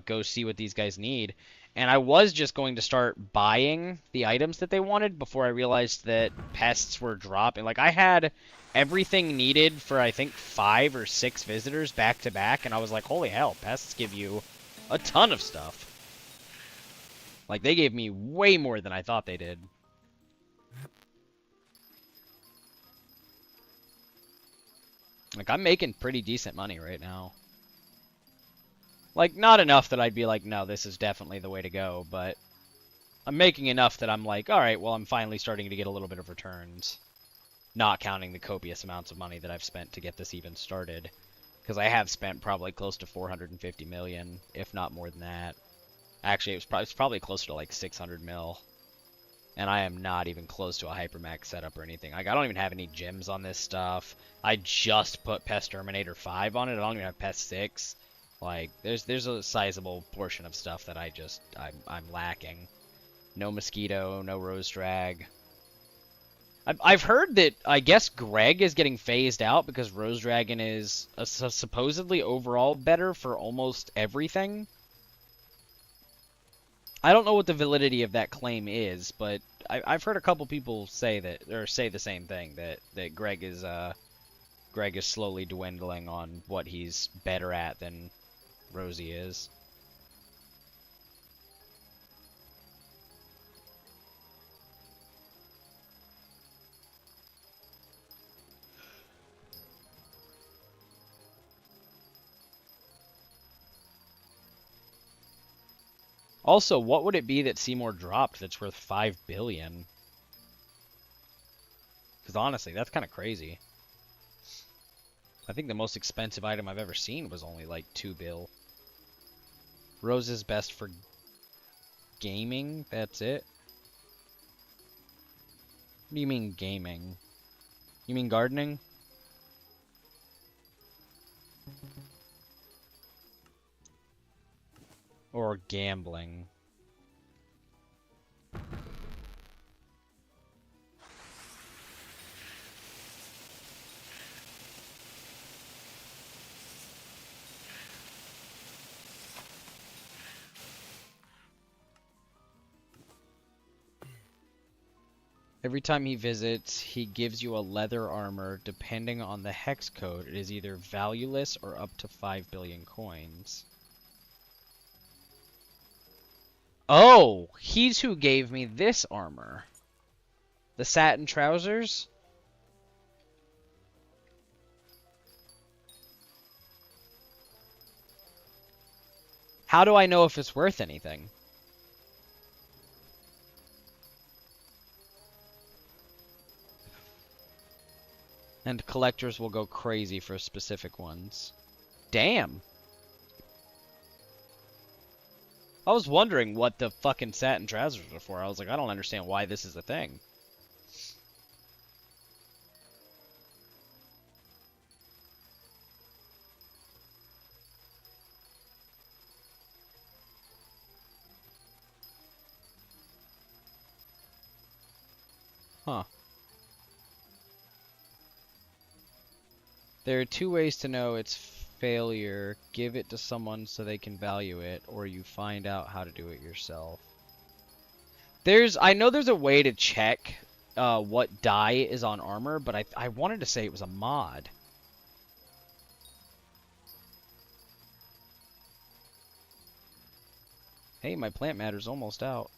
go see what these guys need. And I was just going to start buying the items that they wanted before I realized that pests were dropping. Like, I had everything needed for, I think, 5 or 6 visitors back to back, and I was like, holy hell, pests give you a ton of stuff. Like, they gave me way more than I thought they did. Like, I'm making pretty decent money right now. Like, not enough that I'd be like, no, this is definitely the way to go, but I'm making enough that I'm like, alright, well, I'm finally starting to get a little bit of returns. Not counting the copious amounts of money that I've spent to get this even started. Because I have spent probably close to 450 million, if not more than that. Actually, it's probably closer to like 600 mil. And I am not even close to a Hypermax setup or anything. Like, I don't even have any gems on this stuff. I just put Pest Terminator 5 on it. I don't even have Pest 6. Like, there's a sizable portion of stuff that I'm lacking. No Mosquito, no Rose Drag. I've heard that, I guess, Greg is getting phased out because Rose Dragon is supposedly overall better for almost everything. I don't know what the validity of that claim is, but I've heard a couple people say that, or say the same thing, that Greg is slowly dwindling on what he's better at than Rosie is. Also, what would it be that Seymour dropped that's worth 5 billion? Because honestly, that's kind of crazy. I think the most expensive item I've ever seen was only like 2 bill. Rose is best for gaming? That's it? What do you mean gaming? You mean gardening? Or gambling? Every time he visits, he gives you a leather armor. Depending on the hex code, it is either valueless or up to 5 billion coins. Oh, he's who gave me this armor. The satin trousers? How do I know if it's worth anything? And collectors will go crazy for specific ones. Damn. I was wondering what the fucking satin trousers were for. I was like, I don't understand why this is a thing. Huh. There are two ways to know it's failure. Give it to someone so they can value it, or you find out how to do it yourself. I know there's a way to check what die is on armor, but I wanted to say it was a mod. Hey, my plant matter's almost out.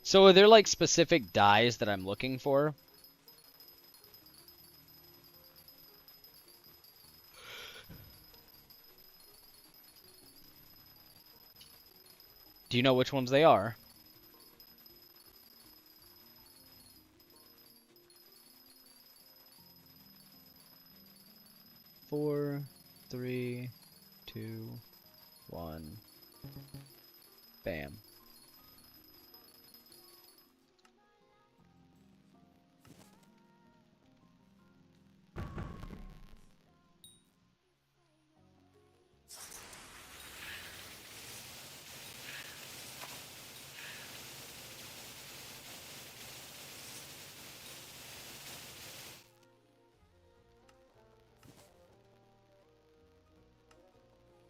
So are there like specific dyes that I'm looking for? Do you know which ones they are? Four, three, two, one. Bam.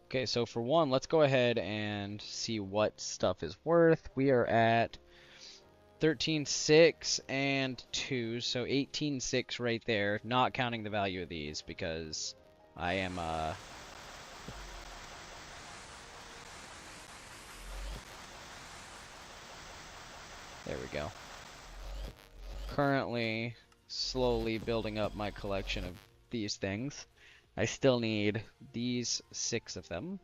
Okay, so for one, let's go ahead and see what stuff is worth. We are at 13.6 and 2, so 18.6 right there, not counting the value of these because I am there we go. Currently slowly building up my collection of these things. I still need these 6 of them.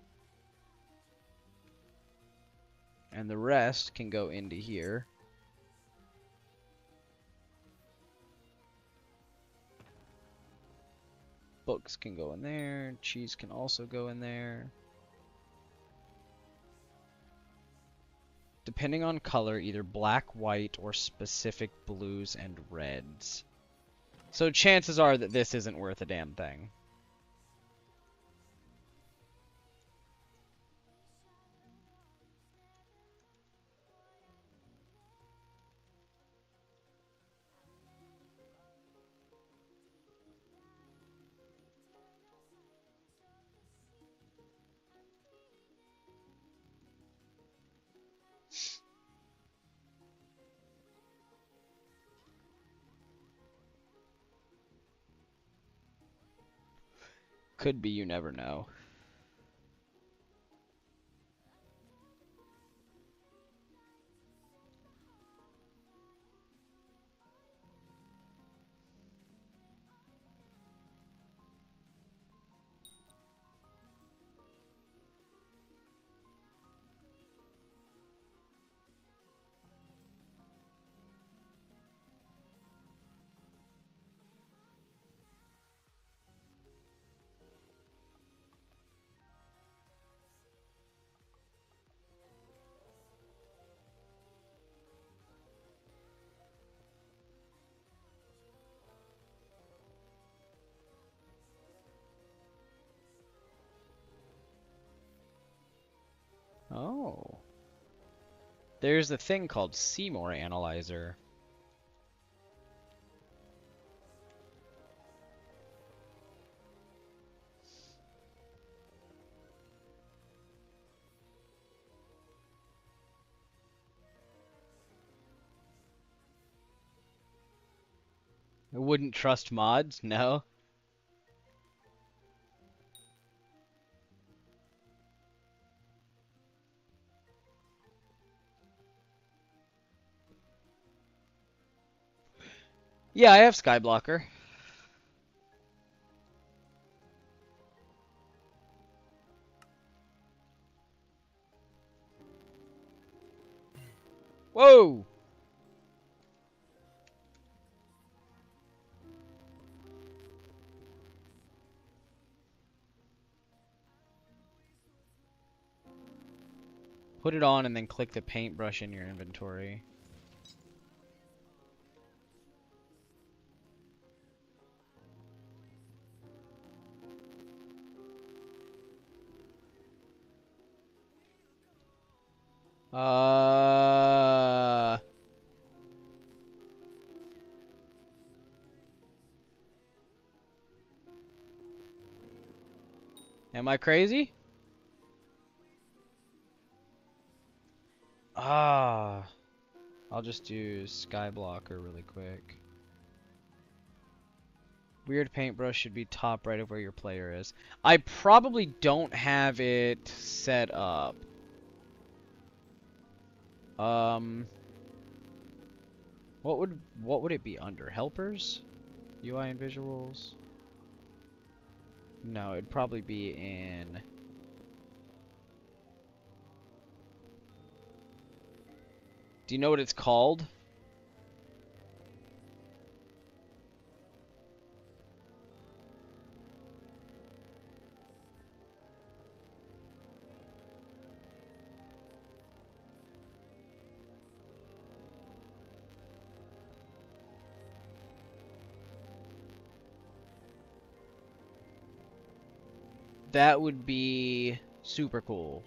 And the rest can go into here. Books can go in there. Cheese can also go in there. Depending on color, either black, white, or specific blues and reds. So chances are that this isn't worth a damn thing. Could be, you never know. Oh. There's a thing called Seymour Analyzer. I wouldn't trust mods, no. Yeah, I have SkyBlocker. Whoa! Put it on and then click the paintbrush in your inventory. Uh, am I crazy? Ah, I'll just do SkyBlocker really quick. Weird paintbrush should be top right of where your player is. I probably don't have it set up. Um, what would it be under? Helpers? UI and visuals? No, it'd probably be in. Do you know what it's called? That would be super cool.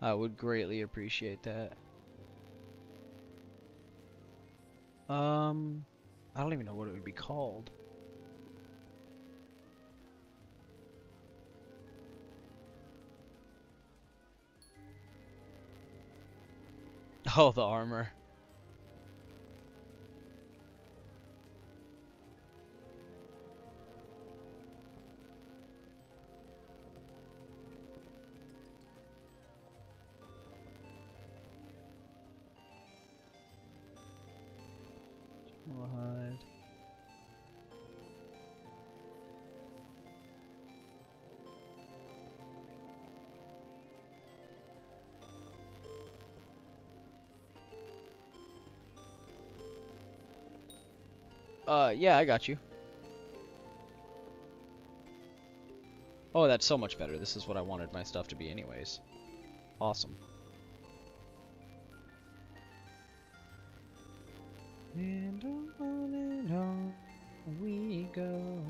I would greatly appreciate that. I don't even know what it would be called. Oh, the armor. What? Yeah, I got you. Oh, that's so much better. This is what I wanted my stuff to be anyways. Awesome. And on we go.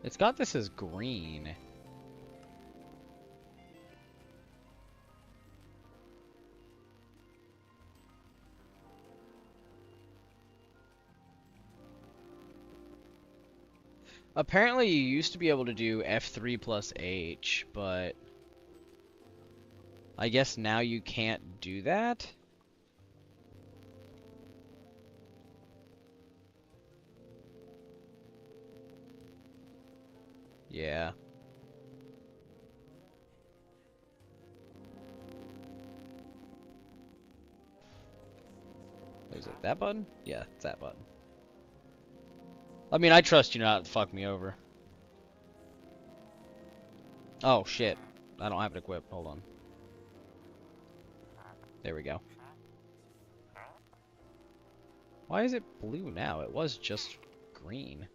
It's got this as green. Apparently you used to be able to do F3 plus H, but I guess now you can't do that? Yeah. Is it that button? Yeah, it's that button. I mean, I trust you not to fuck me over. Oh, shit. I don't have it equipped. Hold on. There we go. Why is it blue now? It was just green.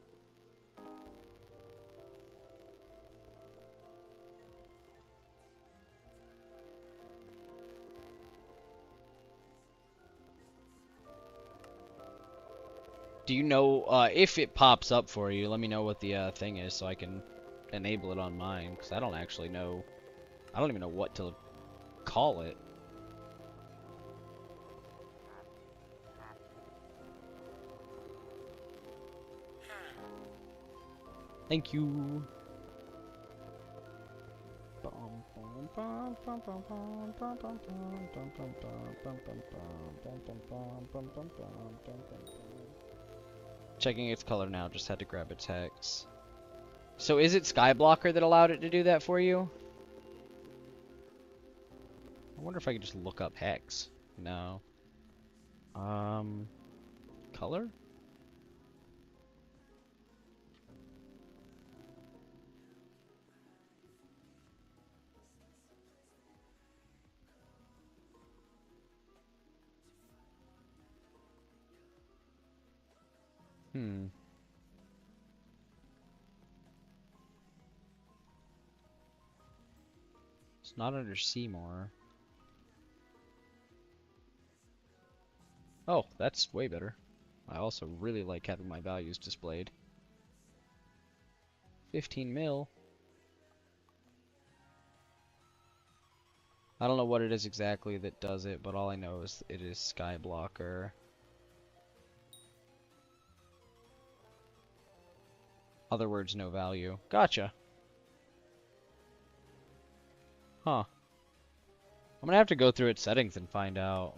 Do you know, if it pops up for you, let me know what the thing is so I can enable it on mine, because I don't actually know. I don't even know what to call it. Thank you. Checking its color now, just had to grab its hex. So is it SkyBlocker that allowed it to do that for you? I wonder if I could just look up hex. No. Color? It's not under Seymour. Oh, that's way better. I also really like having my values displayed. 15 mil. I don't know what it is exactly that does it, but all I know is it is SkyBlocker. Other words, no value. Gotcha. Huh. I'm gonna have to go through its settings and find out.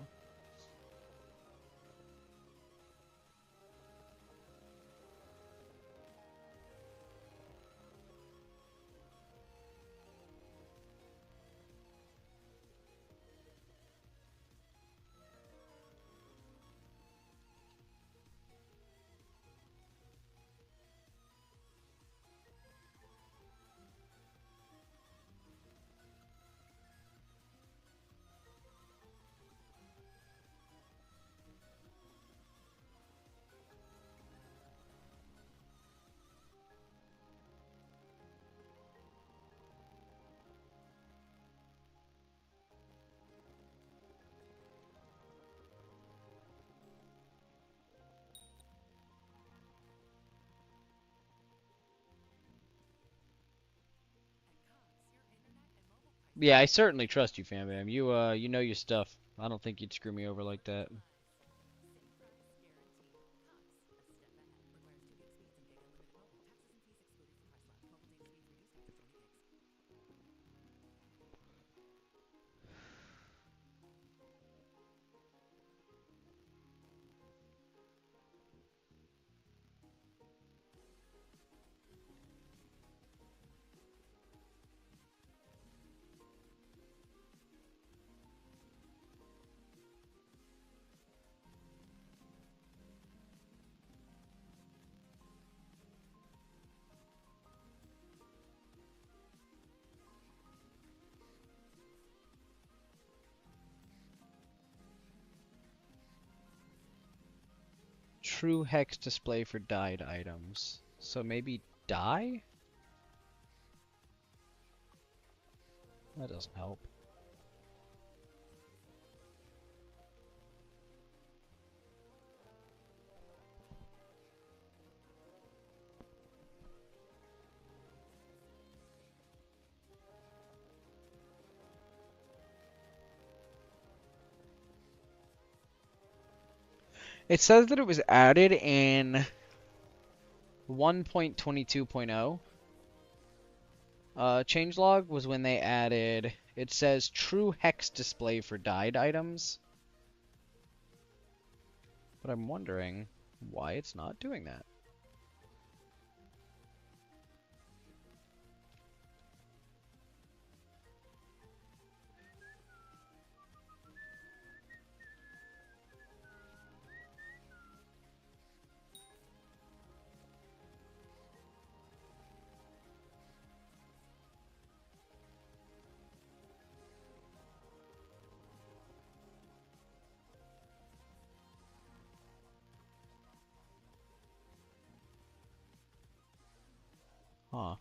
Yeah, I certainly trust you, Fam Bam. You know your stuff. I don't think you'd screw me over like that. True hex display for dyed items. So maybe dye? That doesn't help. It says that it was added in 1.22.0. Changelog was when they added, it says true hex display for dyed items. But I'm wondering why it's not doing that. Huh.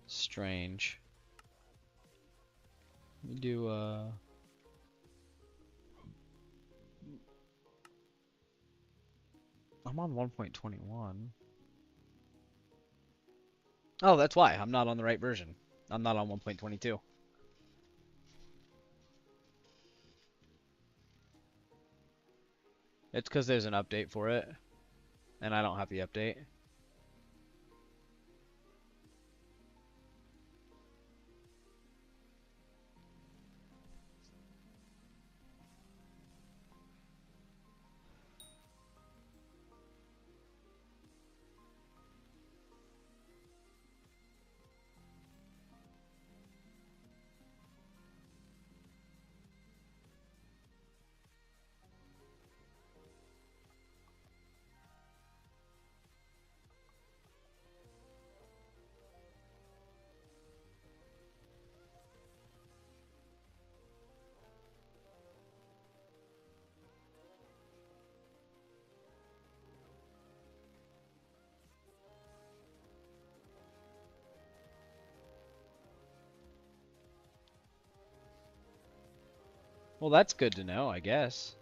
Strange. Let me do, I'm on 1.21. Oh, that's why. I'm not on the right version. I'm not on 1.22. It's because there's an update for it, and I don't have the update. Well, that's good to know, I guess.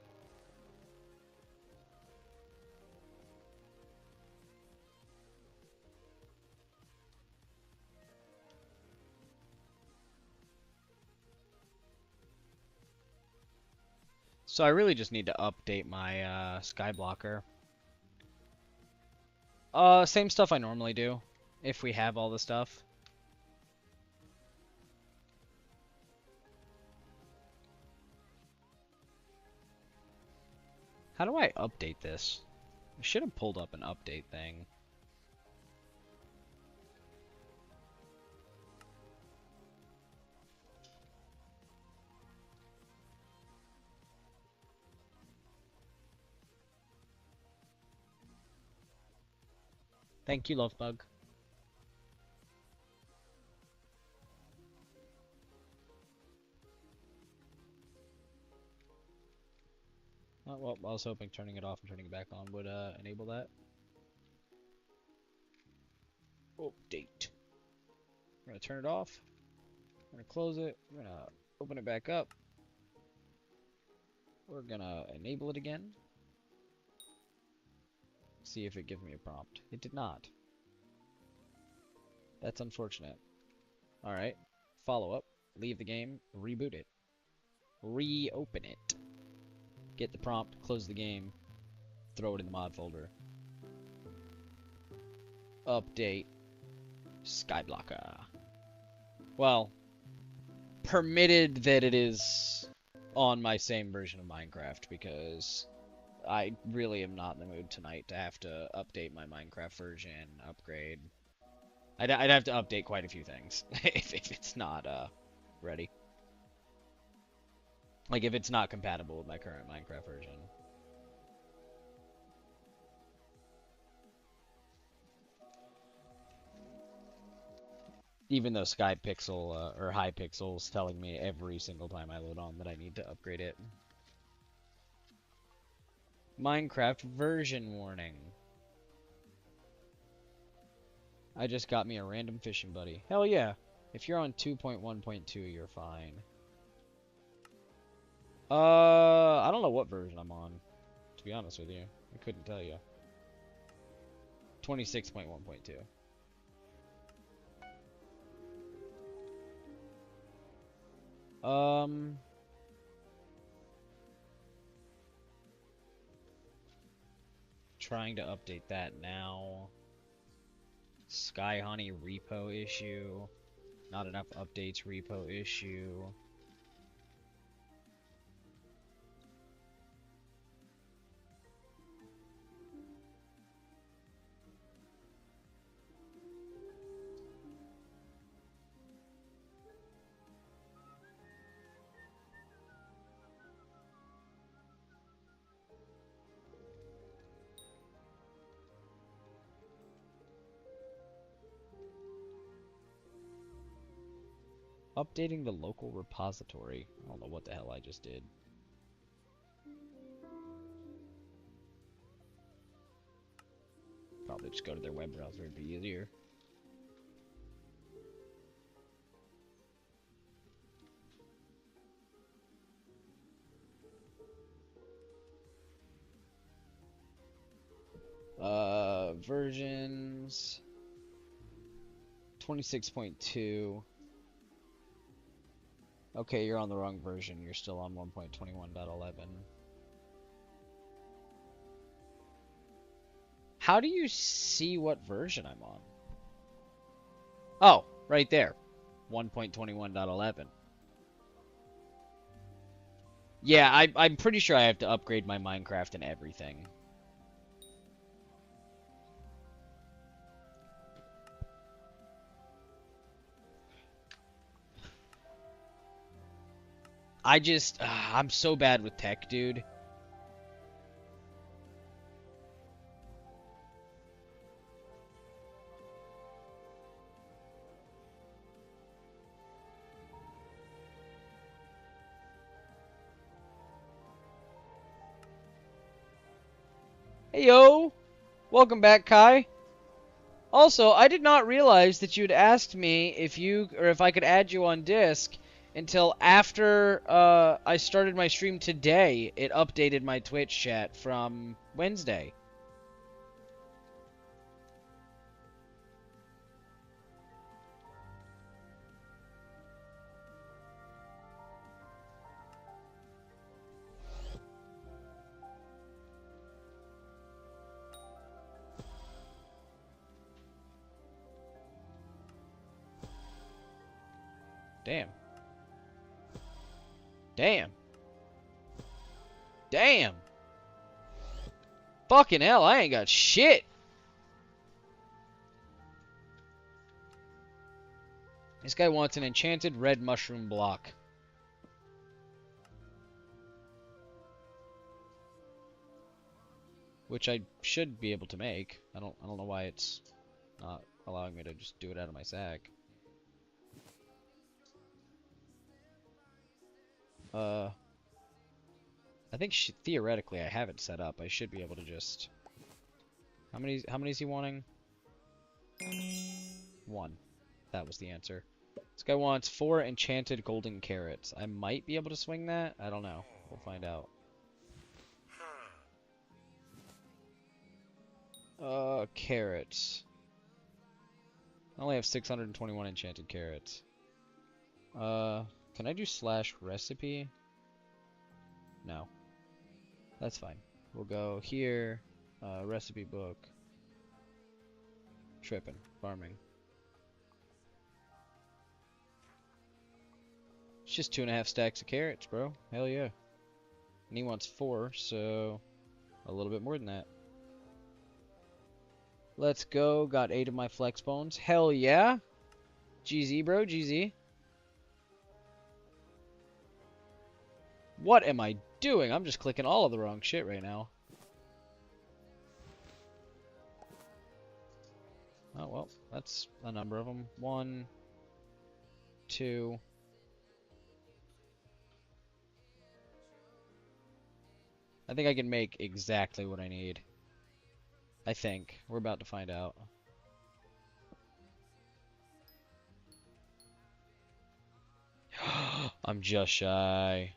So I really just need to update my SkyBlocker. Same stuff I normally do, if we have all the stuff. How do I update this? I should have pulled up an update thing. Thank you, Lovebug. Oh, well, I was hoping turning it off and turning it back on would enable that. Update. We're gonna turn it off. We're gonna close it. We're gonna open it back up. We're gonna enable it again. See if it gives me a prompt. It did not. That's unfortunate. Alright. Follow up. Leave the game. Reboot it. Reopen it. Get the prompt. Close the game. Throw it in the mod folder. Update. SkyBlocker. Well, permitted that it is on my same version of Minecraft, because I really am not in the mood tonight to have to update my Minecraft version, upgrade. I'd have to update quite a few things if it's not ready. Like if it's not compatible with my current Minecraft version. Even though SkyPixel or Hypixel is telling me every single time I load on that I need to upgrade it. Minecraft version warning. I just got me a random fishing buddy. Hell yeah. If you're on 2.1.2, you're fine. I don't know what version I'm on, to be honest with you. I couldn't tell you. 26.1.2. Trying to update that now. Sky Honey repo issue. Not enough updates repo issue. Updating the local repository. I don't know what the hell I just did. Probably just go to their web browser, it'd be easier. Versions 26.2. Okay, you're on the wrong version. You're still on 1.21.11. How do you see what version I'm on? Oh, right there. 1.21.11. Yeah, I'm pretty sure I have to upgrade my Minecraft and everything. I'm so bad with tech, dude. Hey, yo! Welcome back, Kai. Also, I did not realize that you'd asked me if I could add you on Disc until after I started my stream today. It updated my Twitch chat from Wednesday. Damn. Damn. Damn. Fucking hell, I ain't got shit. This guy wants an enchanted red mushroom block. Which I should be able to make. I don't know why it's not allowing me to just do it out of my sack. I think theoretically I have it set up. I should be able to just... How many is he wanting? 1. That was the answer. This guy wants 4 enchanted golden carrots. I might be able to swing that. I don't know. We'll find out. Carrots. I only have 621 enchanted carrots. Can I do /recipe? No. That's fine. We'll go here, recipe book. Trippin', farming. It's just 2.5 stacks of carrots, bro. Hell yeah. And he wants 4, so a little bit more than that. Let's go. Got 8 of my flex bones. Hell yeah. GZ, bro. GZ. What am I doing? I'm just clicking all of the wrong shit right now. Oh, well. That's a number of them. 1, 2... I think I can make exactly what I need. I think. We're about to find out. I'm just shy.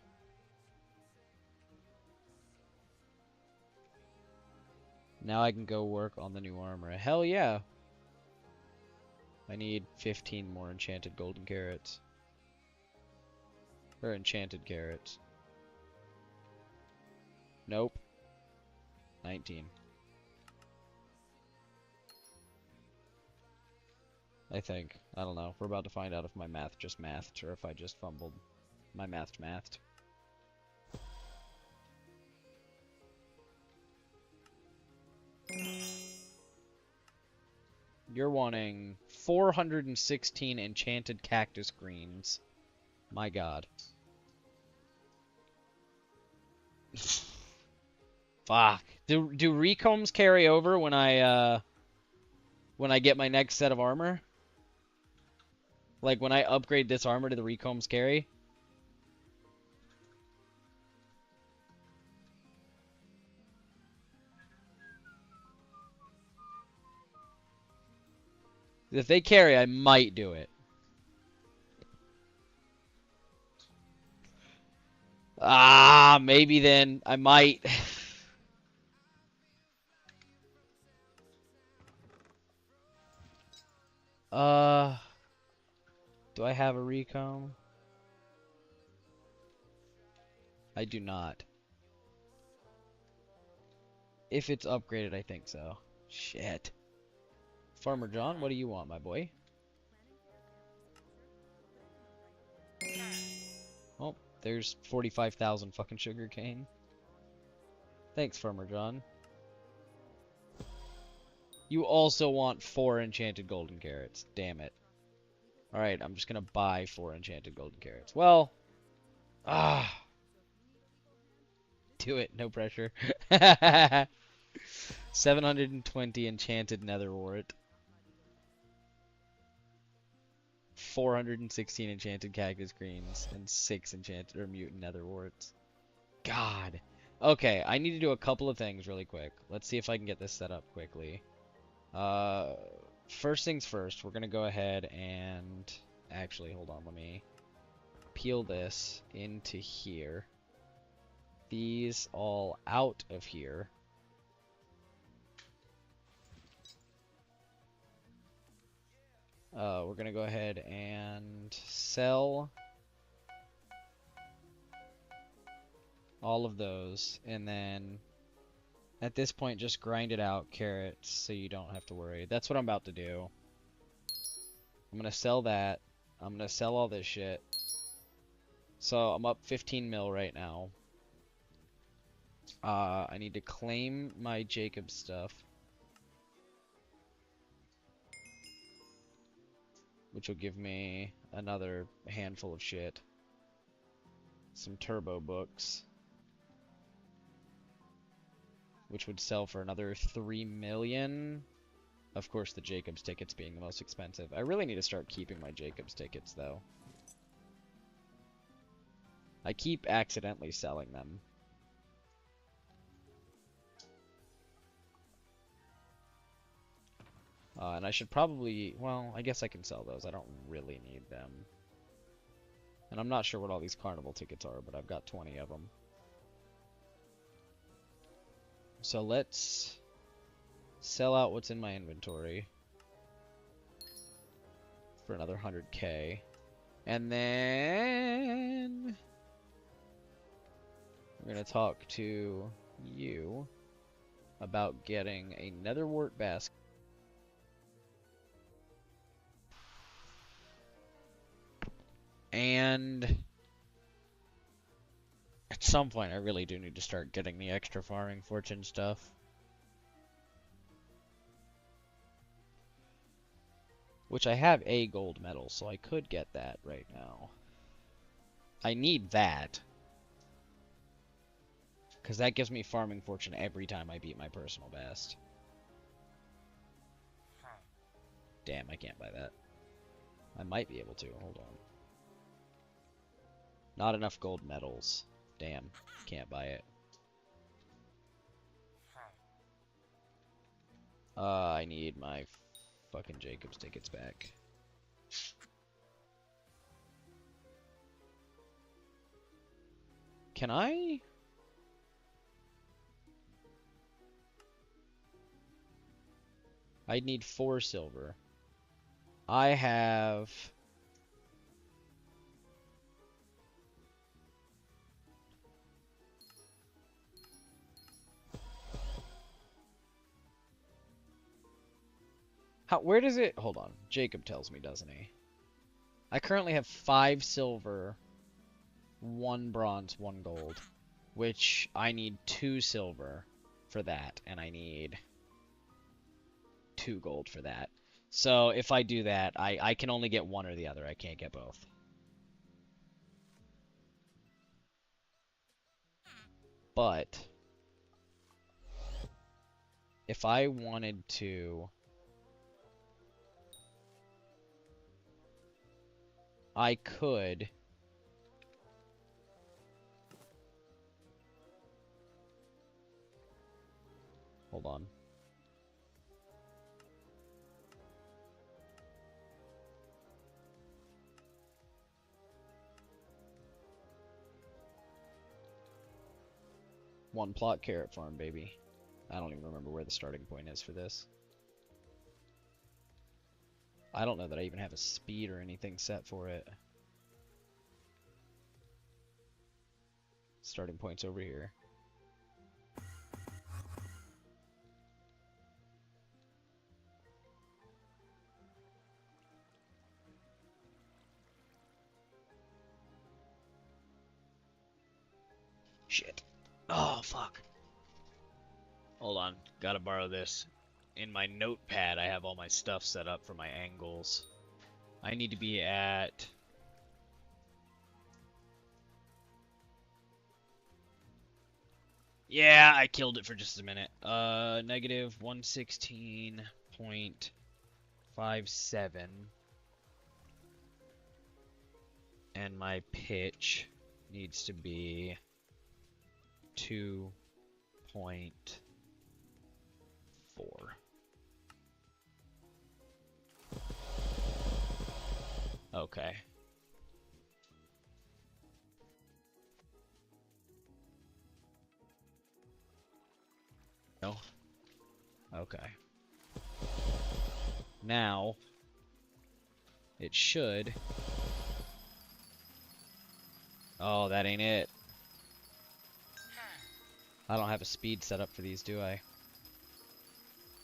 Now I can go work on the new armor. Hell yeah! I need 15 more enchanted golden carrots. Or enchanted carrots. Nope. 19. I think. I don't know. We're about to find out if my math just mathed or if I just fumbled. My math mathed. You're wanting 416 enchanted cactus greens. My god. Fuck. Do recombs carry over when I get my next set of armor? Like when I upgrade this armor to the recombs carry? If they carry, I might do it. Ah, maybe then. I might. Do I have a recomb? I do not. If it's upgraded, I think so. Shit. Farmer John, what do you want, my boy? Oh, there's 45,000 fucking sugarcane. Thanks, Farmer John. You also want 4 enchanted golden carrots. Damn it. Alright, I'm just gonna buy 4 enchanted golden carrots. Well, do it, no pressure. 720 enchanted nether wart. 416 enchanted cactus greens and 6 enchanted or mutant nether warts. God. Okay, I need to do a couple of things really quick. Let's see if I can get this set up quickly. First things first, we're gonna go ahead and actually hold on, let me peel this into here. These all out of here. We're gonna go ahead and sell all of those, and then at this point just grind it out carrots so you don't have to worry. That's what I'm about to do. I'm gonna sell that. I'm gonna sell all this shit. So I'm up 15 mil right now. I need to claim my Jacob stuff, which will give me another handful of shit. Some turbo books, which would sell for another 3 million. Of course, the Jacobs tickets being the most expensive. I really need to start keeping my Jacobs tickets, though. I keep accidentally selling them. And I should probably, well, I guess I can sell those. I don't really need them. And I'm not sure what all these carnival tickets are, but I've got 20 of them. So let's sell out what's in my inventory for another 100k. And then we're going to talk to you about getting a netherwort basket. And at some point, I really do need to start getting the extra farming fortune stuff. Which I have a gold medal, so I could get that right now. I need that, because that gives me farming fortune every time I beat my personal best. Damn, I can't buy that. I might be able to. Hold on. Not enough gold medals. Damn, can't buy it. I need my fucking Jacobs tickets back. Can I? I'd need 4 silver. I have... where does it... Hold on. Jacob tells me, doesn't he? I currently have 5 silver, 1 bronze, 1 gold. Which I need 2 silver for that. And I need 2 gold for that. So if I do that, I can only get one or the other. I can't get both. But if I wanted to... I could... Hold on. One plot carrot farm, baby. I don't even remember where the starting point is for this. I don't know that I even have a speed or anything set for it. Starting point's over here. Shit. Oh, fuck. Hold on. Gotta borrow this. In my notepad, I have all my stuff set up for my angles. I need to be at... Yeah, I killed it for just a minute. Negative 116.57. And my pitch needs to be 2.4. Okay. No. Okay. Now, it should... Oh, that ain't it. I don't have a speed set up for these, do I?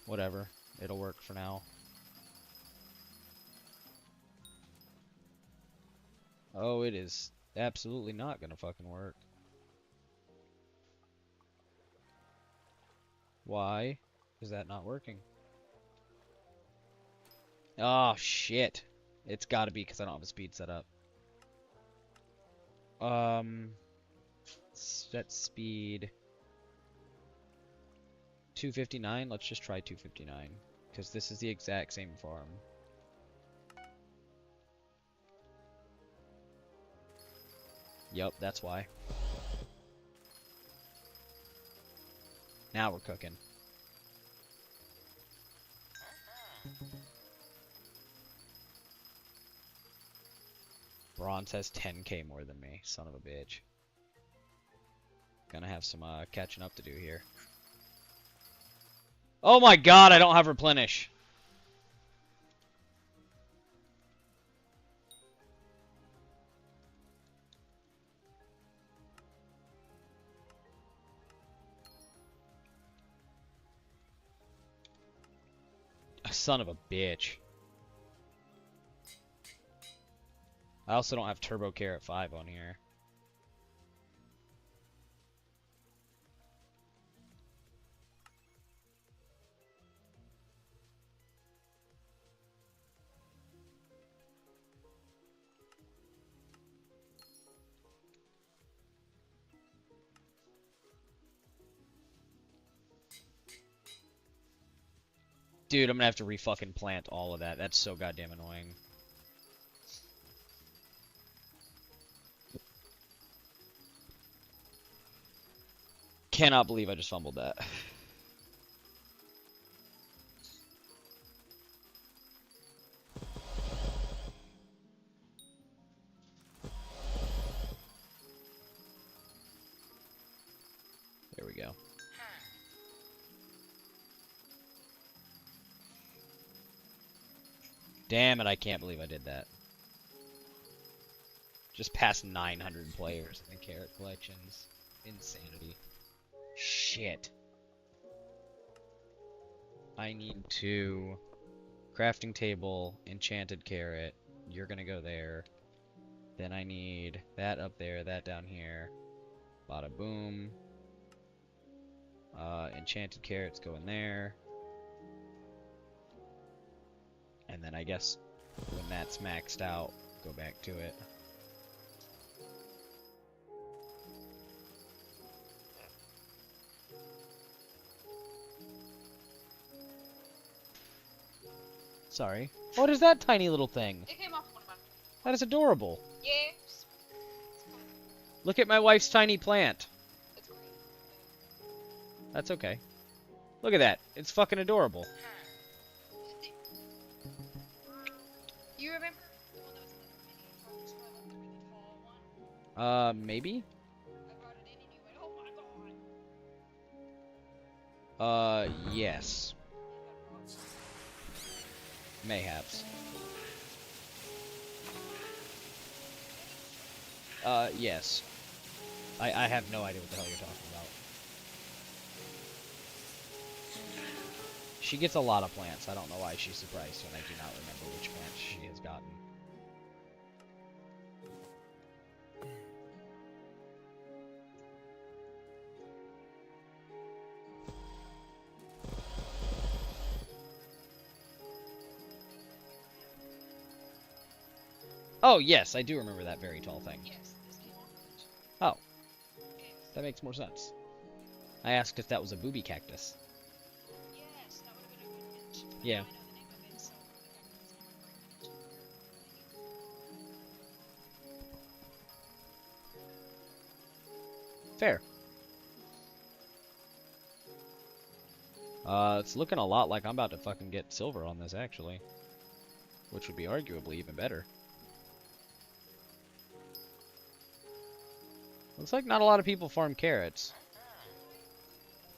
Whatever. It'll work for now. Oh, it is absolutely not gonna fucking work. Why is that not working? Oh, shit. It's gotta be because I don't have a speed set up. Set speed 259. Let's just try 259 because this is the exact same farm. Yup, that's why. Now we're cooking. Bronze has 10k more than me, son of a bitch. Gonna have some catching up to do here. Oh my god, I don't have replenish. Son of a bitch. I also don't have Turbo Carrot 5 on here. Dude, I'm gonna have to re-fucking plant all of that. That's so goddamn annoying. Cannot believe I just fumbled that. There we go. Damn it, I can't believe I did that. Just past 900 players in the carrot collections. Insanity. Shit. I need to... Crafting table, enchanted carrot. You're gonna go there. Then I need that up there, that down here. Bada boom. Enchanted carrots go in there. And then I guess when that's maxed out, go back to it. Sorry. What is that tiny little thing? It came off one of my. That is adorable. Yeah. Look at my wife's tiny plant. It's great. That's okay. Look at that. It's fucking adorable. You remember the one that was in the mini farm squad, like the really tall one? Maybe? I brought it in and you went, oh my god. Yes. Mayhaps. Yes. I have no idea what the hell you're talking about. She gets a lot of plants. I don't know why she's surprised when I do not remember which plants she has gotten. Oh, yes, I do remember that very tall thing. Yes, this came off the bench. Oh. Yes. That makes more sense. I asked if that was a booby cactus. Yes, that would have been a good hint. Yeah. Now I know the name of it, so I got it. Fair. It's looking a lot like I'm about to fucking get silver on this, actually. Which would be arguably even better. Looks like not a lot of people farm carrots.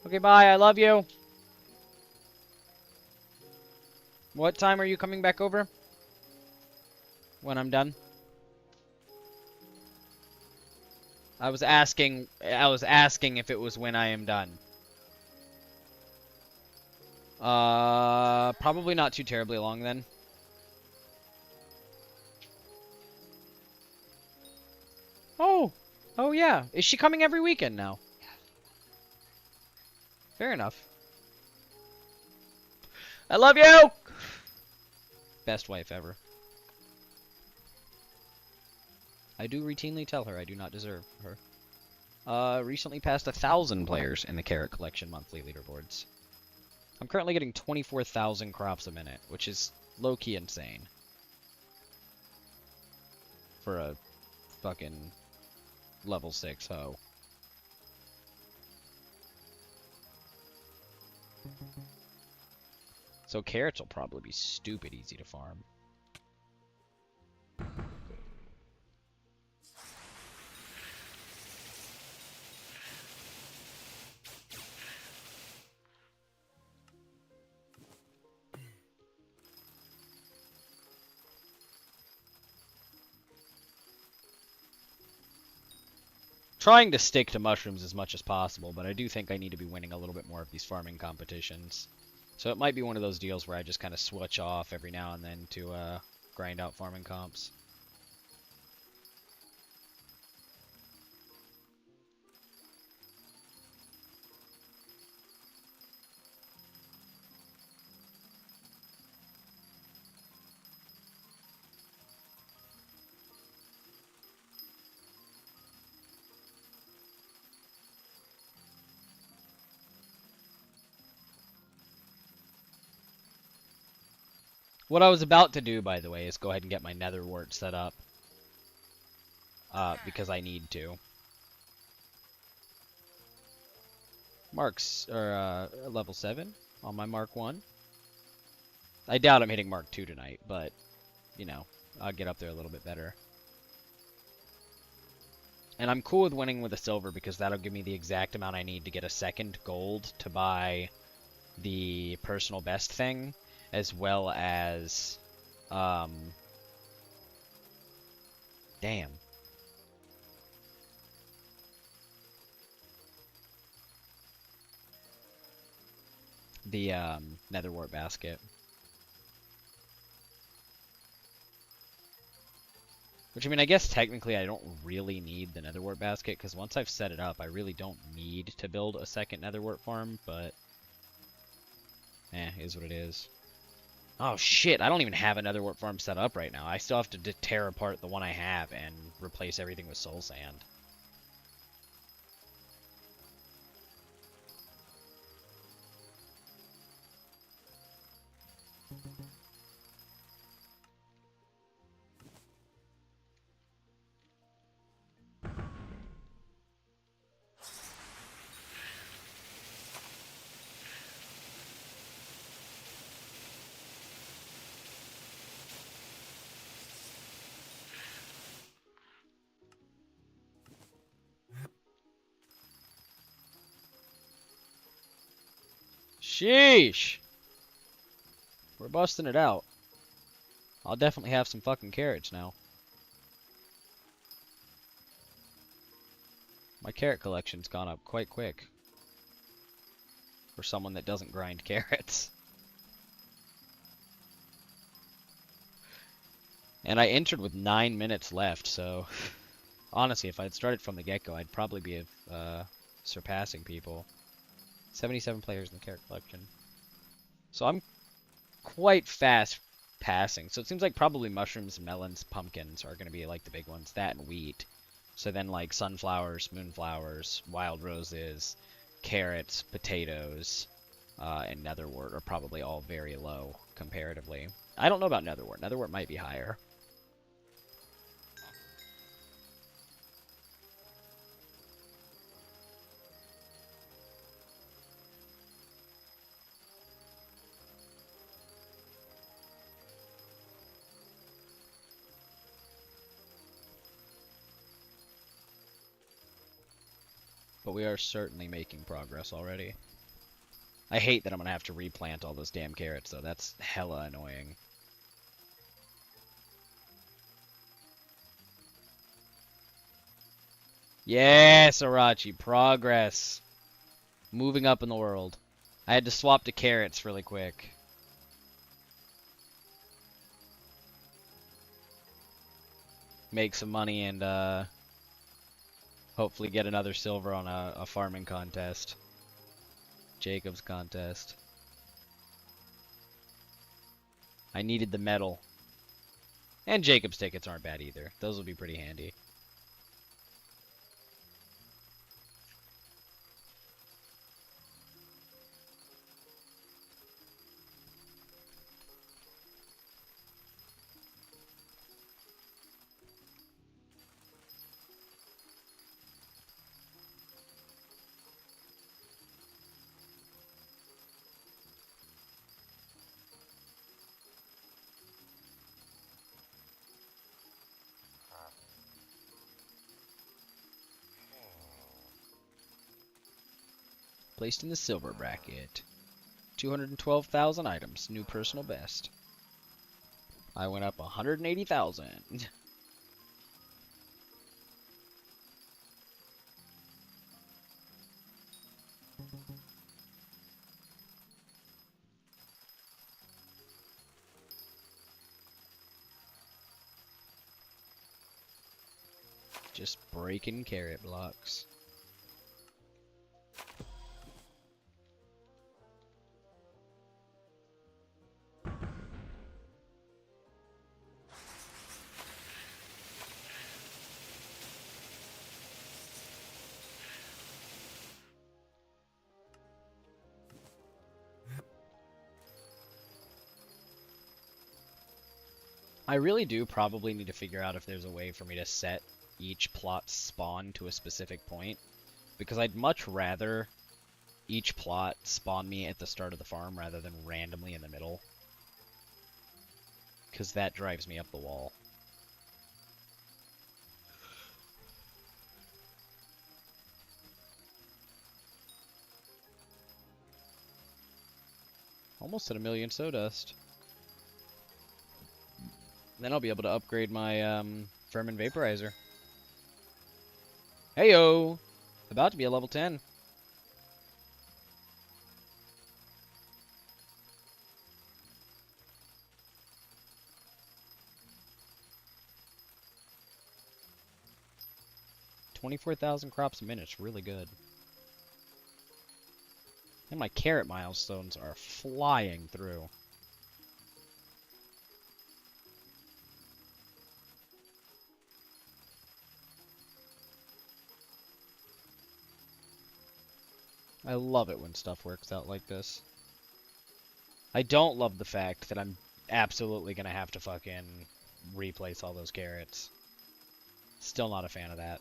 Okay, bye, I love you. What time are you coming back over? When I'm done? I was asking if it was when I am done. Probably not too terribly long then. Oh! Oh yeah. Is she coming every weekend now? Yeah. Fair enough. I love you! Best wife ever. I do routinely tell her I do not deserve her. Recently passed 1,000 players in the Carrot Collection monthly leaderboards. I'm currently getting 24,000 crops a minute, which is low-key insane. For a fucking level 6 hoe. So carrots will probably be stupid easy to farm. Trying to stick to mushrooms as much as possible, but I do think I need to be winning a little bit more of these farming competitions. So it might be one of those deals where I just kind of switch off every now and then to grind out farming comps. What I was about to do, by the way, is go ahead and get my nether wart set up. Because I need to. Level 7 on my Mark 1. I doubt I'm hitting Mark 2 tonight, but, you know, I'll get up there a little bit better. And I'm cool with winning with a silver because that'll give me the exact amount I need to get a second gold to buy the personal best thing, as well as, damn. The, nether wart basket. Which, I mean, I guess technically I don't really need the nether wart basket, because once I've set it up, I really don't need to build a second nether wart farm, but is what it is. Oh shit, I don't even have a nether wart farm set up right now. I still have to tear apart the one I have and replace everything with soul sand. Sheesh! We're busting it out. I'll definitely have some fucking carrots now. My carrot collection's gone up quite quick. For someone that doesn't grind carrots. And I entered with 9 minutes left, so... Honestly, if I'd started from the get-go, I'd probably be surpassing people. 77 players in the carrot collection. So I'm quite fast passing. So it seems like probably mushrooms, melons, pumpkins are going to be like the big ones. That and wheat. So then like sunflowers, moonflowers, wild roses, carrots, potatoes, and netherwort are probably all very low comparatively. I don't know about netherwort. Netherwort might be higher. But we are certainly making progress already. I hate that I'm going to have to replant all those damn carrots, though. That's hella annoying. Yes, Arachi, progress. Moving up in the world. I had to swap to carrots really quick. Make some money and, Hopefully get another silver on a farming contest. Jacob's contest. I needed the medal. And Jacob's tickets aren't bad either. Those will be pretty handy. Placed in the silver bracket. 212,000 items. New personal best. I went up 180,000. Just breaking carrot blocks. I really do probably need to figure out if there's a way for me to set each plot's spawn to a specific point, because I'd much rather each plot spawn me at the start of the farm rather than randomly in the middle, because that drives me up the wall. Almost at 1,000,000 sawdust. Then I'll be able to upgrade my Vermin Vaporizer. Heyo! About to be a level 10. $24,000 crops a minute's really good. And my carrot milestones are flying through. I love it when stuff works out like this. I don't love the fact that I'm absolutely gonna have to fucking replace all those carrots. Still not a fan of that.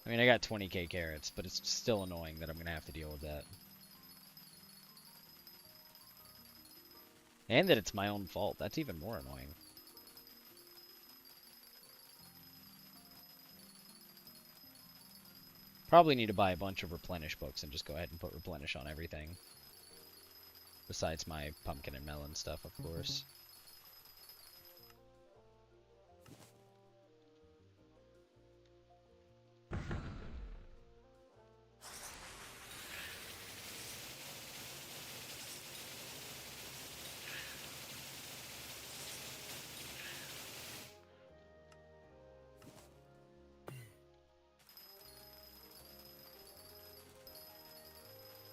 I mean, I got 20k carrots, but it's still annoying that I'm gonna have to deal with that. And that it's my own fault. That's even more annoying. Probably need to buy a bunch of replenish books and just go ahead and put replenish on everything. Besides my pumpkin and melon stuff, of course.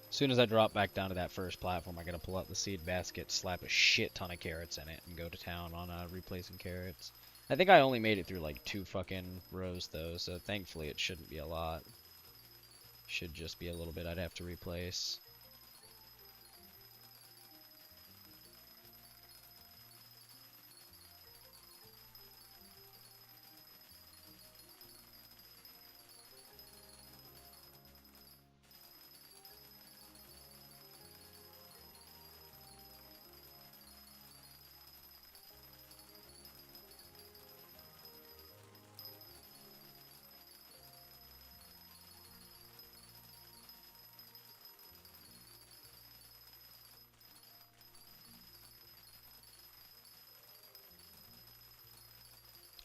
As soon as I drop back down to that first platform, I gotta pull out the seed basket, slap a shit ton of carrots in it, and go to town on replacing carrots. I think I only made it through like 2 fucking rows though, so thankfully it shouldn't be a lot. Should just be a little bit I'd have to replace.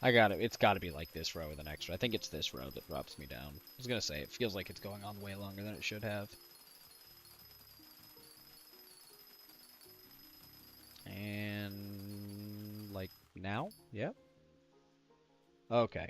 I got it. It's got to be like this row or the next row. I think it's this row that drops me down. I was gonna say, it feels like it's going on way longer than it should have. And like now? Yep. Okay.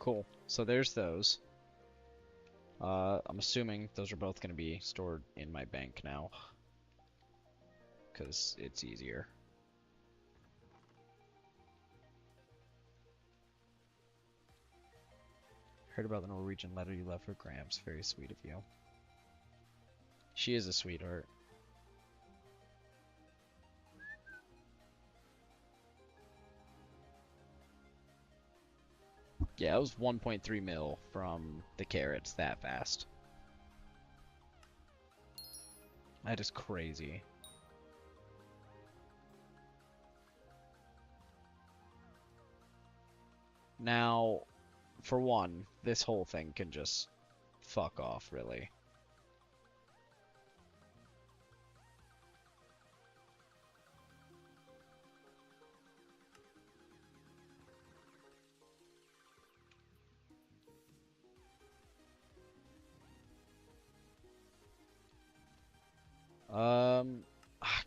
Cool. So there's those. I'm assuming those are both going to be stored in my bank now, because it's easier. Heard about the Norwegian letter you left for Gramps. Very sweet of you. She is a sweetheart. Yeah, it was 1.3 mil from the carrots that fast. That is crazy. Now, for one, this whole thing can just fuck off, really.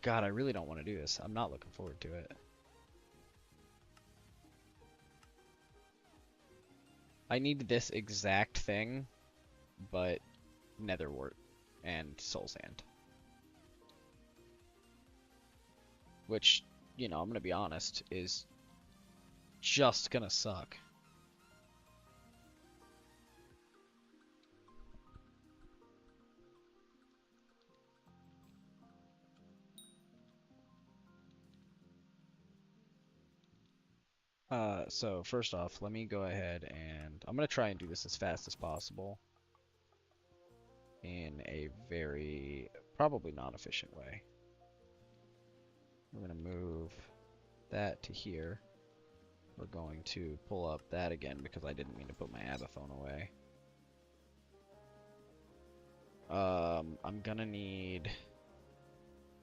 God, I really don't want to do this. I'm not looking forward to it. I need this exact thing, but netherwort and soul sand. Which, you know, I'm gonna be honest, is just gonna suck. So first off, let me go ahead and I'm gonna try and do this as fast as possible in a very probably non-efficient way. We're gonna move that to here. We're going to pull up that again because I didn't mean to put my Abathone away. I'm gonna need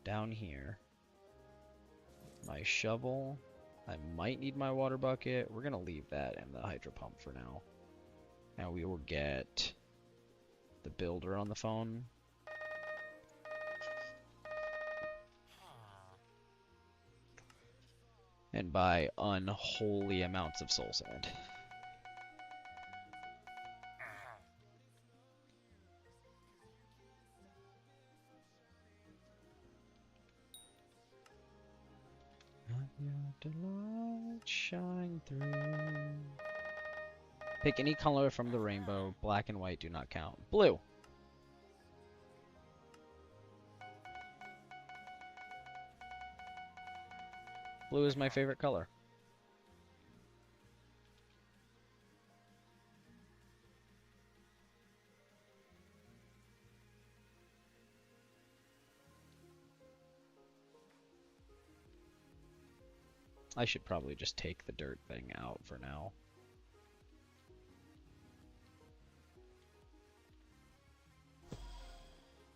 down here my shovel. I might need my water bucket. We're gonna leave that in the hydro pump for now. Now we will get the builder on the phone. And buy unholy amounts of soul sand. Let your delight shine through. Pick any color from the rainbow. Black and white do not count. Blue. Blue is my favorite color. I should probably just take the dirt thing out for now.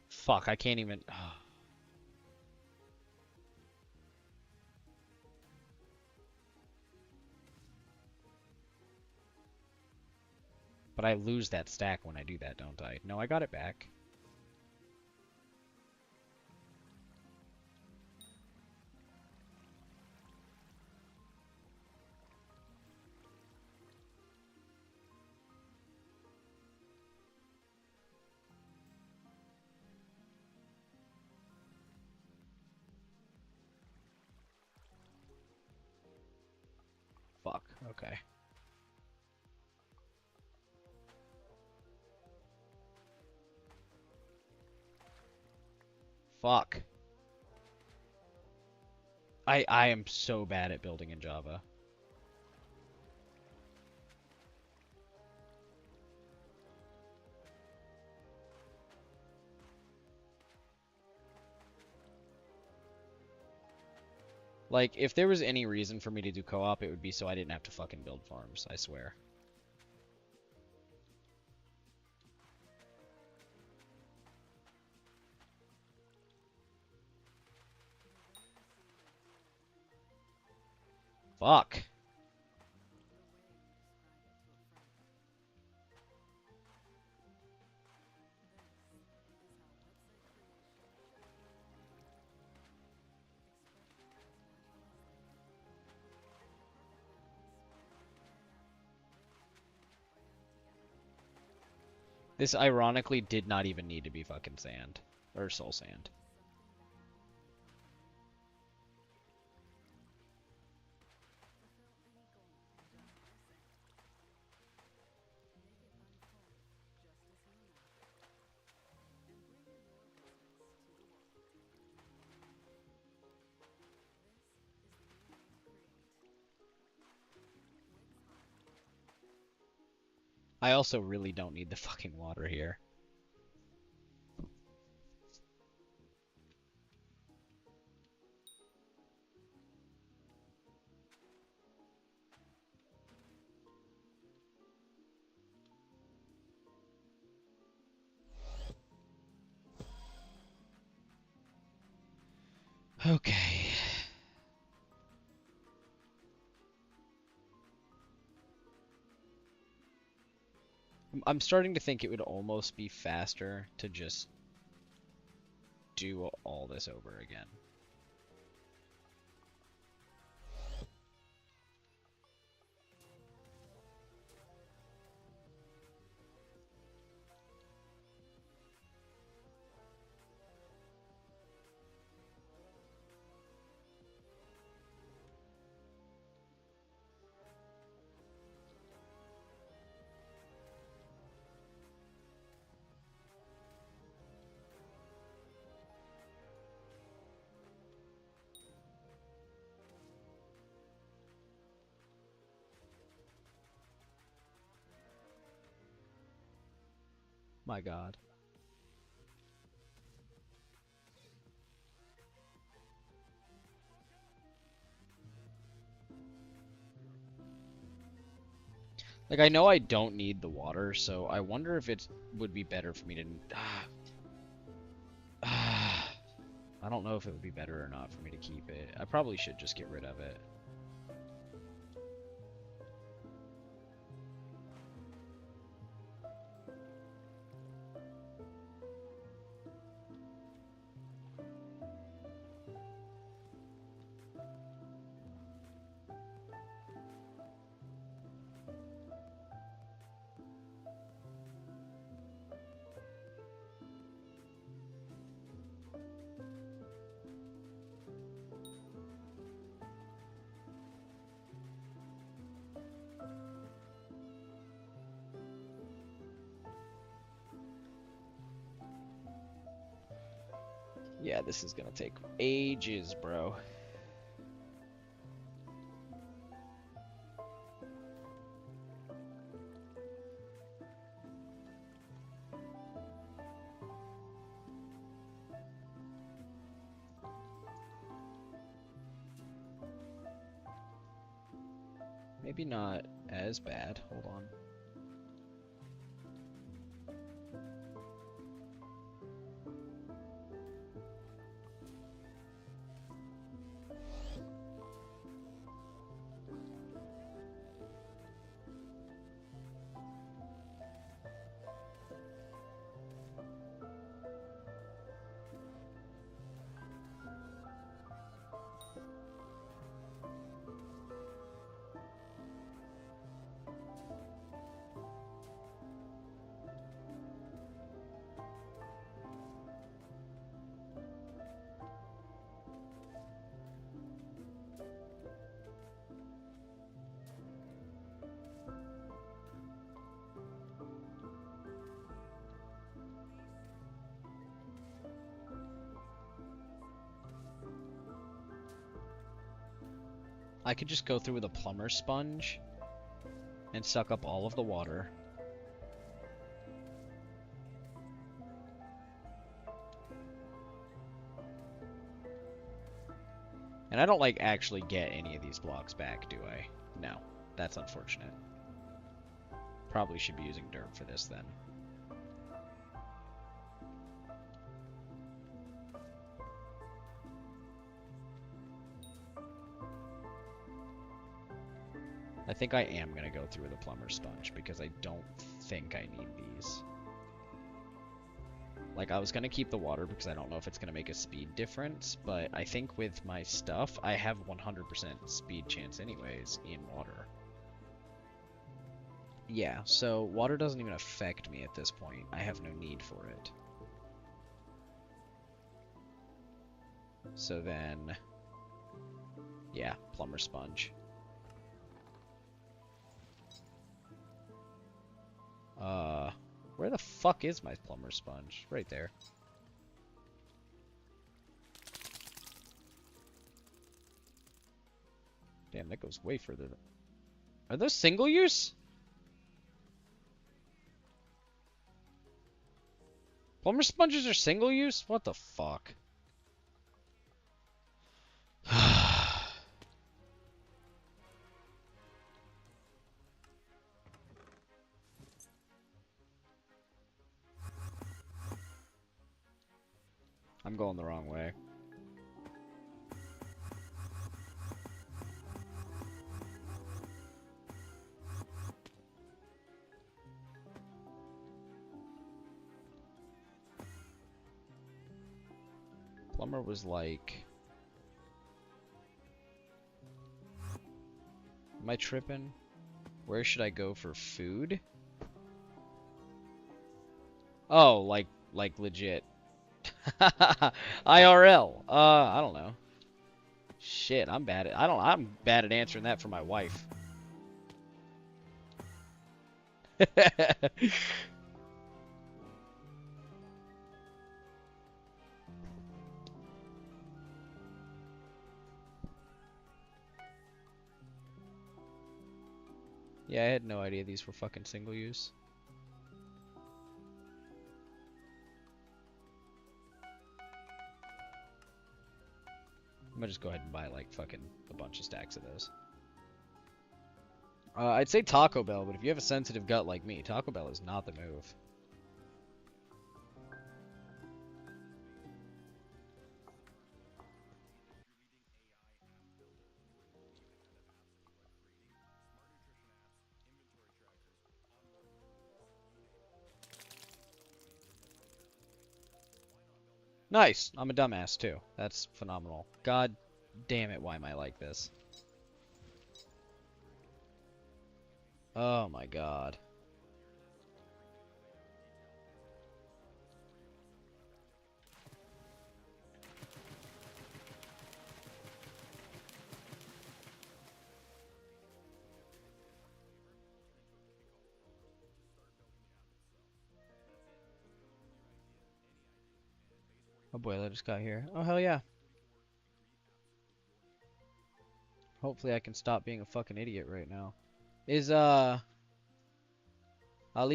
Fuck, I can't even... But I lose that stack when I do that, don't I? No, I got it back. Fuck, okay. Fuck. I am so bad at building in Java. Like, if there was any reason for me to do co-op, it would be so I didn't have to fucking build farms, I swear. Fuck. This ironically did not even need to be fucking sand. Or soul sand. I also really don't need the fucking water here. Okay. I'm starting to think it would almost be faster to just do all this over again. My God. Like, I know I don't need the water, so I wonder if it would be better for me to... I don't know if it would be better or not for me to keep it. I probably should just get rid of it. Yeah, this is gonna take ages, bro. Maybe not as bad. Hold on. I could just go through with a plumber sponge and suck up all of the water. And I don't, like, actually get any of these blocks back, do I? No. That's unfortunate. Probably should be using dirt for this, then. I think I am going to go through with a plumber sponge, because I don't think I need these. Like, I was going to keep the water because I don't know if it's going to make a speed difference, but I think with my stuff, I have 100% speed chance anyways in water. Yeah, so water doesn't even affect me at this point. I have no need for it. So then, yeah, plumber sponge. Where the fuck is my plumber sponge? Right there. Damn, that goes way further than... Are those single use? Plumber sponges are single use? What the fuck? I'm going the wrong way. Plumber was like... Am I tripping? Where should I go for food? Oh, like legit. IRL. I don't know. Shit, I'm bad at I'm bad at answering that for my wife. Yeah, I had no idea these were fucking single use. I'm gonna just go ahead and buy like fucking a bunch of stacks of those. I'd say Taco Bell, but if you have a sensitive gut like me, Taco Bell is not the move. Nice! I'm a dumbass too. That's phenomenal. God damn it, why am I like this? Oh my god. Abuela just got here. Oh hell yeah. Hopefully I can stop being a fucking idiot right now. Is Ali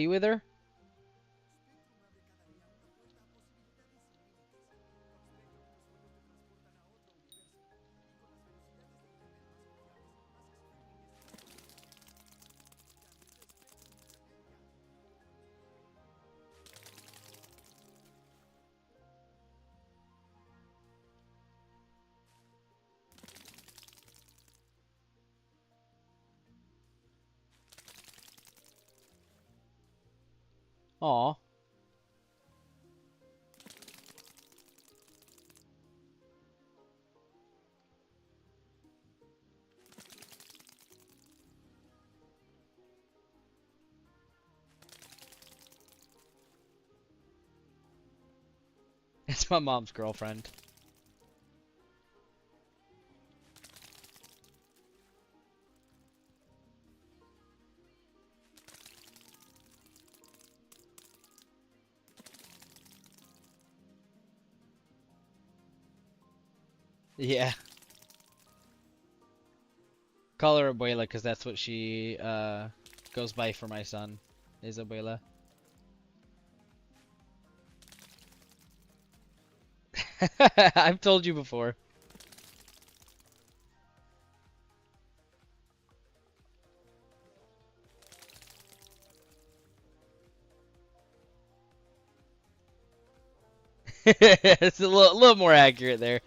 with her? Aw. It's my mom's girlfriend. Yeah. Call her Abuela because that's what she goes by for my son, is Abuela. I've told you before. It's a little more accurate there.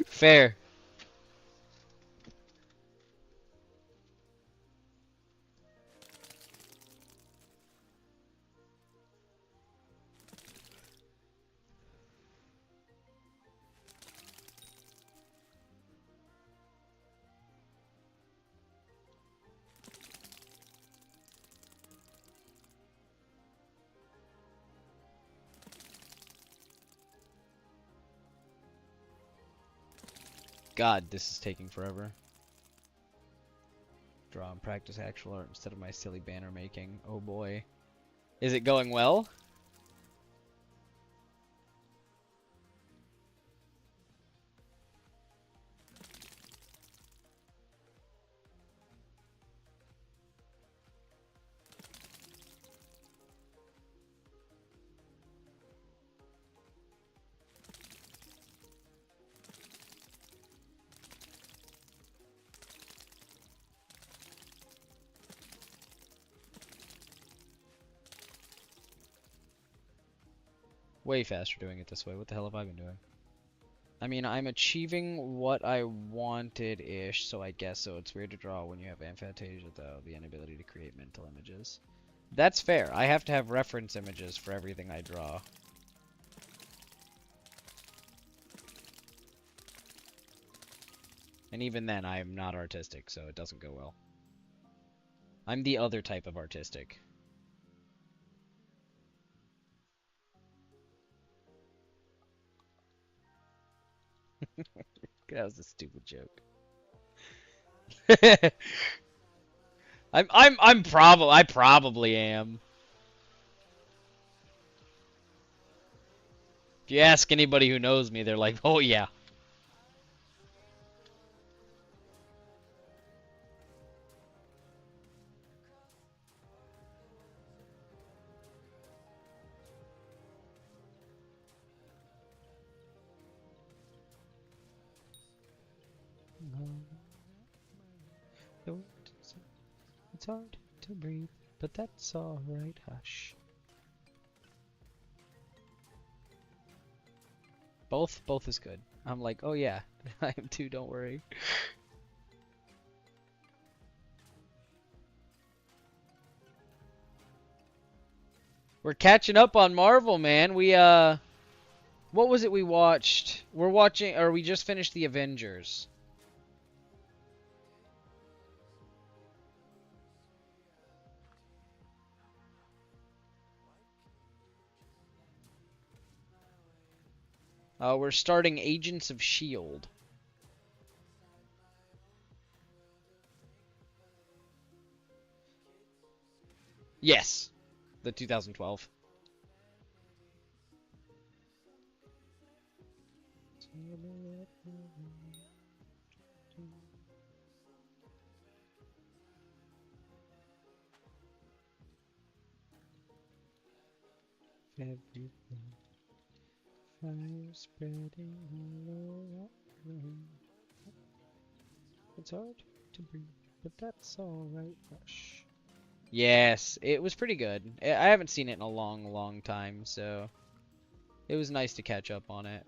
Fair. God, this is taking forever. Draw and practice actual art instead of my silly banner making. Oh boy. Is it going well? Way faster doing it this way. What the hell have I been doing? I mean, I'm achieving what I wanted-ish, so I guess so. It's weird to draw when you have aphantasia, though, the inability to create mental images. That's fair. I have to have reference images for everything I draw. And even then, I am not artistic, so it doesn't go well. I'm the other type of artistic. That was a stupid joke. I probably am. If you ask anybody who knows me, they're like, oh yeah. It's hard to breathe, but that's alright, hush. Both is good. I'm like, oh yeah, I am too, don't worry. We're catching up on Marvel, man. What was it we watched? We're watching, or we just finished the Avengers. We're starting Agents of S.H.I.E.L.D. Yes, the 2012. Everything, fire spreading all around. It's hard to breathe, but that's alright. Hush. Yes, it was pretty good. I haven't seen it in a long, long time, so it was nice to catch up on it.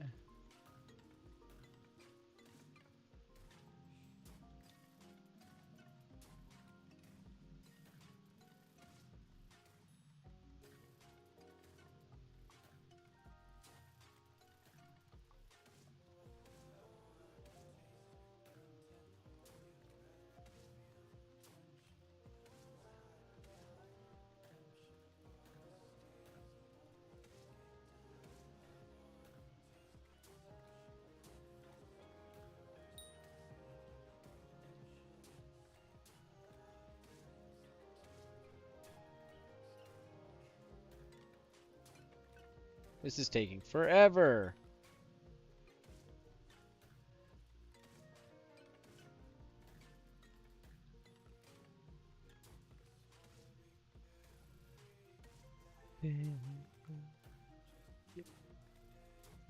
This is taking forever. I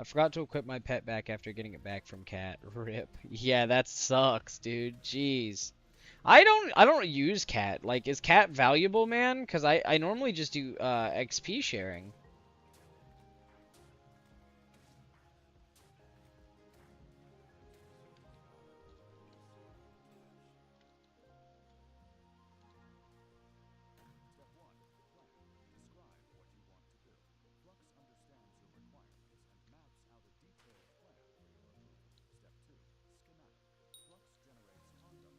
forgot to equip my pet back after getting it back from Cat. Rip. Yeah, that sucks, dude. Jeez. I don't use Cat. Like, is Cat valuable, man? Because I normally just do XP sharing.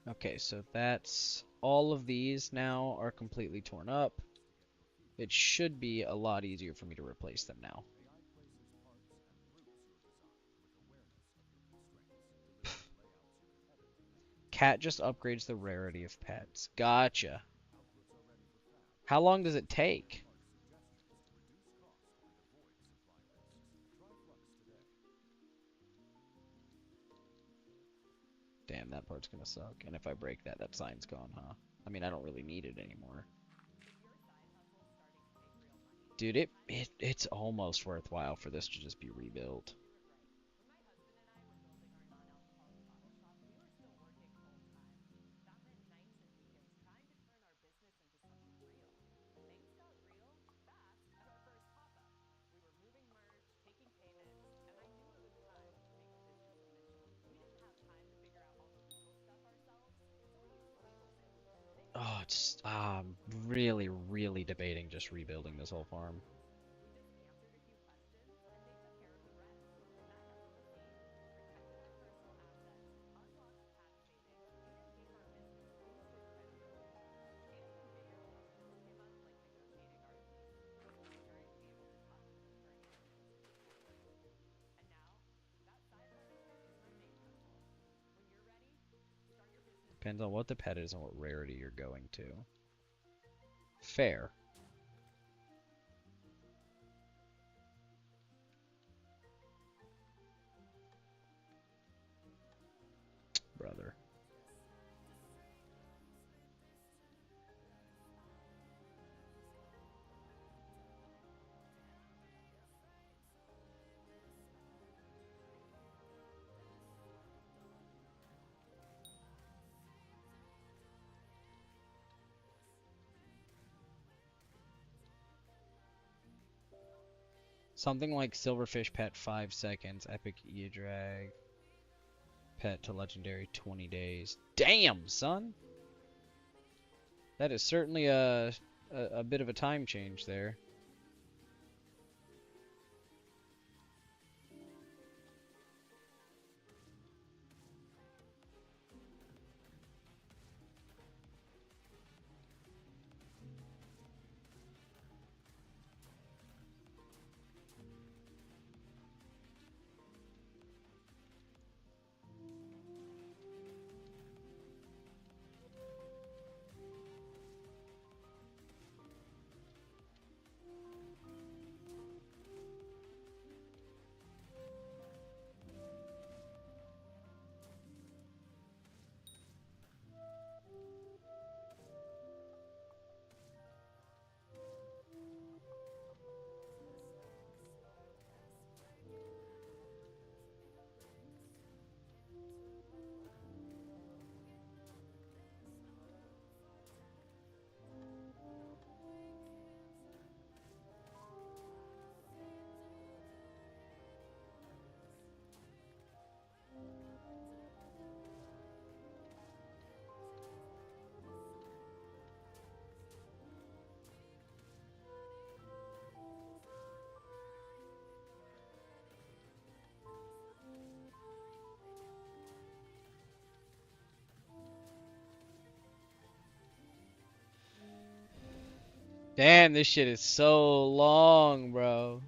Okay, so that's all of these now are completely torn up. It should be a lot easier for me to replace them now. Cat just upgrades the rarity of pets. Gotcha. How long does it take? Damn, that part's gonna suck. And if I break that, that sign's gone, huh? I mean, I don't really need it anymore. Dude, it's almost worthwhile for this to just be rebuilt. Oh, I'm really, really debating just rebuilding this whole farm. Depends on what the pet is and what rarity you're going to. Fair. Brother. Something like Silverfish Pet 5 seconds, Epic E-Drag, Pet to Legendary 20 days. Damn, son! That is certainly a bit of a time change there. Damn, this shit is so long, bro.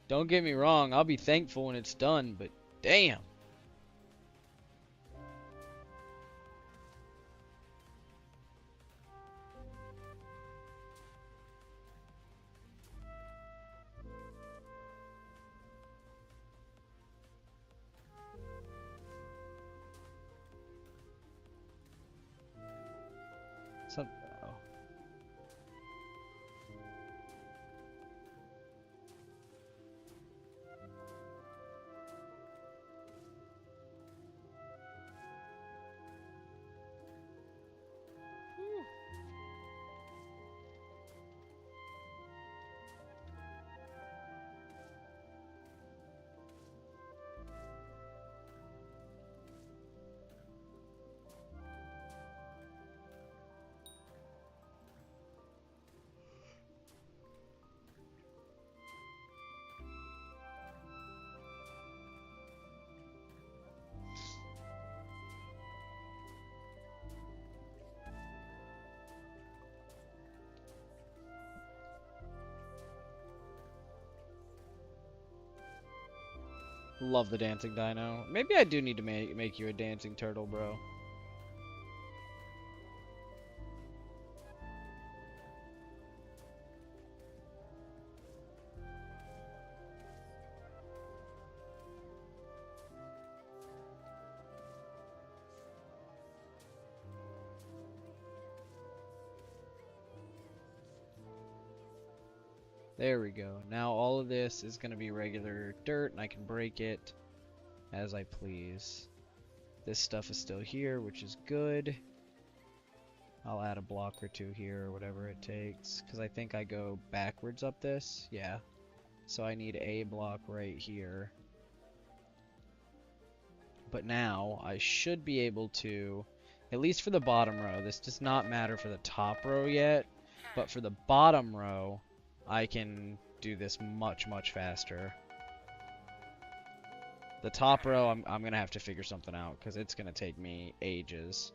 Don't get me wrong, I'll be thankful when it's done, but damn. Some, oh. Love the dancing dino. Maybe I do need to make you a dancing turtle, bro. There we go. Now all of this is going to be regular dirt, and I can break it as I please. This stuff is still here, which is good. I'll add a block or two here, or whatever it takes, because I think I go backwards up this. Yeah. So I need a block right here. But now I should be able to, at least for the bottom row, this does not matter for the top row yet, but for the bottom row, I can do this much, much faster. The top row, I'm going to have to figure something out, because it's going to take me ages.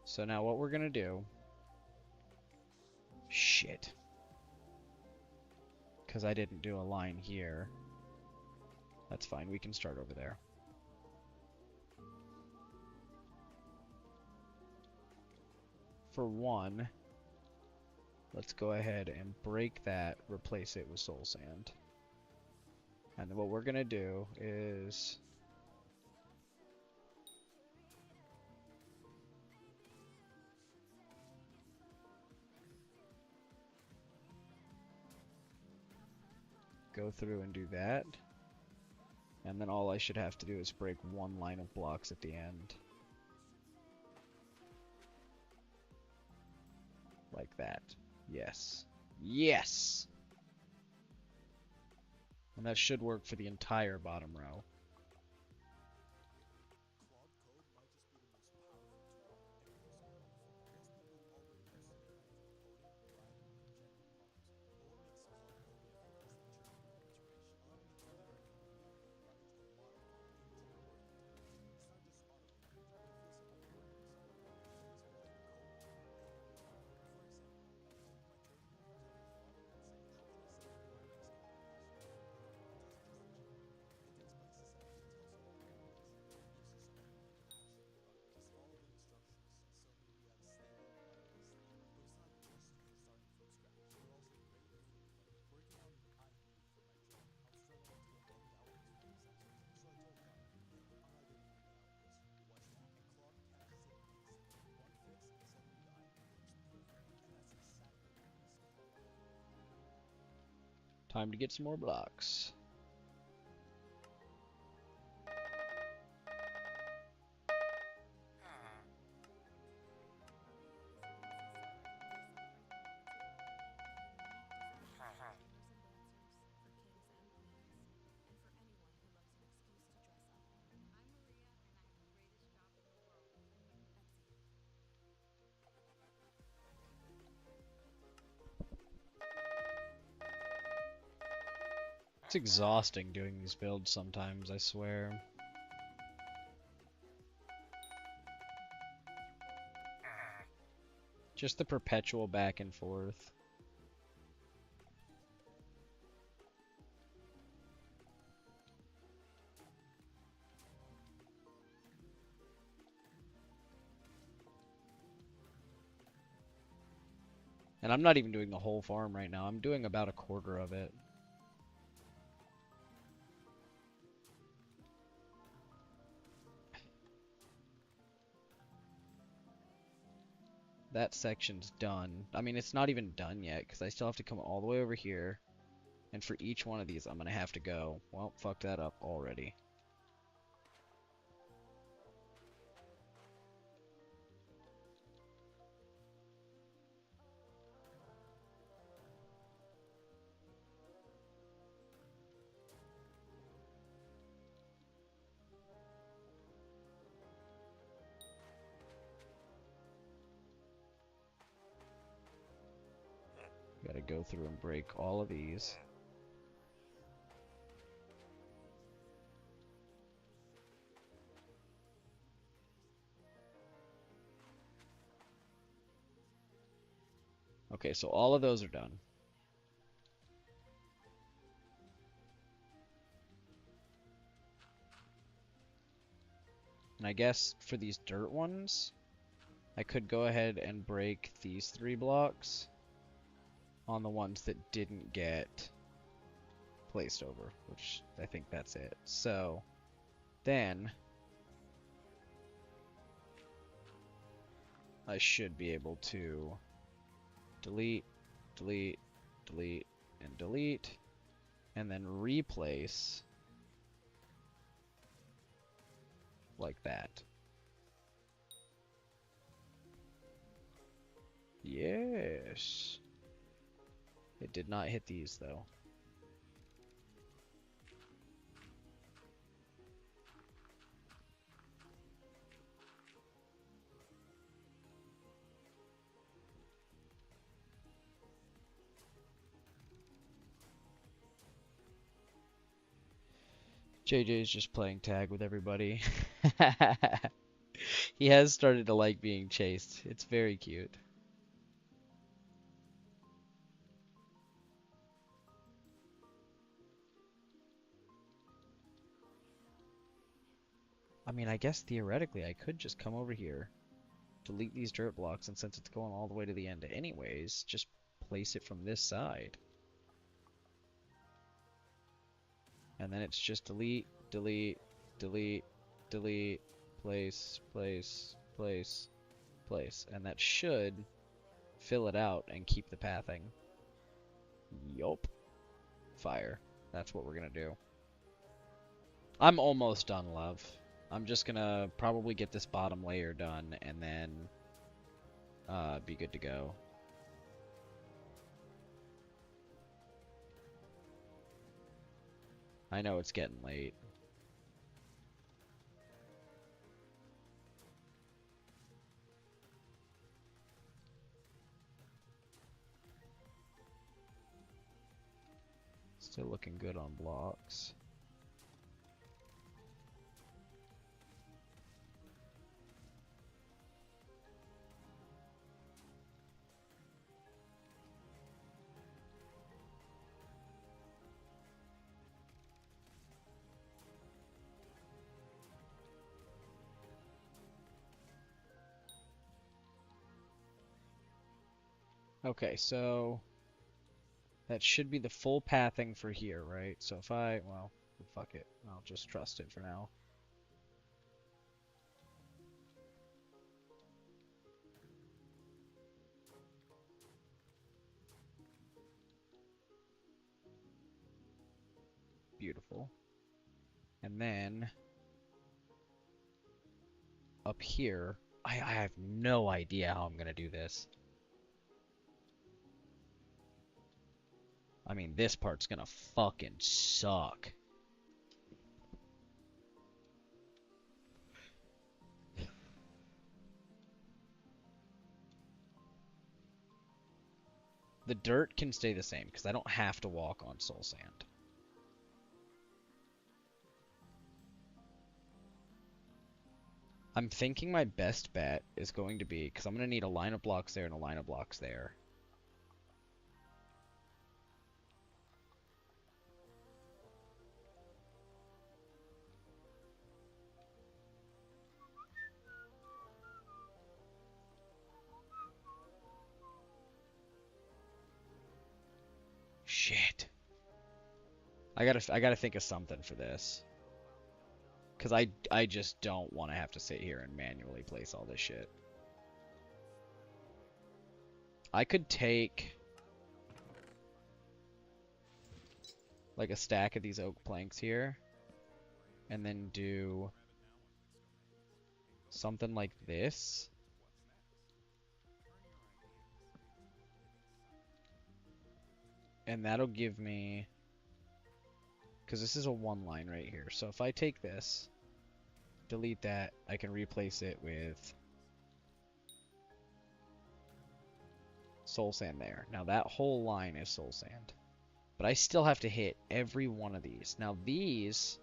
So now what we're going to do... Shit. Because I didn't do a line here. That's fine, we can start over there. For one, let's go ahead and break that, replace it with soul sand. And then what we're gonna do is go through and do that. And then all I should have to do is break one line of blocks at the end. Like that. Yes. Yes! And that should work for the entire bottom row. Time to get some more blocks. It's exhausting doing these builds sometimes, I swear. Just the perpetual back and forth. And I'm not even doing the whole farm right now. I'm doing about a quarter of it. That section's done. I mean, it's not even done yet, because I still have to come all the way over here. And for each one of these, I'm going to have to go. Well, fuck that up already. Gotta go through and break all of these. Okay, so all of those are done. And I guess for these dirt ones, I could go ahead and break these 3 blocks on the ones that didn't get placed over, which I think that's it. So then I should be able to delete, delete, delete, and delete, and then replace like that. Yes. It did not hit these though. JJ's just playing tag with everybody. He has started to like being chased. It's very cute. I mean, I guess theoretically I could just come over here, delete these dirt blocks, and since it's going all the way to the end anyways, just place it from this side. And then it's just delete, delete, delete, delete, place, place, place, place. And that should fill it out and keep the pathing. Yup. Fire. That's what we're gonna do. I'm almost done, love. I'm just gonna probably get this bottom layer done and then be good to go. I know it's getting late. Still looking good on blocks. Okay, so that should be the full pathing for here, right? So if well, fuck it. I'll just trust it for now. Beautiful. And then up here, I have no idea how I'm gonna do this. I mean, this part's gonna fucking suck. The dirt can stay the same because I don't have to walk on soul sand. I'm thinking my best bet is going to be, because I'm going to need a line of blocks there and a line of blocks there. Shit. I gotta think of something for this. Because I just don't want to have to sit here and manually place all this shit. I could take like a stack of these oak planks here and then do something like this. And that'll give me, because this is a one line right here. So if I take this, delete that, I can replace it with soul sand there. Now that whole line is soul sand. But I still have to hit every one of these. Now these,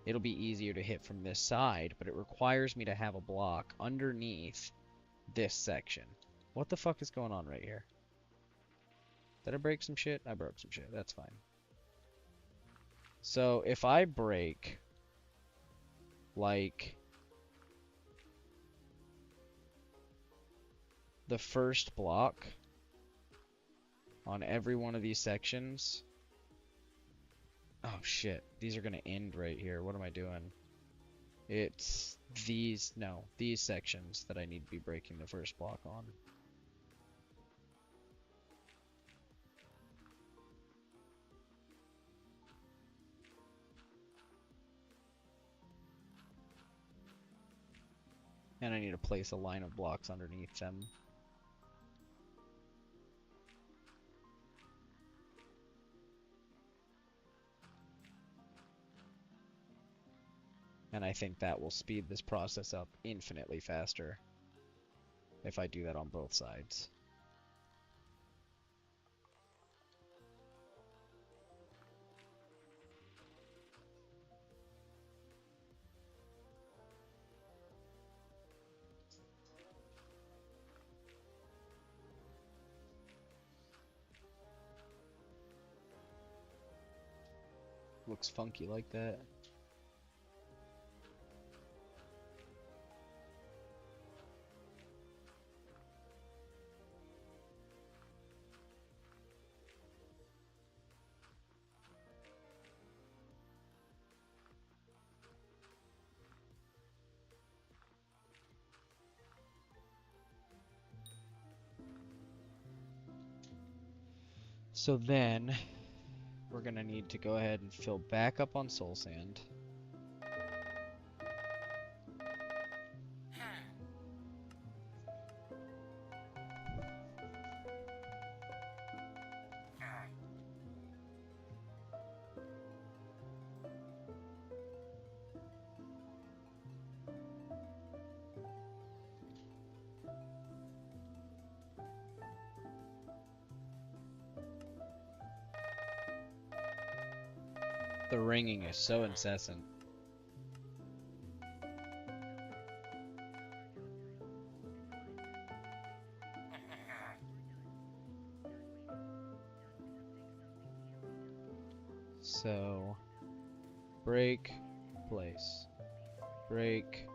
it'll be easier to hit from this side, but it requires me to have a block underneath this section. What the fuck is going on right here? Did I break some shit? I broke some shit. That's fine. So if I break like the first block on every one of these sections. Oh shit, these are gonna end right here. What am I doing? It's these sections that I need to be breaking the first block on. And I need to place a line of blocks underneath them. And I think that will speed this process up infinitely faster if I do that on both sides. Looks funky like that. So then, we're gonna need to go ahead and fill back up on soul sand. The ringing is so incessant. So, break, place, break.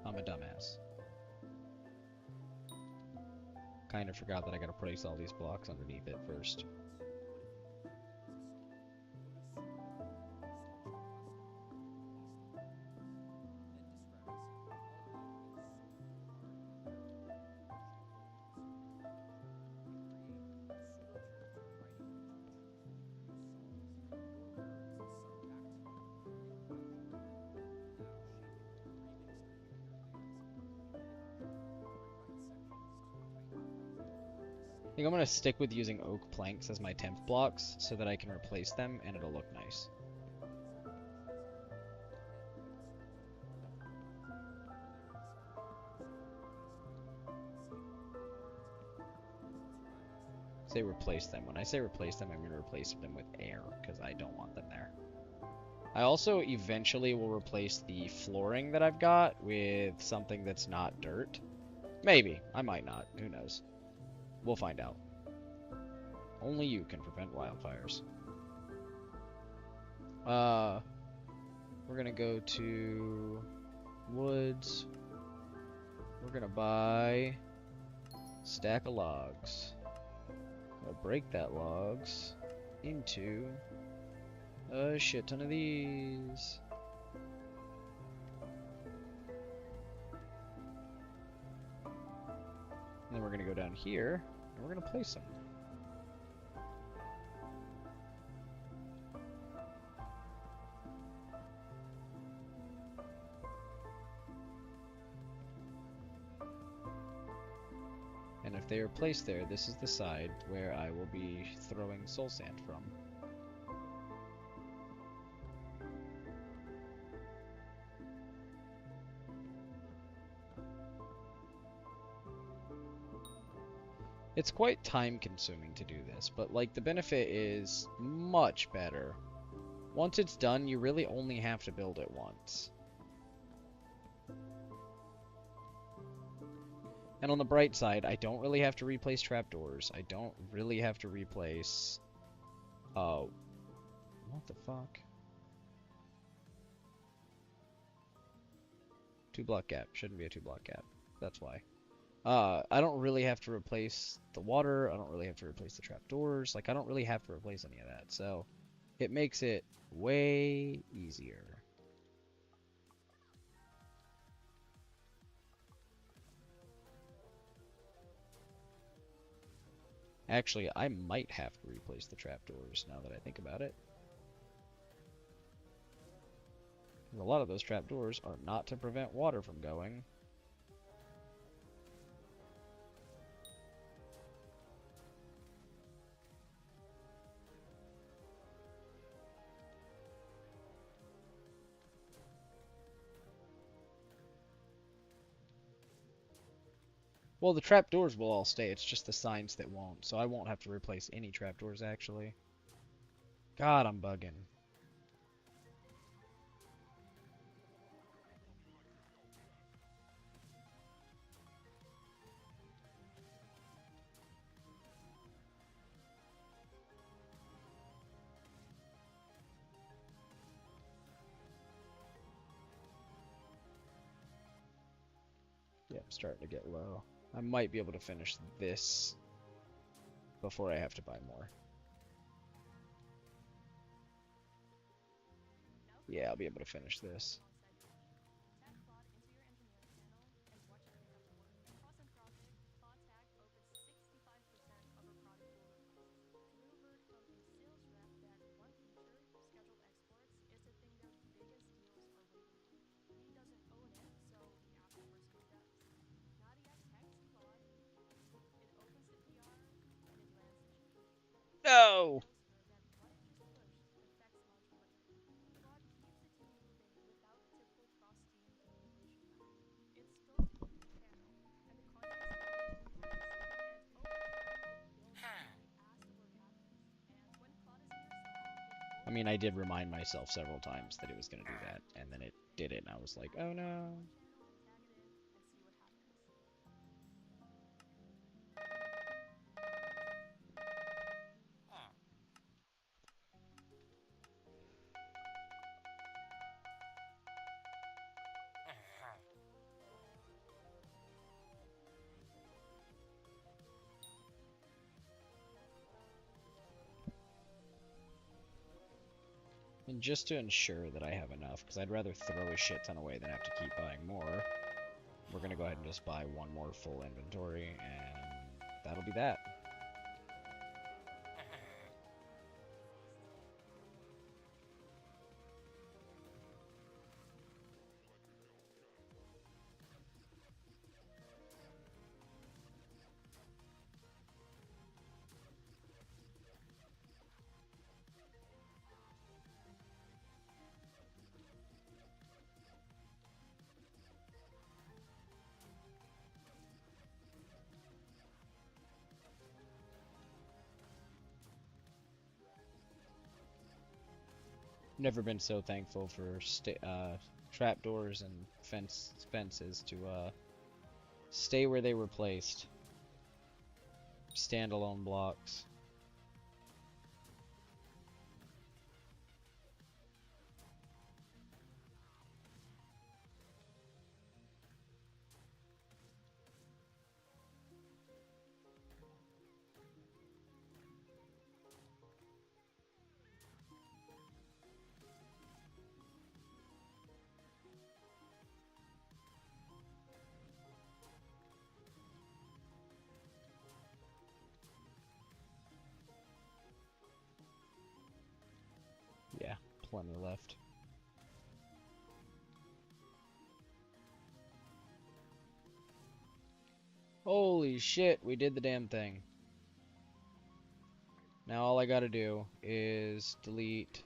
I'm a dumbass. Kind of forgot that I gotta place all these blocks underneath it first. I think I'm going to stick with using oak planks as my temp blocks so that I can replace them and it'll look nice. Say replace them. When I say replace them, I'm going to replace them with air because I don't want them there. I also eventually will replace the flooring that I've got with something that's not dirt. Maybe. I might not. Who knows? We'll find out. Only you can prevent wildfires. We're gonna go to woods. We're gonna buy a stack of logs. I'll break that logs into a shit ton of these. And then we're gonna go down here and we're gonna place them. And if they are placed there, this is the side where I will be throwing soul sand from. It's quite time consuming to do this, but like the benefit is much better. Once it's done, you really only have to build it once. And on the bright side, I don't really have to replace trapdoors. I don't really have to replace... what the fuck? 2 block gap. Shouldn't be a 2 block gap. That's why. I don't really have to replace the water. I don't really have to replace the trapdoors. Like, I don't really have to replace any of that. So it makes it way easier. Actually, I might have to replace the trapdoors now that I think about it. A lot of those trapdoors are not to prevent water from going. Well, the trapdoors will all stay. It's just the signs that won't. So I won't have to replace any trapdoors, actually. God, I'm bugging. Yeah, I'm starting to get low. I might be able to finish this before I have to buy more. Yeah, I'll be able to finish this. No! I mean, I did remind myself several times that it was going to do that, and then it did it, and I was like, oh no. And just to ensure that I have enough, because I'd rather throw a shit ton away than have to keep buying more, we're going to go ahead and just buy one more full inventory, and that'll be that. Never been so thankful for trapdoors and fences to stay where they were placed. Standalone blocks. Yeah, plenty left. Holy shit, we did the damn thing. Now all I gotta do is delete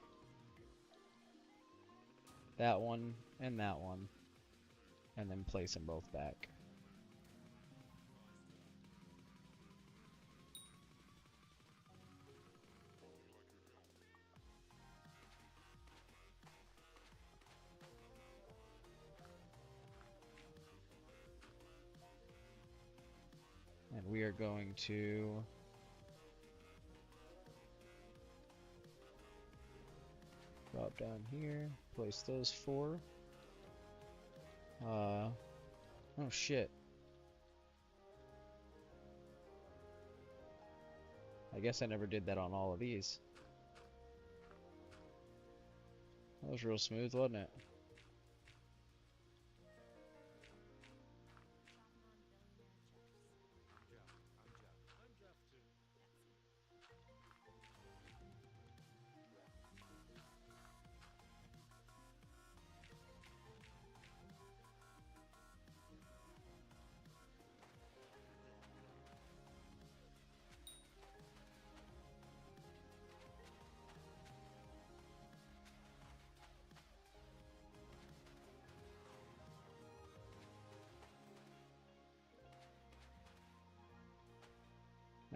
that one, and then place them both back. And we are going to drop down here, place those four. Oh shit. I guess I never did that on all of these. That was real smooth, wasn't it?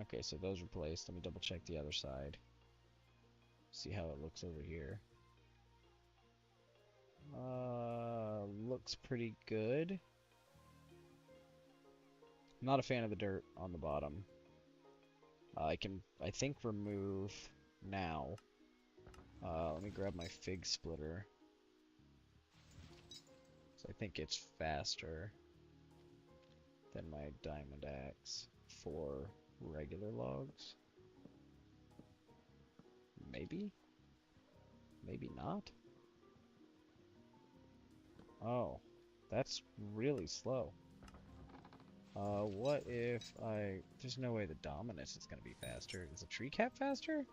Okay, so those are placed. Let me double check the other side. See how it looks over here. Looks pretty good. Not a fan of the dirt on the bottom. I think, remove now. Let me grab my fig splitter. So I think it's faster than my diamond axe for regular logs. Maybe? Maybe not? Oh, that's really slow. What if I... There's no way the Dominus is gonna be faster. Is the tree cap faster?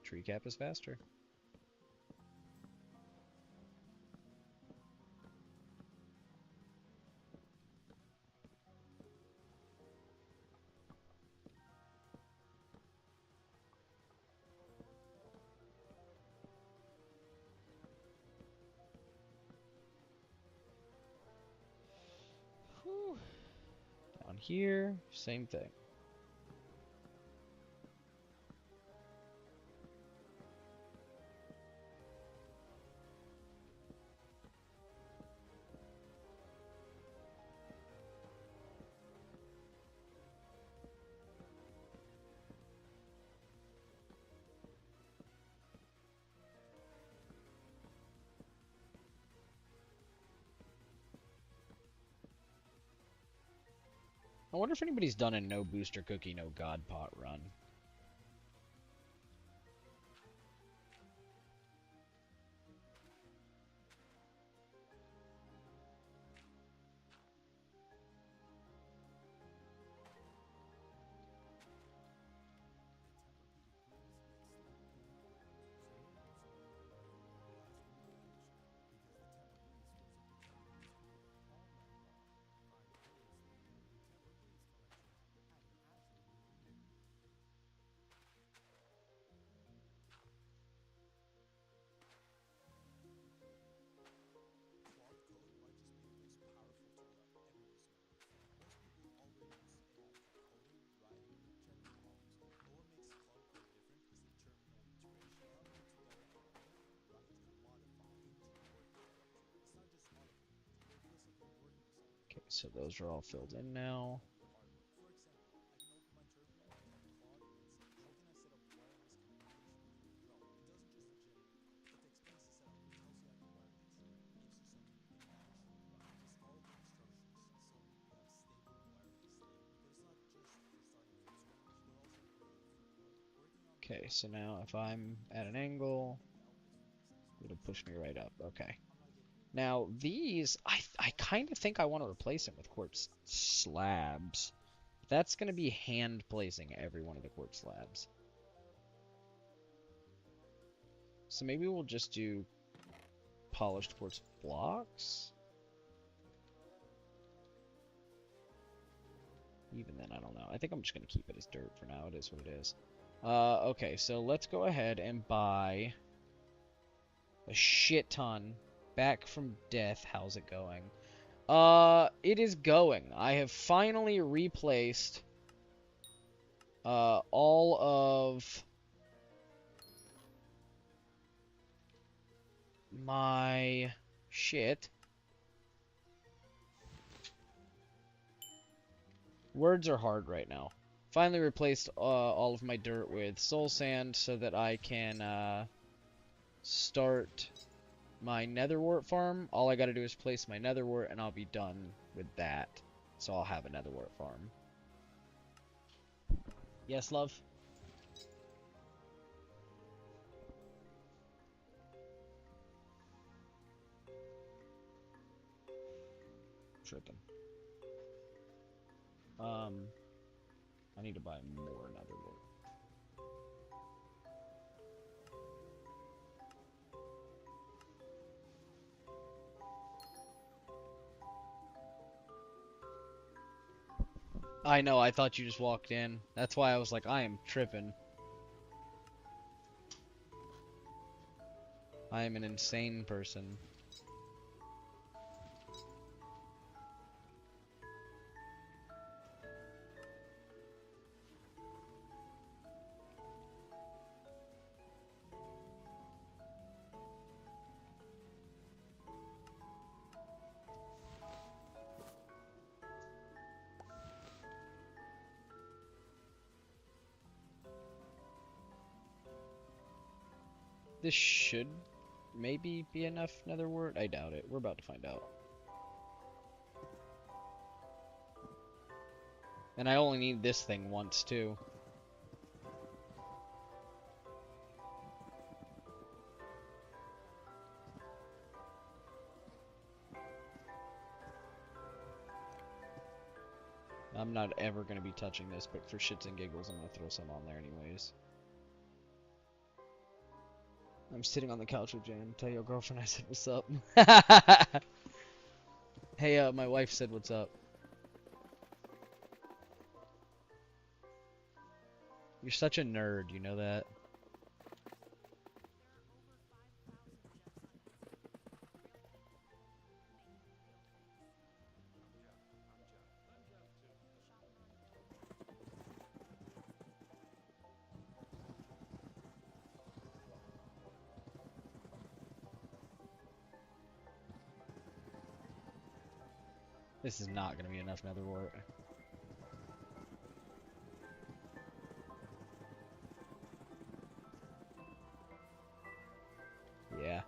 Tree cap is faster. Whew. Down here, same thing. I wonder if anybody's done a no booster cookie, no god pot run. Okay, so those are all filled in now. Okay, so now if I'm at an angle, it'll push me right up. Okay. Now these, I kind of think I want to replace them with quartz slabs. That's going to be hand placing every one of the quartz slabs. So maybe we'll just do polished quartz blocks. Even then, I don't know. I think I'm just going to keep it as dirt for now. It is what it is. Okay, so let's go ahead and buy a shit ton back from death. How's it going? It is going. I have finally replaced all of my shit. Words are hard right now. Finally replaced all of my dirt with soul sand so that I can start my nether wart farm. All I gotta do is place my nether wart and I'll be done with that. So I'll have a nether wart farm. Yes, love? Tripping. I need to buy more netherwort. I know, I thought you just walked in. That's why I was like, I am tripping. I am an insane person. This should maybe be enough netherwort. I doubt it. We're about to find out. And I only need this thing once, too. I'm not ever going to be touching this, but for shits and giggles, I'm going to throw some on there anyways. I'm sitting on the couch with Jan. Tell your girlfriend I said what's up. Hey, my wife said what's up. You're such a nerd, you know that? This is not going to be enough netherwort. Yeah.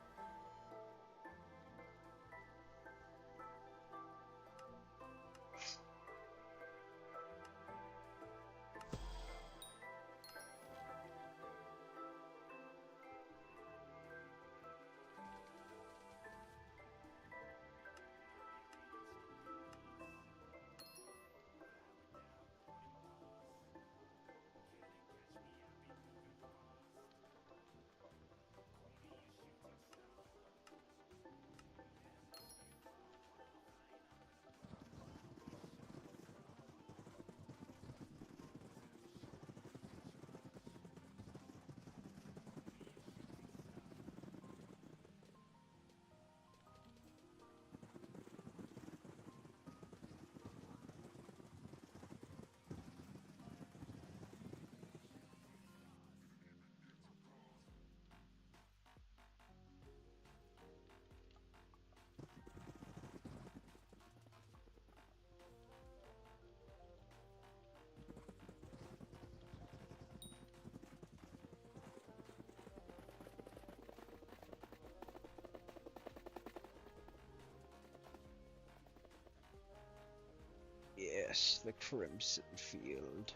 Yes, the Crimson Field.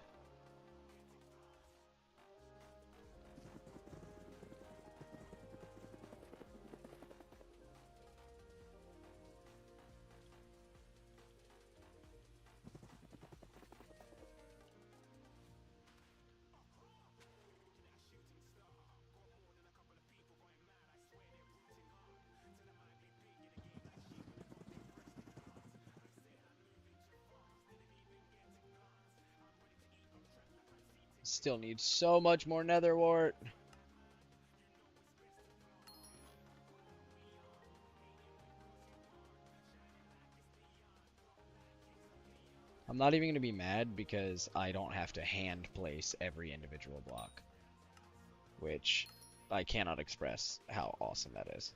Still need so much more netherwort. I'm not even going to be mad because I don't have to hand place every individual block. Which I cannot express how awesome that is.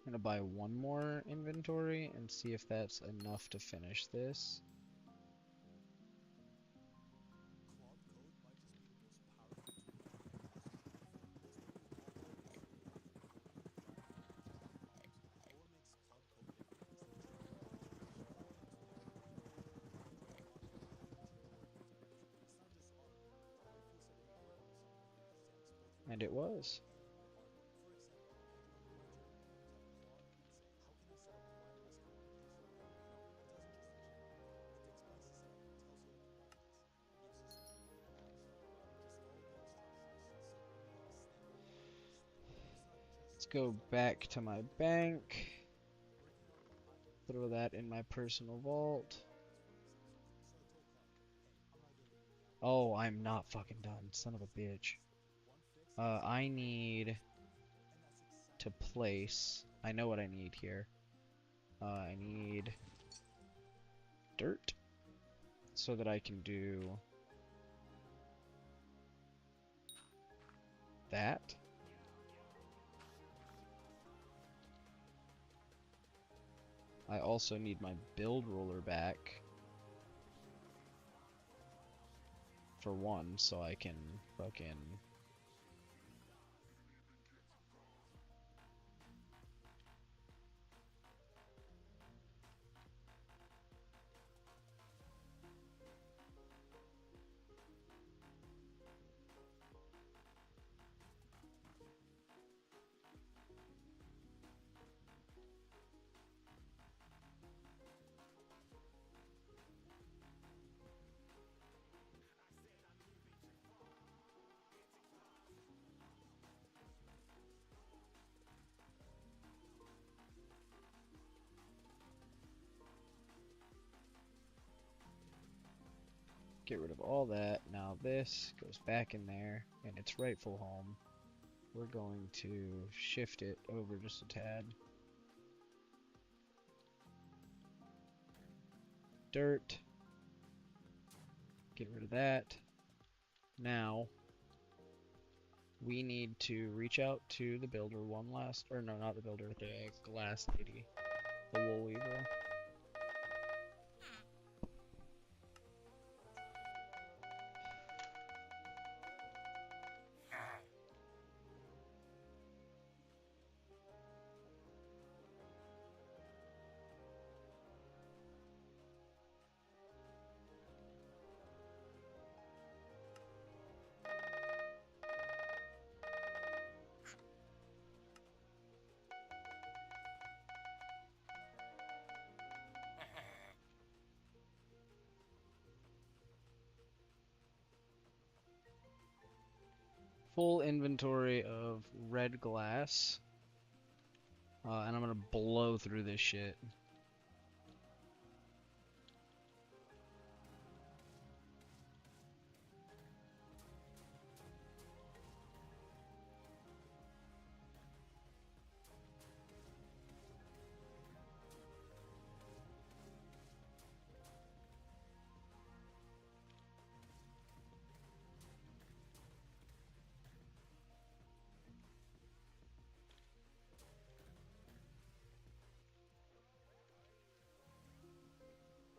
gonna buy one more inventory and see if that's enough to finish this. And it was. Let's go back to my bank. Throw that in my personal vault. Oh, I'm not fucking done, son of a bitch. I need to place. I know what I need here. I need dirt so that I can do that. I also need my build roller back for one, so I can fucking get rid of all that. Now this goes back in there in its rightful home. We're going to shift it over just a tad. Dirt. Get rid of that. Now we need to reach out to the builder one last, or no, not the builder, the glass lady, the wool weaver. Full inventory of red glass. And I'm gonna blow through this shit.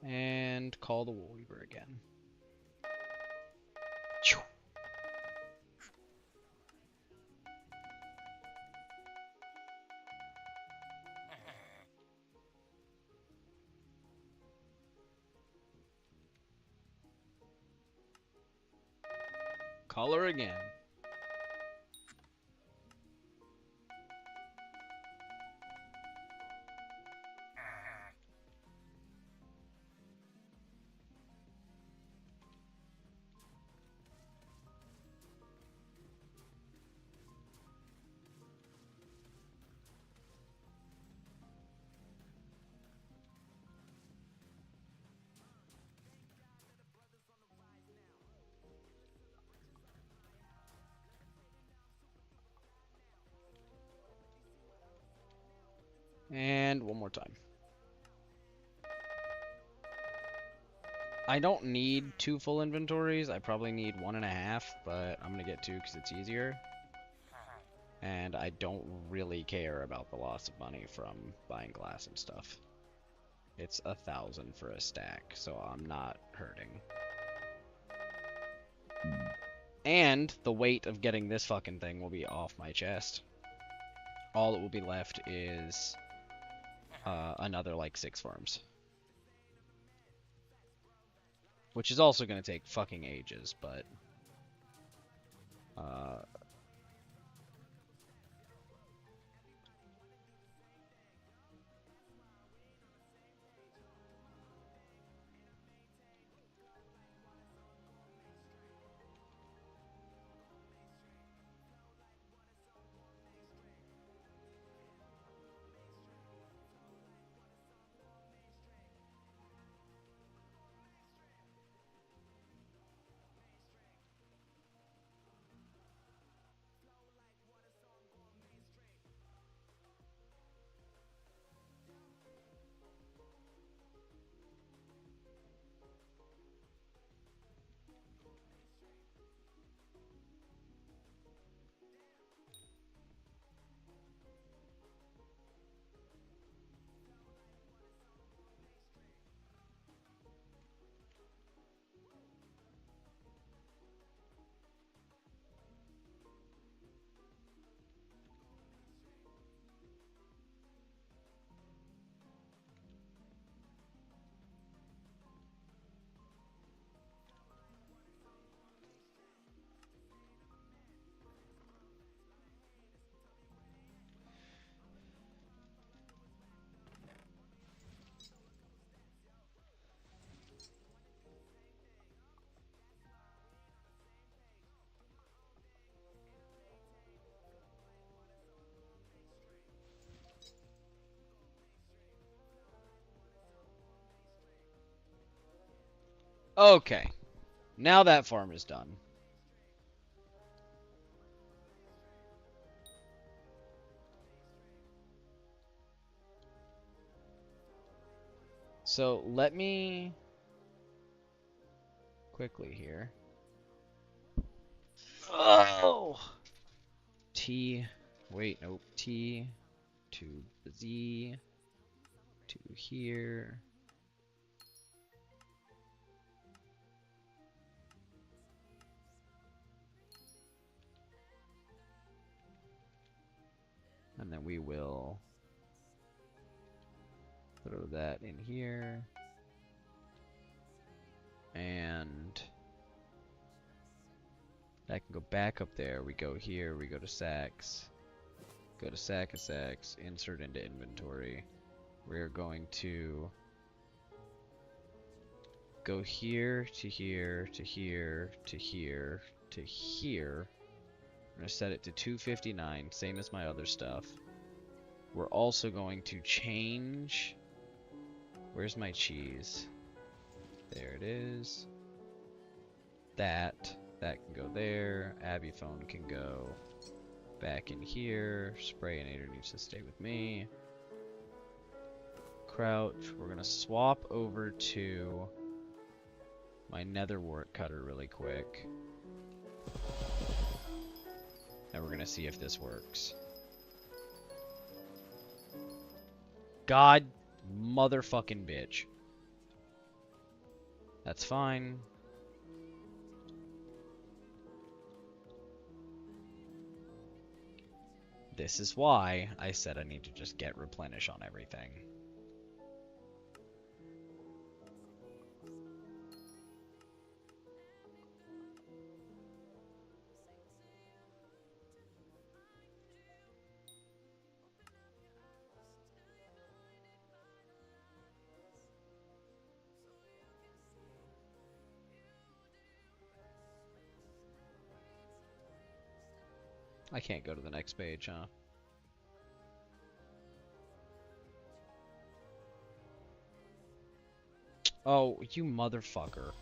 And call the wool weaver again. Call her again. And one more time. I don't need 2 full inventories. I probably need 1.5, but I'm gonna get 2 because it's easier. And I don't really care about the loss of money from buying glass and stuff. It's 1,000 for a stack, so I'm not hurting. And the weight of getting this fucking thing will be off my chest. All that will be left is another like 6 farms. Which is also going to take fucking ages, but okay. Now that farm is done. So let me quickly here. Oh! T, wait, nope. T to Z to here. And then we will throw that in here. And that can go back up there. We go here, we go to sacks. Go to sack of sacks, insert into inventory. We're going to go here to here to here to here to here. I'm going to set it to 259, same as my other stuff. We're also going to change. Where's my cheese? There it is. That can go there. Abby phone can go back in here. Sprayinator needs to stay with me. Crouch. We're gonna swap over to my nether wart cutter really quick. And we're gonna see if this works. God motherfucking bitch. That's fine. This is why I said I need to just get replenish on everything. I can't go to the next page, huh? Oh, you motherfucker.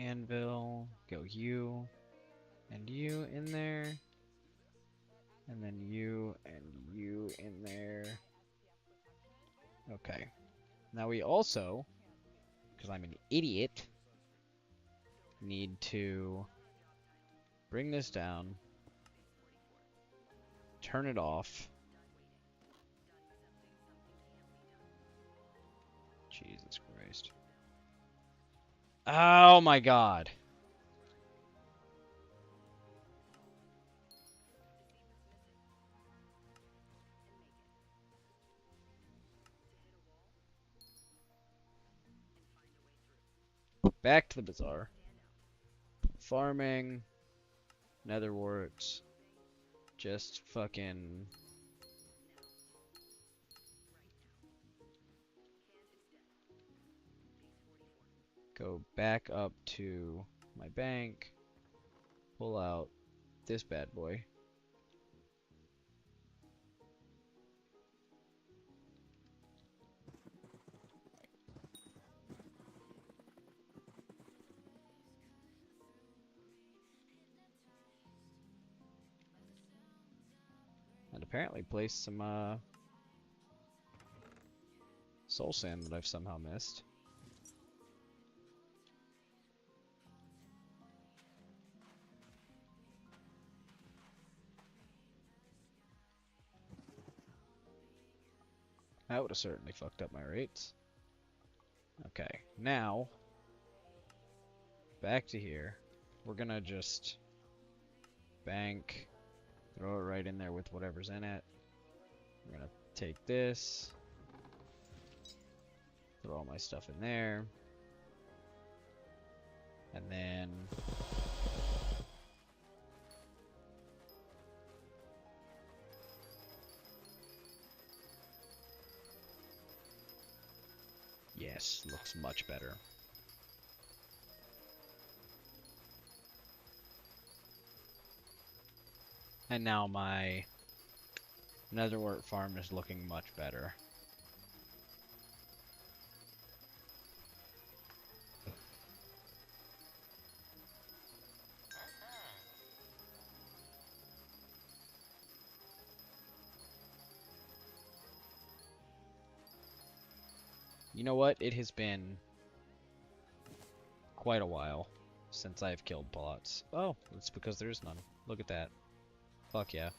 anvil. Go you and you in there. And then you and you in there. Okay. Now we also, because I'm an idiot, need to bring this down, turn it off. Jesus Christ. Oh my god. Back to the bazaar. Farming. Netherworts. Just fucking... Go back up to my bank. Pull out this bad boy. And apparently place some soul sand that I've somehow missed. That would have certainly fucked up my rates. Okay, now back to here. We're gonna just bank, throw it right in there with whatever's in it. We're gonna take this, throw all my stuff in there, and then yes, looks much better. And now my netherwort farm is looking much better. You know what? It has been quite a while since I've killed plots. Oh, it's because there's none. Look at that. Fuck yeah.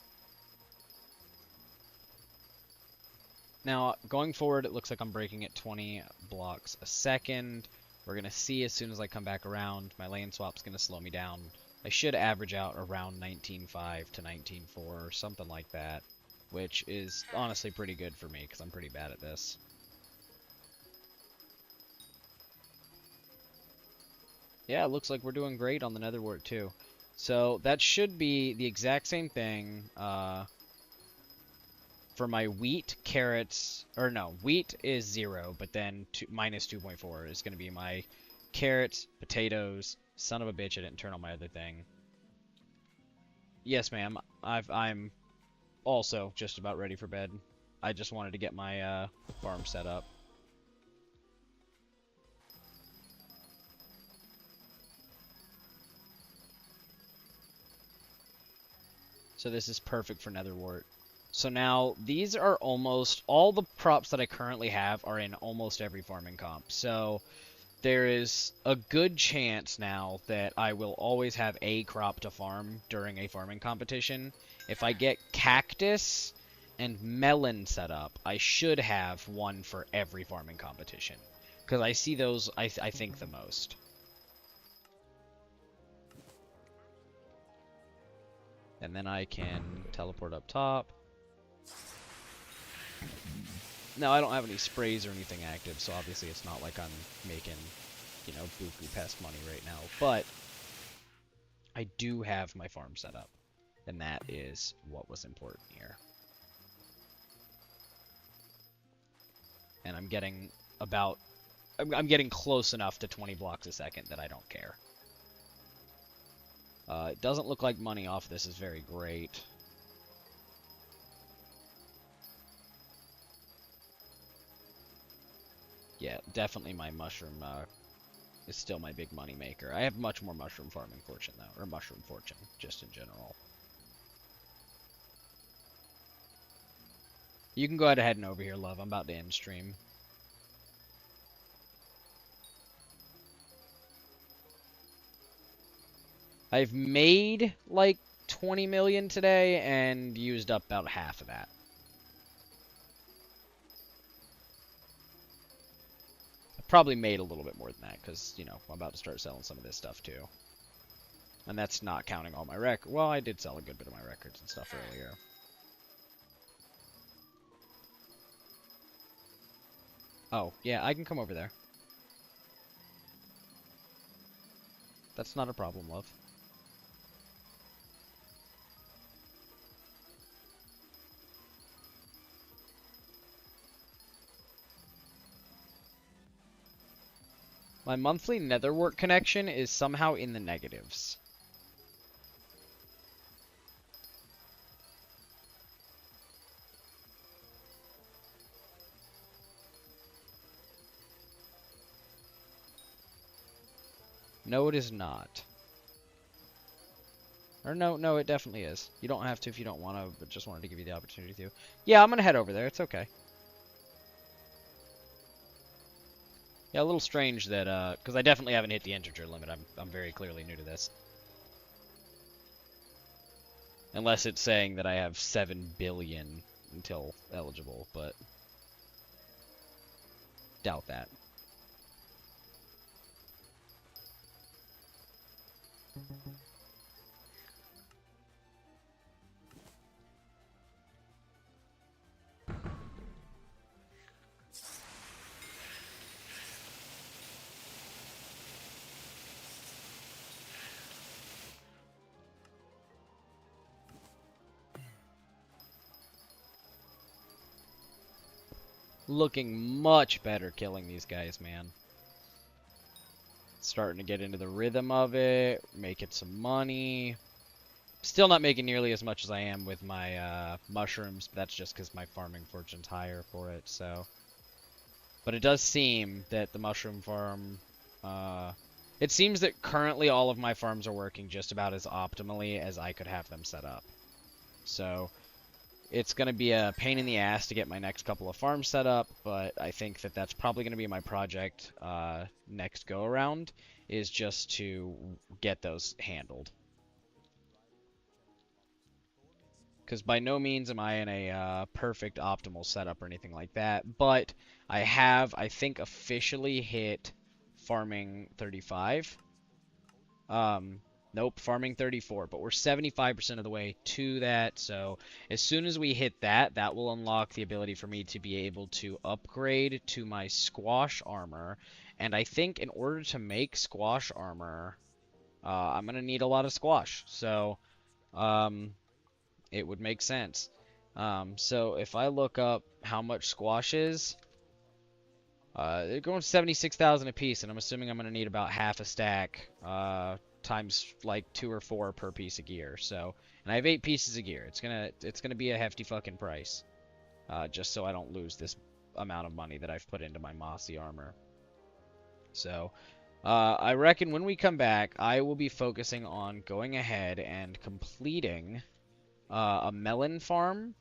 Now, going forward, it looks like I'm breaking at 20 blocks a second. We're going to see as soon as I come back around. My lane swap's going to slow me down. I should average out around 19.5 to 19.4 or something like that, which is honestly pretty good for me because I'm pretty bad at this. Yeah, it looks like we're doing great on the netherwort too. So that should be the exact same thing for my wheat, carrots, or no, wheat is 0, but then minus 2.4 is going to be my carrots, potatoes, son of a bitch, I didn't turn on my other thing. Yes, ma'am, I'm also just about ready for bed. I just wanted to get my farm set up. So this is perfect for netherwort. So now, these are almost, all the props that I currently have are in almost every farming comp. So there is a good chance now that I will always have a crop to farm during a farming competition. If I get cactus and melon set up, I should have one for every farming competition. Because I see those, I think, the most. And then I can teleport up top. Now, I don't have any sprays or anything active, so obviously it's not like I'm making, you know, buku pest money right now. But I do have my farm set up, and that is what was important here. And I'm getting about... I'm getting close enough to 20 blocks a second that I don't care. It doesn't look like money off this is very great. Yeah, definitely my mushroom is still my big money maker. I have much more mushroom farming fortune, though. Or mushroom fortune, just in general. You can go ahead and over here, love. I'm about to end stream. I've made like 20 million today and used up about half of that. I probably made a little bit more than that because, you know, I'm about to start selling some of this stuff too. And that's not counting all my well, I did sell a good bit of my records and stuff earlier. Oh, yeah, I can come over there. That's not a problem, love. My monthly netherwork connection is somehow in the negatives. No, it is not. Or no, it definitely is. You don't have to if you don't want to, but just wanted to give you the opportunity to. Yeah, I'm going to head over there. It's okay. Yeah, a little strange that, because I definitely haven't hit the integer limit. I'm very clearly new to this. Unless it's saying that I have 7 billion until eligible, but doubt that. Looking much better killing these guys, man. Starting to get into the rhythm of it, making some money. Still not making nearly as much as I am with my mushrooms, but that's just because my farming fortune's higher for it, so. But it does seem that the mushroom farm, it seems that currently all of my farms are working just about as optimally as I could have them set up. So, it's going to be a pain in the ass to get my next couple of farms set up, but I think that that's probably going to be my project next go-around, is just to get those handled. Because by no means am I in a perfect optimal setup or anything like that, but I have, I think, officially hit farming 35. Nope, farming 34, but we're 75% of the way to that, so as soon as we hit that, that will unlock the ability for me to be able to upgrade to my squash armor, and I think in order to make squash armor, I'm going to need a lot of squash, so it would make sense. So if I look up how much squash is, they're going 76,000 a piece, and I'm assuming I'm going to need about half a stack, times like 2 or 4 per piece of gear. So, and I have 8 pieces of gear. It's gonna be a hefty fucking price, just so I don't lose this amount of money that I've put into my mossy armor. So, I reckon when we come back, I will be focusing on going ahead and completing a melon farm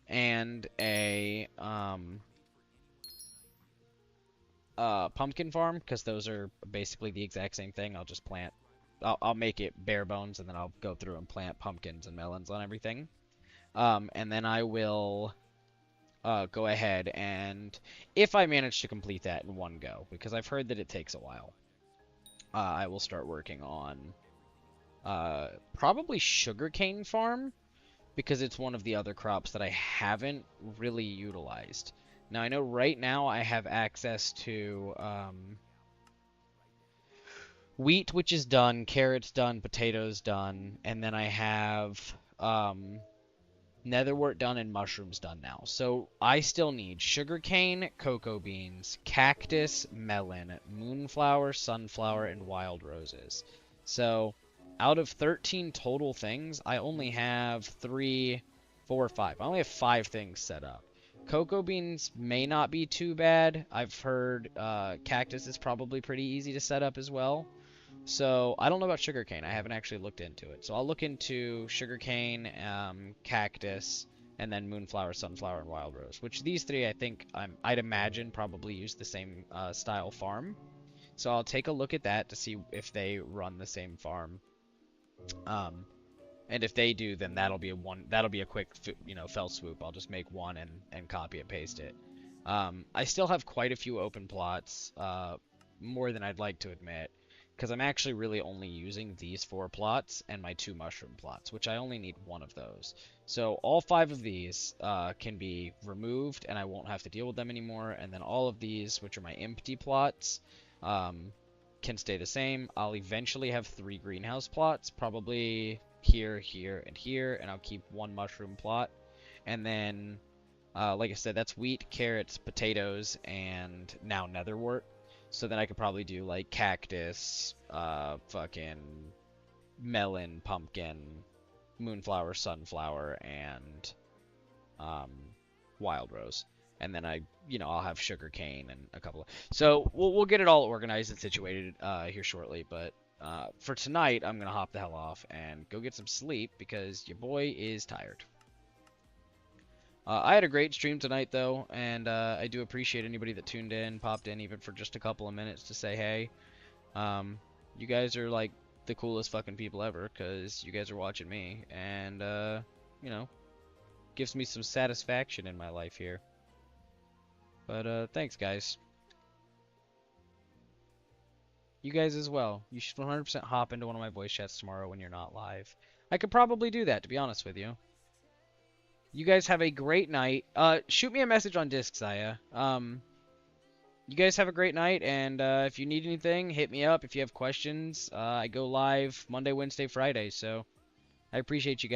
and a pumpkin farm, because those are basically the exact same thing. I'll just plant. I'll make it bare bones, and then I'll go through and plant pumpkins and melons on everything. And then I will go ahead and, if I manage to complete that in one go, because I've heard that it takes a while, I will start working on probably sugarcane farm, because it's one of the other crops that I haven't really utilized. Now, I know right now I have access to wheat, which is done, carrots done, potatoes done, and then I have netherwort done and mushrooms done now. So I still need sugarcane, cocoa beans, cactus, melon, moonflower, sunflower, and wild roses. So out of 13 total things, I only have 3, 4, 5. I only have 5 things set up. Cocoa beans may not be too bad. I've heard cactus is probably pretty easy to set up as well. So I don't know about sugarcane. I haven't actually looked into it. So I'll look into sugarcane, cactus, and then moonflower, sunflower, and wild rose. Which these three, I think, I'd imagine probably use the same style farm. So I'll take a look at that to see if they run the same farm. And if they do, then that'll be a quick, fell swoop. I'll just make one and copy and paste it. I still have quite a few open plots, more than I'd like to admit, because I'm actually really only using these 4 plots and my 2 mushroom plots, which I only need 1 of those. So all 5 of these can be removed, and I won't have to deal with them anymore. And then all of these, which are my empty plots, can stay the same. I'll eventually have 3 greenhouse plots, probably here, here, and here, and I'll keep 1 mushroom plot. And then, like I said, that's wheat, carrots, potatoes, and now netherwort. So then I could probably do like cactus, fucking melon, pumpkin, moonflower, sunflower, and wild rose. And then I'll have sugar cane and a couple of... So we'll get it all organized and situated here shortly. But for tonight, I'm going to hop the hell off and go get some sleep because your boy is tired. I had a great stream tonight, though, and I do appreciate anybody that tuned in, popped in even for just a couple of minutes to say hey. You guys are, like, the coolest fucking people ever, because you guys are watching me, and, gives me some satisfaction in my life here. But, thanks, guys. You guys as well. You should 100% hop into one of my voice chats tomorrow when you're not live. I could probably do that, to be honest with you. You guys have a great night. Shoot me a message on Disc, Saya. You guys have a great night, and if you need anything, hit me up. If you have questions, I go live Monday, Wednesday, Friday, so I appreciate you guys.